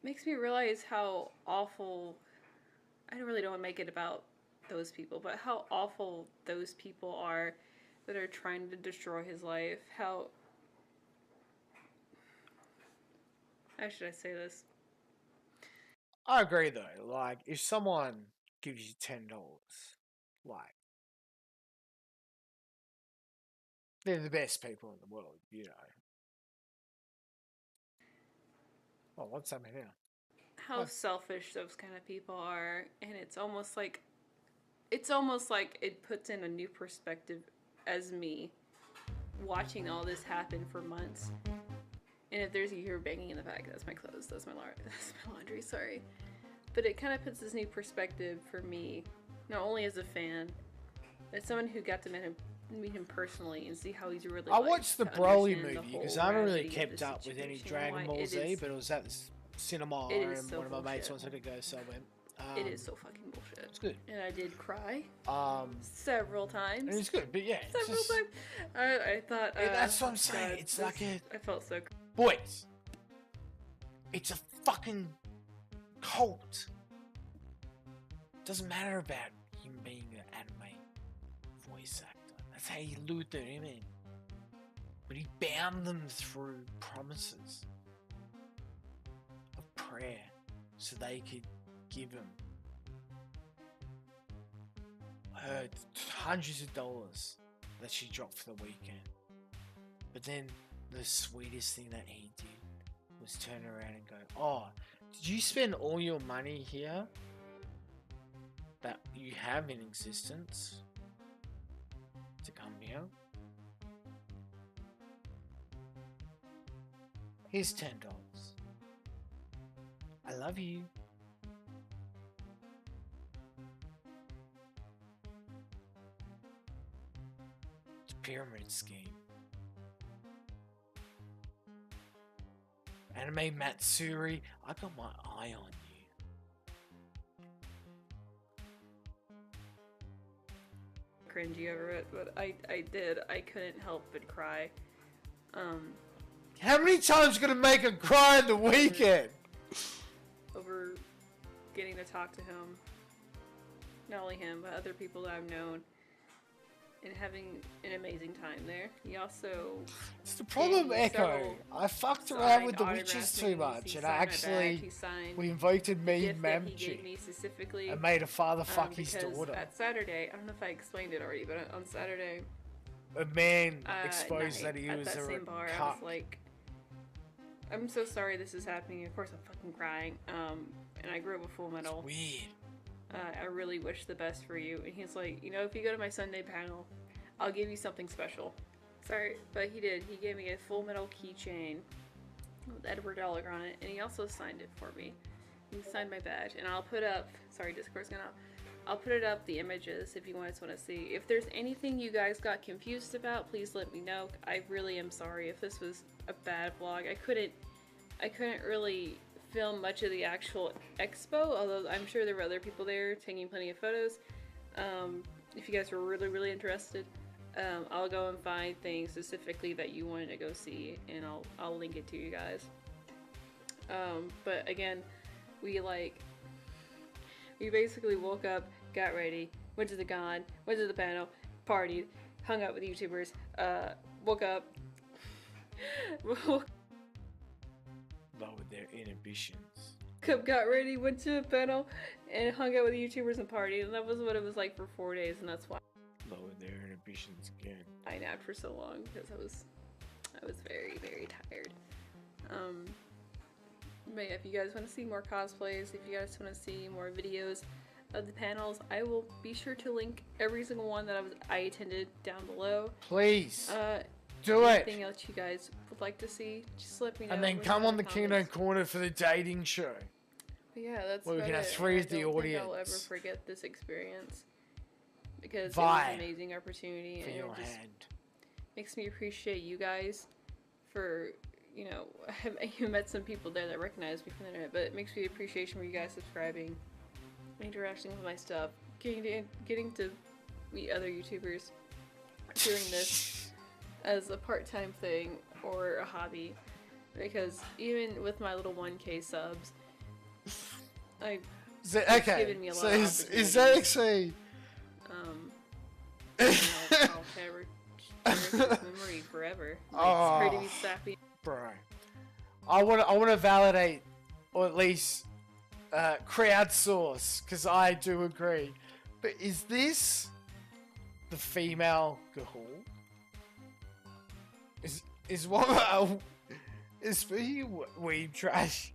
makes me realize how awful, I really don't want to make it about those people, but how awful those people are that are trying to destroy his life. How should I say this? I agree though. Like, if someone gives you $10, like, they're the best people in the world, Oh, what's happening here? How selfish those kind of people are, and it's almost like it puts in a new perspective as me watching all this happen for months. And if there's you hear banging in the back, that's my clothes, that's my laundry, sorry. But it kind of puts this new perspective for me, not only as a fan, but someone who got to meet him personally and see how he's really. I watched the Broly movie because I haven't really kept up with any Dragon Ball Z, but it was at the cinema and one of my mates wanted to go, so I went. It is so fucking bullshit. It's good. And I did cry several times. And it's good, but yeah. Several times. I thought... that's what I'm saying. God, it's like a... I felt so... Boys, it's a fucking cult. Doesn't matter about him being an anime voice actor. That's how he lured them in. But he bound them through promises of prayer so they could give him her hundreds of dollars that she dropped for the weekend. But then the sweetest thing that he did was turn around and go, "Oh, did you spend all your money here that you have in existence to come here? Here's $10. I love you." It's a pyramid scheme. Anime Matsuri, I got my eye on you. Cringy over it, but I did. I couldn't help but cry. How many times you gonna make her cry on the weekend? Over getting to talk to him. Not only him, but other people that I've known. And having an amazing time there. He also... It's the problem, Echo. I fucked around with the witches too much, and I actually... We invited me and Mamchi and made her father fuck his daughter. That Saturday, I don't know if I explained it already, but on Saturday... A man exposed that he was at that a same bar, I was like... I'm so sorry this is happening. Of course I'm fucking crying. And I grew up with Full Metal. It's weird. I really wish the best for you. And he's like, you know, if you go to my Sunday panel, I'll give you something special. Sorry, but he did. He gave me a Full Metal keychain with Edward Dollar on it, and he also signed it for me. He signed my badge, and I'll put up, sorry, Discord's gonna, I'll put it up, the images, if you guys want to see. If there's anything you guys got confused about, please let me know. I really am sorry if this was a bad vlog. I couldn't really film much of the actual expo, although I'm sure there were other people there taking plenty of photos. If you guys were really interested, I'll go and find things specifically that you wanted to go see, and I'll link it to you guys. But again, we basically woke up, got ready, went to the con, went to the panel, partied, hung out with YouTubers, woke up, lowered their inhibitions. Got ready, went to a panel, and hung out with YouTubers and partied, and that was what it was like for 4 days, and that's why Lowered their inhibitions again. I napped for so long, because I was very tired. But yeah, if you guys want to see more cosplays, if you guys want to see more videos of the panels, I will be sure to link every single one that I attended down below. Please, do it. Anything else you guys would like to see, just let me know. And then come on the Kino Corner for the dating show. But yeah, that's where we can have it. three of the I don't think audience. I'll ever forget this experience, because Vie it was an amazing opportunity, for and your it just hand. makes me appreciate you guys for, you know, you met some people there that recognized me from the internet, but it makes me appreciation for you guys subscribing, interacting with my stuff, getting to meet other YouTubers, doing this as a part-time thing or a hobby, because even with my little 1K subs, it's given me a lot so of is that actually... I'll cherish this memory forever. Like, sorry to be sappy. Bro, I want to validate, or at least crowdsource, because I do agree. But is this the female Gahul? Is what is speaking weed trash?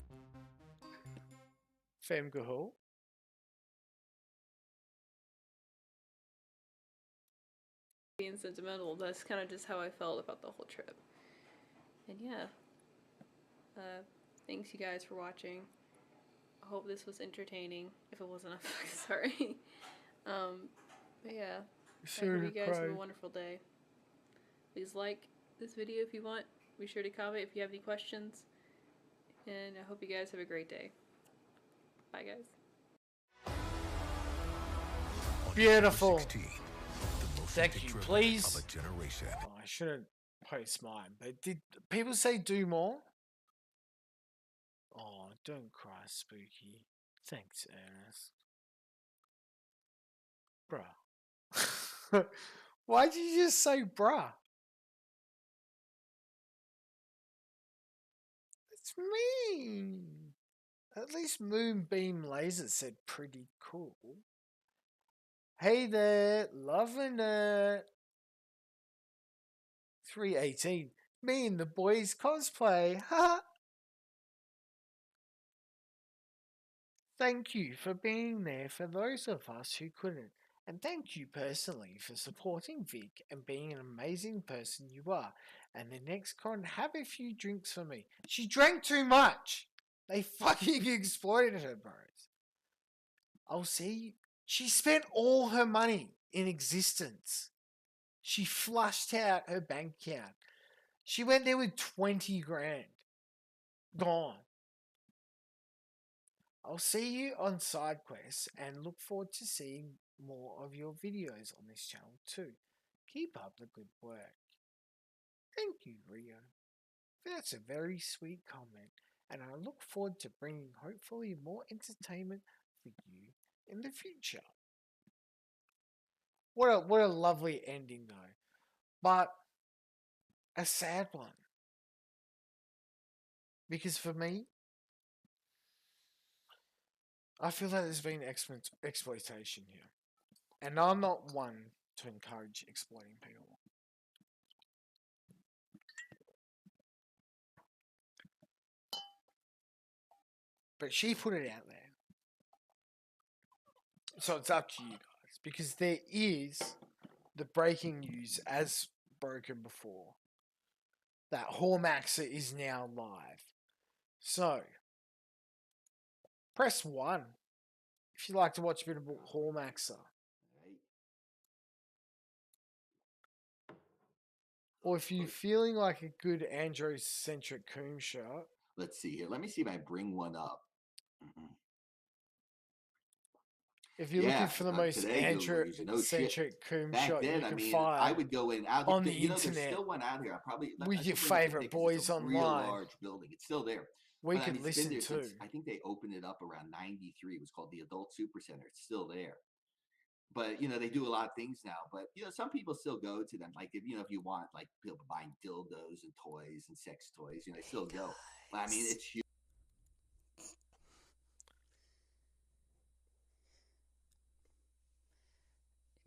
Femme Gahul? Being sentimental, that's kind of just how I felt about the whole trip. And yeah, thanks you guys for watching. I hope this was entertaining. If it wasn't, I'm sorry. But yeah, I hope you guys have a wonderful day. Please like this video if you want. Be sure to comment if you have any questions. And I hope you guys have a great day. Bye, guys. Beautiful. Thank you, please. Oh, I shouldn't post mine, but did people say do more? Oh, don't cry, Spooky. Thanks, Ernest. Bruh. Why'd you just say bruh? It's mean. At least Moonbeam Laser said pretty cool. Hey there, loving it. 318. Me and the boys cosplay. Ha! Thank you for being there for those of us who couldn't. And thank you personally for supporting Vic and being an amazing person you are. And the next con, have a few drinks for me. She drank too much. They fucking exploited her, bros. I'll see. She spent all her money in existence. She flushed out her bank account. She went there with 20 grand. Gone. I'll see you on side quests and look forward to seeing more of your videos on this channel too. Keep up the good work. Thank you, Rio. That's a very sweet comment, and I look forward to bringing hopefully more entertainment for you in the future. What a lovely ending though, but a sad one. Because for me, I feel that there's been exploitation here. And I'm not one to encourage exploiting people. But she put it out there. So it's up to you guys. Because there is the breaking news, as broken before, that Hormaxer is now live. So, press 1 if you'd like to watch a bit of Hormaxer. Or if you're feeling like a good androcentric coon shot. Let's see here. Let me see if I bring one up. If you're looking for the most androcentric coon shot you can find, I would go in out on the internet. There's internet still one out here. with your favorite boys online. Real large building. It's still there. We could listen to. I think they opened it up around '93. It was called the Adult Super Center. It's still there. But they do a lot of things now. But some people still go to them. Like if you want like people buying dildos and toys and sex toys, they still go. But I mean, it's huge.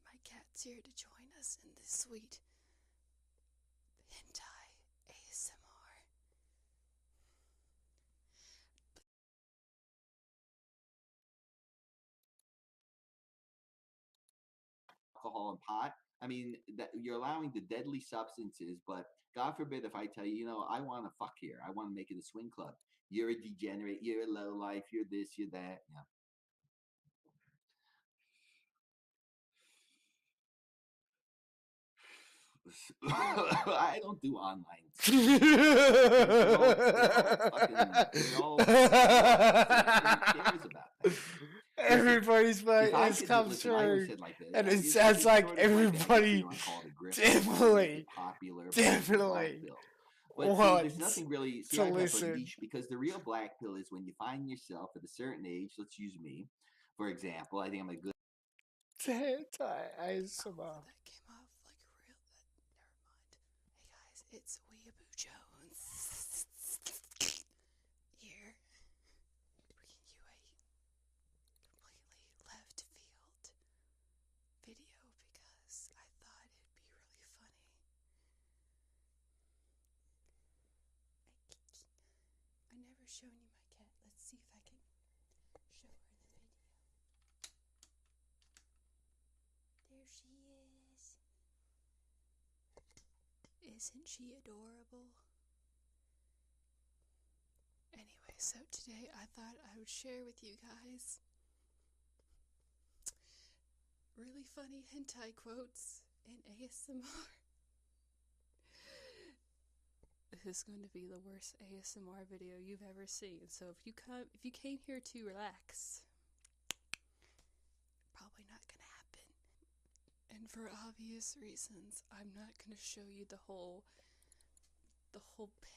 My cat's here to join us in this sweet hentai ASMR. Alcohol and pot. I mean, that you're allowing the deadly substances, but God forbid if I tell you, I want to fuck here. I want to make it a swing club. You're a degenerate. You're a low life. You're this. You're that. Yeah. I don't do online. Everybody's face comes through, and it sounds like everybody definitely But wants there's nothing really to listen. Because the real black pill is when you find yourself at a certain age. Let's use me, for example. I think I'm a good. ASMR. It's Weeaboo Jones here, bringing you a completely left field video because I thought it'd be really funny. I never shown you my cat. Let's see if I can show her the video. There she is. Isn't she adorable? Anyway, so today I thought I would share with you guys really funny hentai quotes in ASMR. This is going to be the worst ASMR video you've ever seen. So if you came here to relax, probably not gonna happen. And for obvious reasons, I'm not going to show you the whole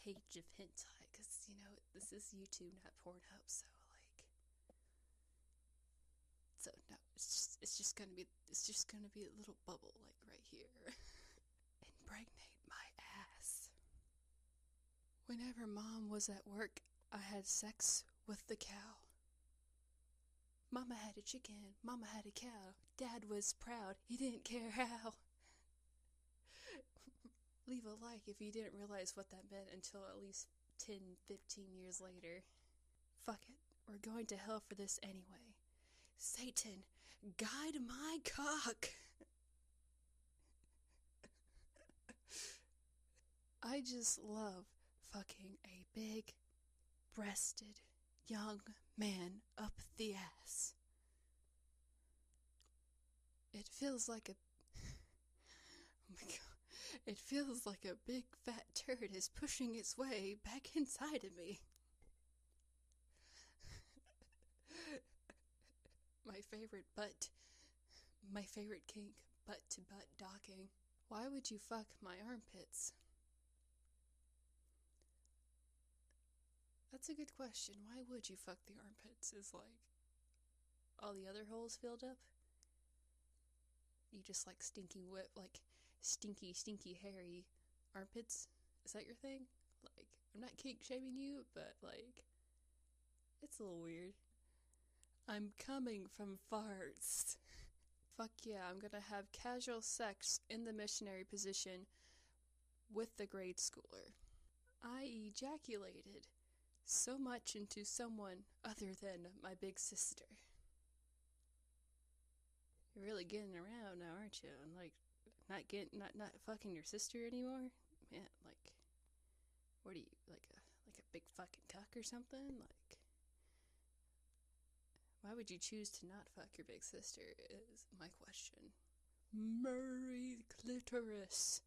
page of hentai, because, this is YouTube, not Pornhub, so, it's just gonna be a little bubble like right here. Impregnate my ass. Whenever Mom was at work, I had sex with the cow. Mama had a chicken, Mama had a cow. Dad was proud, he didn't care how. Leave a like if you didn't realize what that meant until at least 10, 15 years later. Fuck it, we're going to hell for this anyway. Satan, guide my cock! I just love fucking a big-breasted young man up the ass. It feels like a... Oh my god. It feels like a big fat turd is pushing its way back inside of me. My favorite kink, butt-to-butt docking. Why would you fuck my armpits? That's a good question. Why would you fuck the armpits? Is like all the other holes filled up? You just like stinky hairy armpits? Is that your thing? Like, I'm not kink shaming you, but like, it's a little weird. I'm coming from farts. Fuck yeah, I'm gonna have casual sex in the missionary position with the grade schooler. I ejaculated so much into someone other than my big sister. You're really getting around now, aren't you? And like, not fucking your sister anymore? Man, like, what are you, like a big fucking cuck or something? Like, why would you choose to not fuck your big sister is my question. Murray clitoris.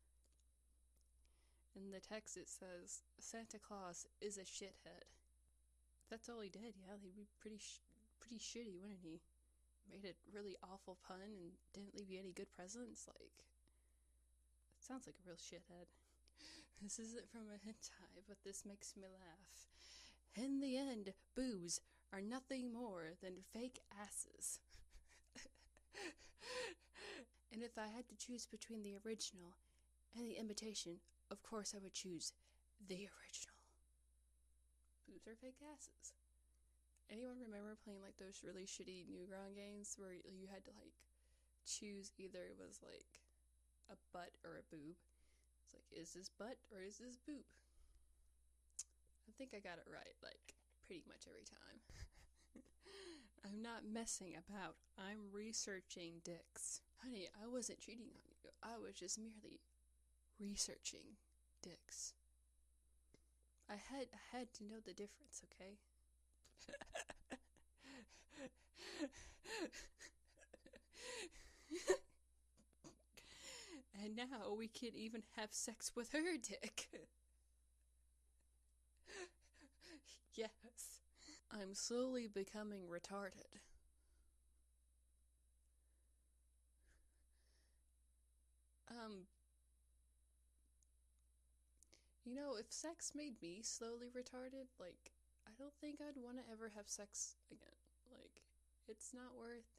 In the text it says, Santa Claus is a shithead. If that's all he did, yeah, he'd be pretty shitty, wouldn't he? Made a really awful pun and didn't leave you any good presents. Like, it sounds like a real shithead. This isn't from a hentai, but this makes me laugh. In the end, boobs are nothing more than fake asses. And if I had to choose between the original and the imitation, of course I would choose the original. Boobs are fake asses. Anyone remember playing like those really shitty Newground games where you had to like choose either it was like a butt or a boob? It's like, is this butt or is this boob? I think I got it right, like, pretty much every time. I'm not messing about. I'm researching dicks. Honey, I wasn't cheating on you. I was just merely researching dicks. I had to know the difference, okay? And now we can even have sex with her dick. Yes. I'm slowly becoming retarded. You know, if sex made me slowly retarded, like, I don't think I'd want to ever have sex again. Like, it's not worth...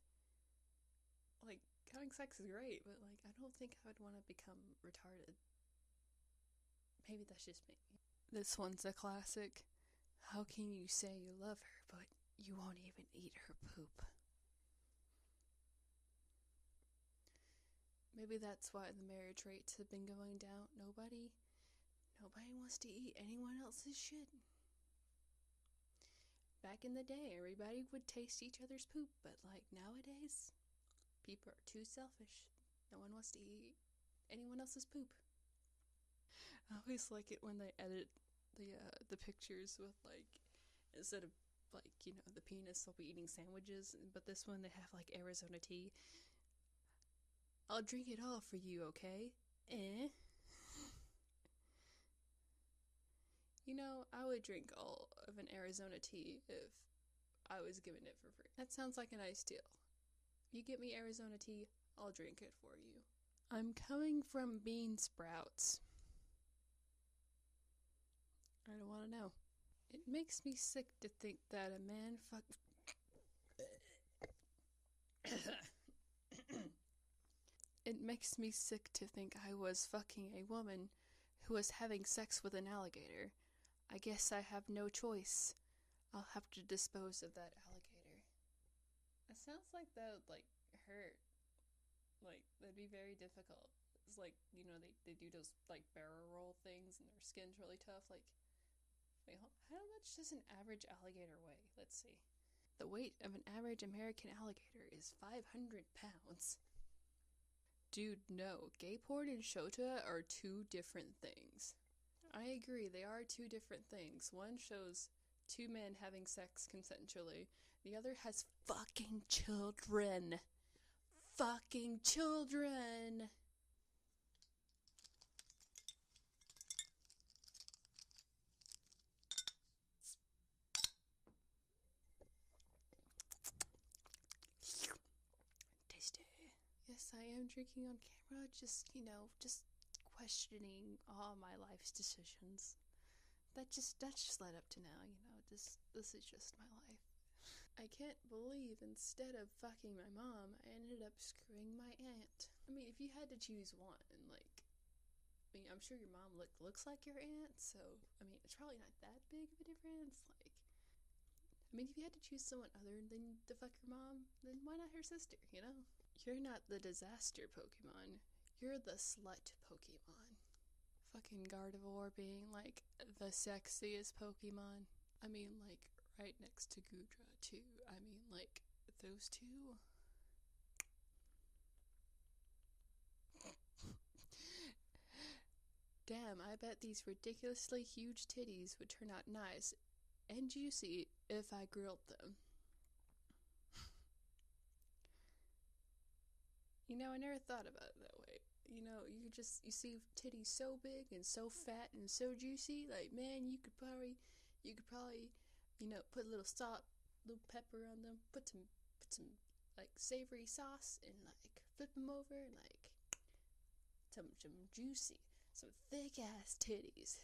Like, having sex is great, but, like, I don't think I would want to become retarded. Maybe that's just me. This one's a classic. How can you say you love her, but you won't even eat her poop? Maybe that's why the marriage rates have been going down. Nobody wants to eat anyone else's shit. Back in the day, everybody would taste each other's poop, but like nowadays, people are too selfish. No one wants to eat anyone else's poop. I always like it when they edit the pictures with like, instead of like, you know, the penis, they'll be eating sandwiches, but this one they have like Arizona tea. I'll drink it all for you, okay? Eh? You know, I would drink all of an Arizona tea if I was given it for free. That sounds like a nice deal. You get me Arizona tea, I'll drink it for you. I'm coming from bean sprouts. I don't want to know. It makes me sick to think that a man It makes me sick to think I was fucking a woman who was having sex with an alligator. I guess I have no choice. I'll have to dispose of that alligator. It sounds like that would, like, hurt. Like, that'd be very difficult. It's like, you know, they do those, like, barrel roll things and their skin's really tough. Like, wait, how much does an average alligator weigh? Let's see. The weight of an average American alligator is 500 pounds. Dude, no. Gay porn and shota are two different things. I agree, they are two different things. One shows two men having sex consensually. The other has fucking children. Fucking children! Tasty. Yes, I am drinking on camera, just questioning all my life's decisions. That just led up to now, this is just my life. I can't believe instead of fucking my mom, I ended up screwing my aunt. I mean, if you had to choose one, I'm sure your mom looks like your aunt, so, it's probably not that big of a difference. If you had to choose someone other than to fuck your mom, then why not her sister, You're not the disaster Pokemon. You're the slut Pokemon. Fucking Gardevoir being, the sexiest Pokemon. Right next to Gudra, too. Those two. Damn, I bet these ridiculously huge titties would turn out nice and juicy if I grilled them. I never thought about it that way. You see titties so big and so fat and so juicy, man, you could probably, put a little salt, little pepper on them, put some, savory sauce and, flip them over and, some juicy, some thick-ass titties.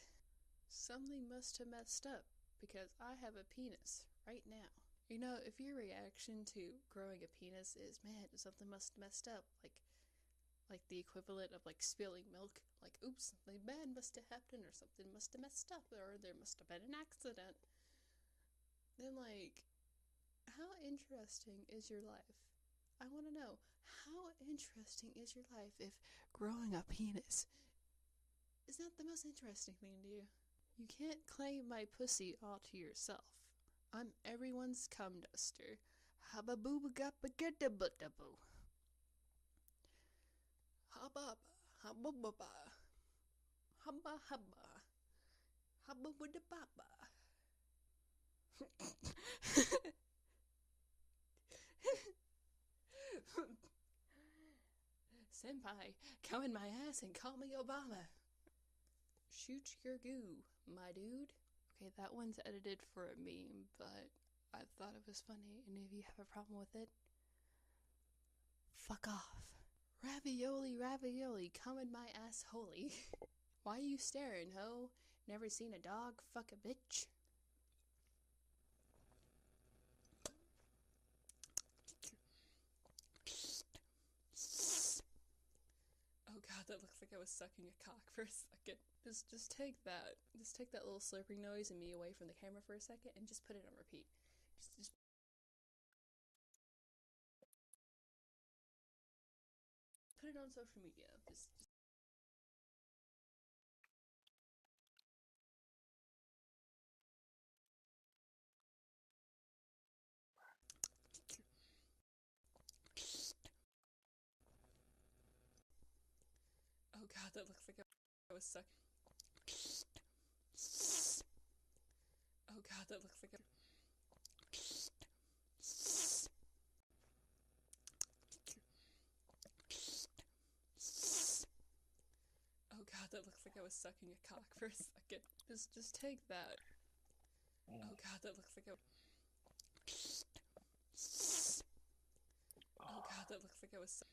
Something must have messed up, because I have a penis right now. If your reaction to growing a penis is, man, something must have messed up, like the equivalent of, spilling milk, oops, something bad must have happened, or something must have messed up, or there must have been an accident, then, how interesting is your life? I want to know, how interesting is your life if growing a penis is not the most interesting thing to you? You can't claim my pussy all to yourself. I'm everyone's cum duster. Habba booba gappa getta butta boo. Habba habba baba. Habba habba. Habba with the baba. Senpai, come in my ass and call me Obama. Shoot your goo, my dude. Okay, that one's edited for a meme, but I thought it was funny, and if you have a problem with it, fuck off. Ravioli, ravioli, come in my ass holy. Why you staring, ho? Never seen a dog fuck a bitch? Oh god, that looks like I was sucking a cock for a second. Just take that. Just take that little slurping noise and me away from the camera for a second and just put it on repeat. Just put it on social media. Just oh god, that looks like I was sucking. Oh god, that looks like oh god, that looks like I was sucking a cock for a second. Just take that. Oh god, that looks like I oh god, that looks like I was sucking.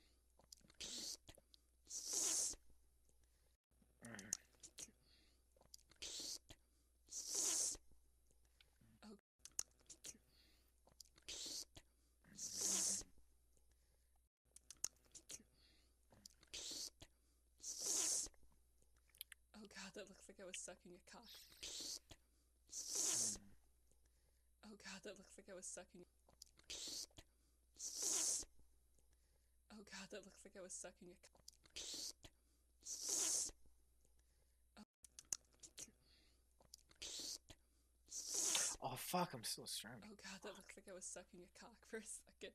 looks like I was sucking a cock. Oh god, that looks like I was sucking. Oh god, that looks like I was sucking a cock. Oh fuck, I'm still streaming. Oh god, that looks like I was sucking a cock for a second.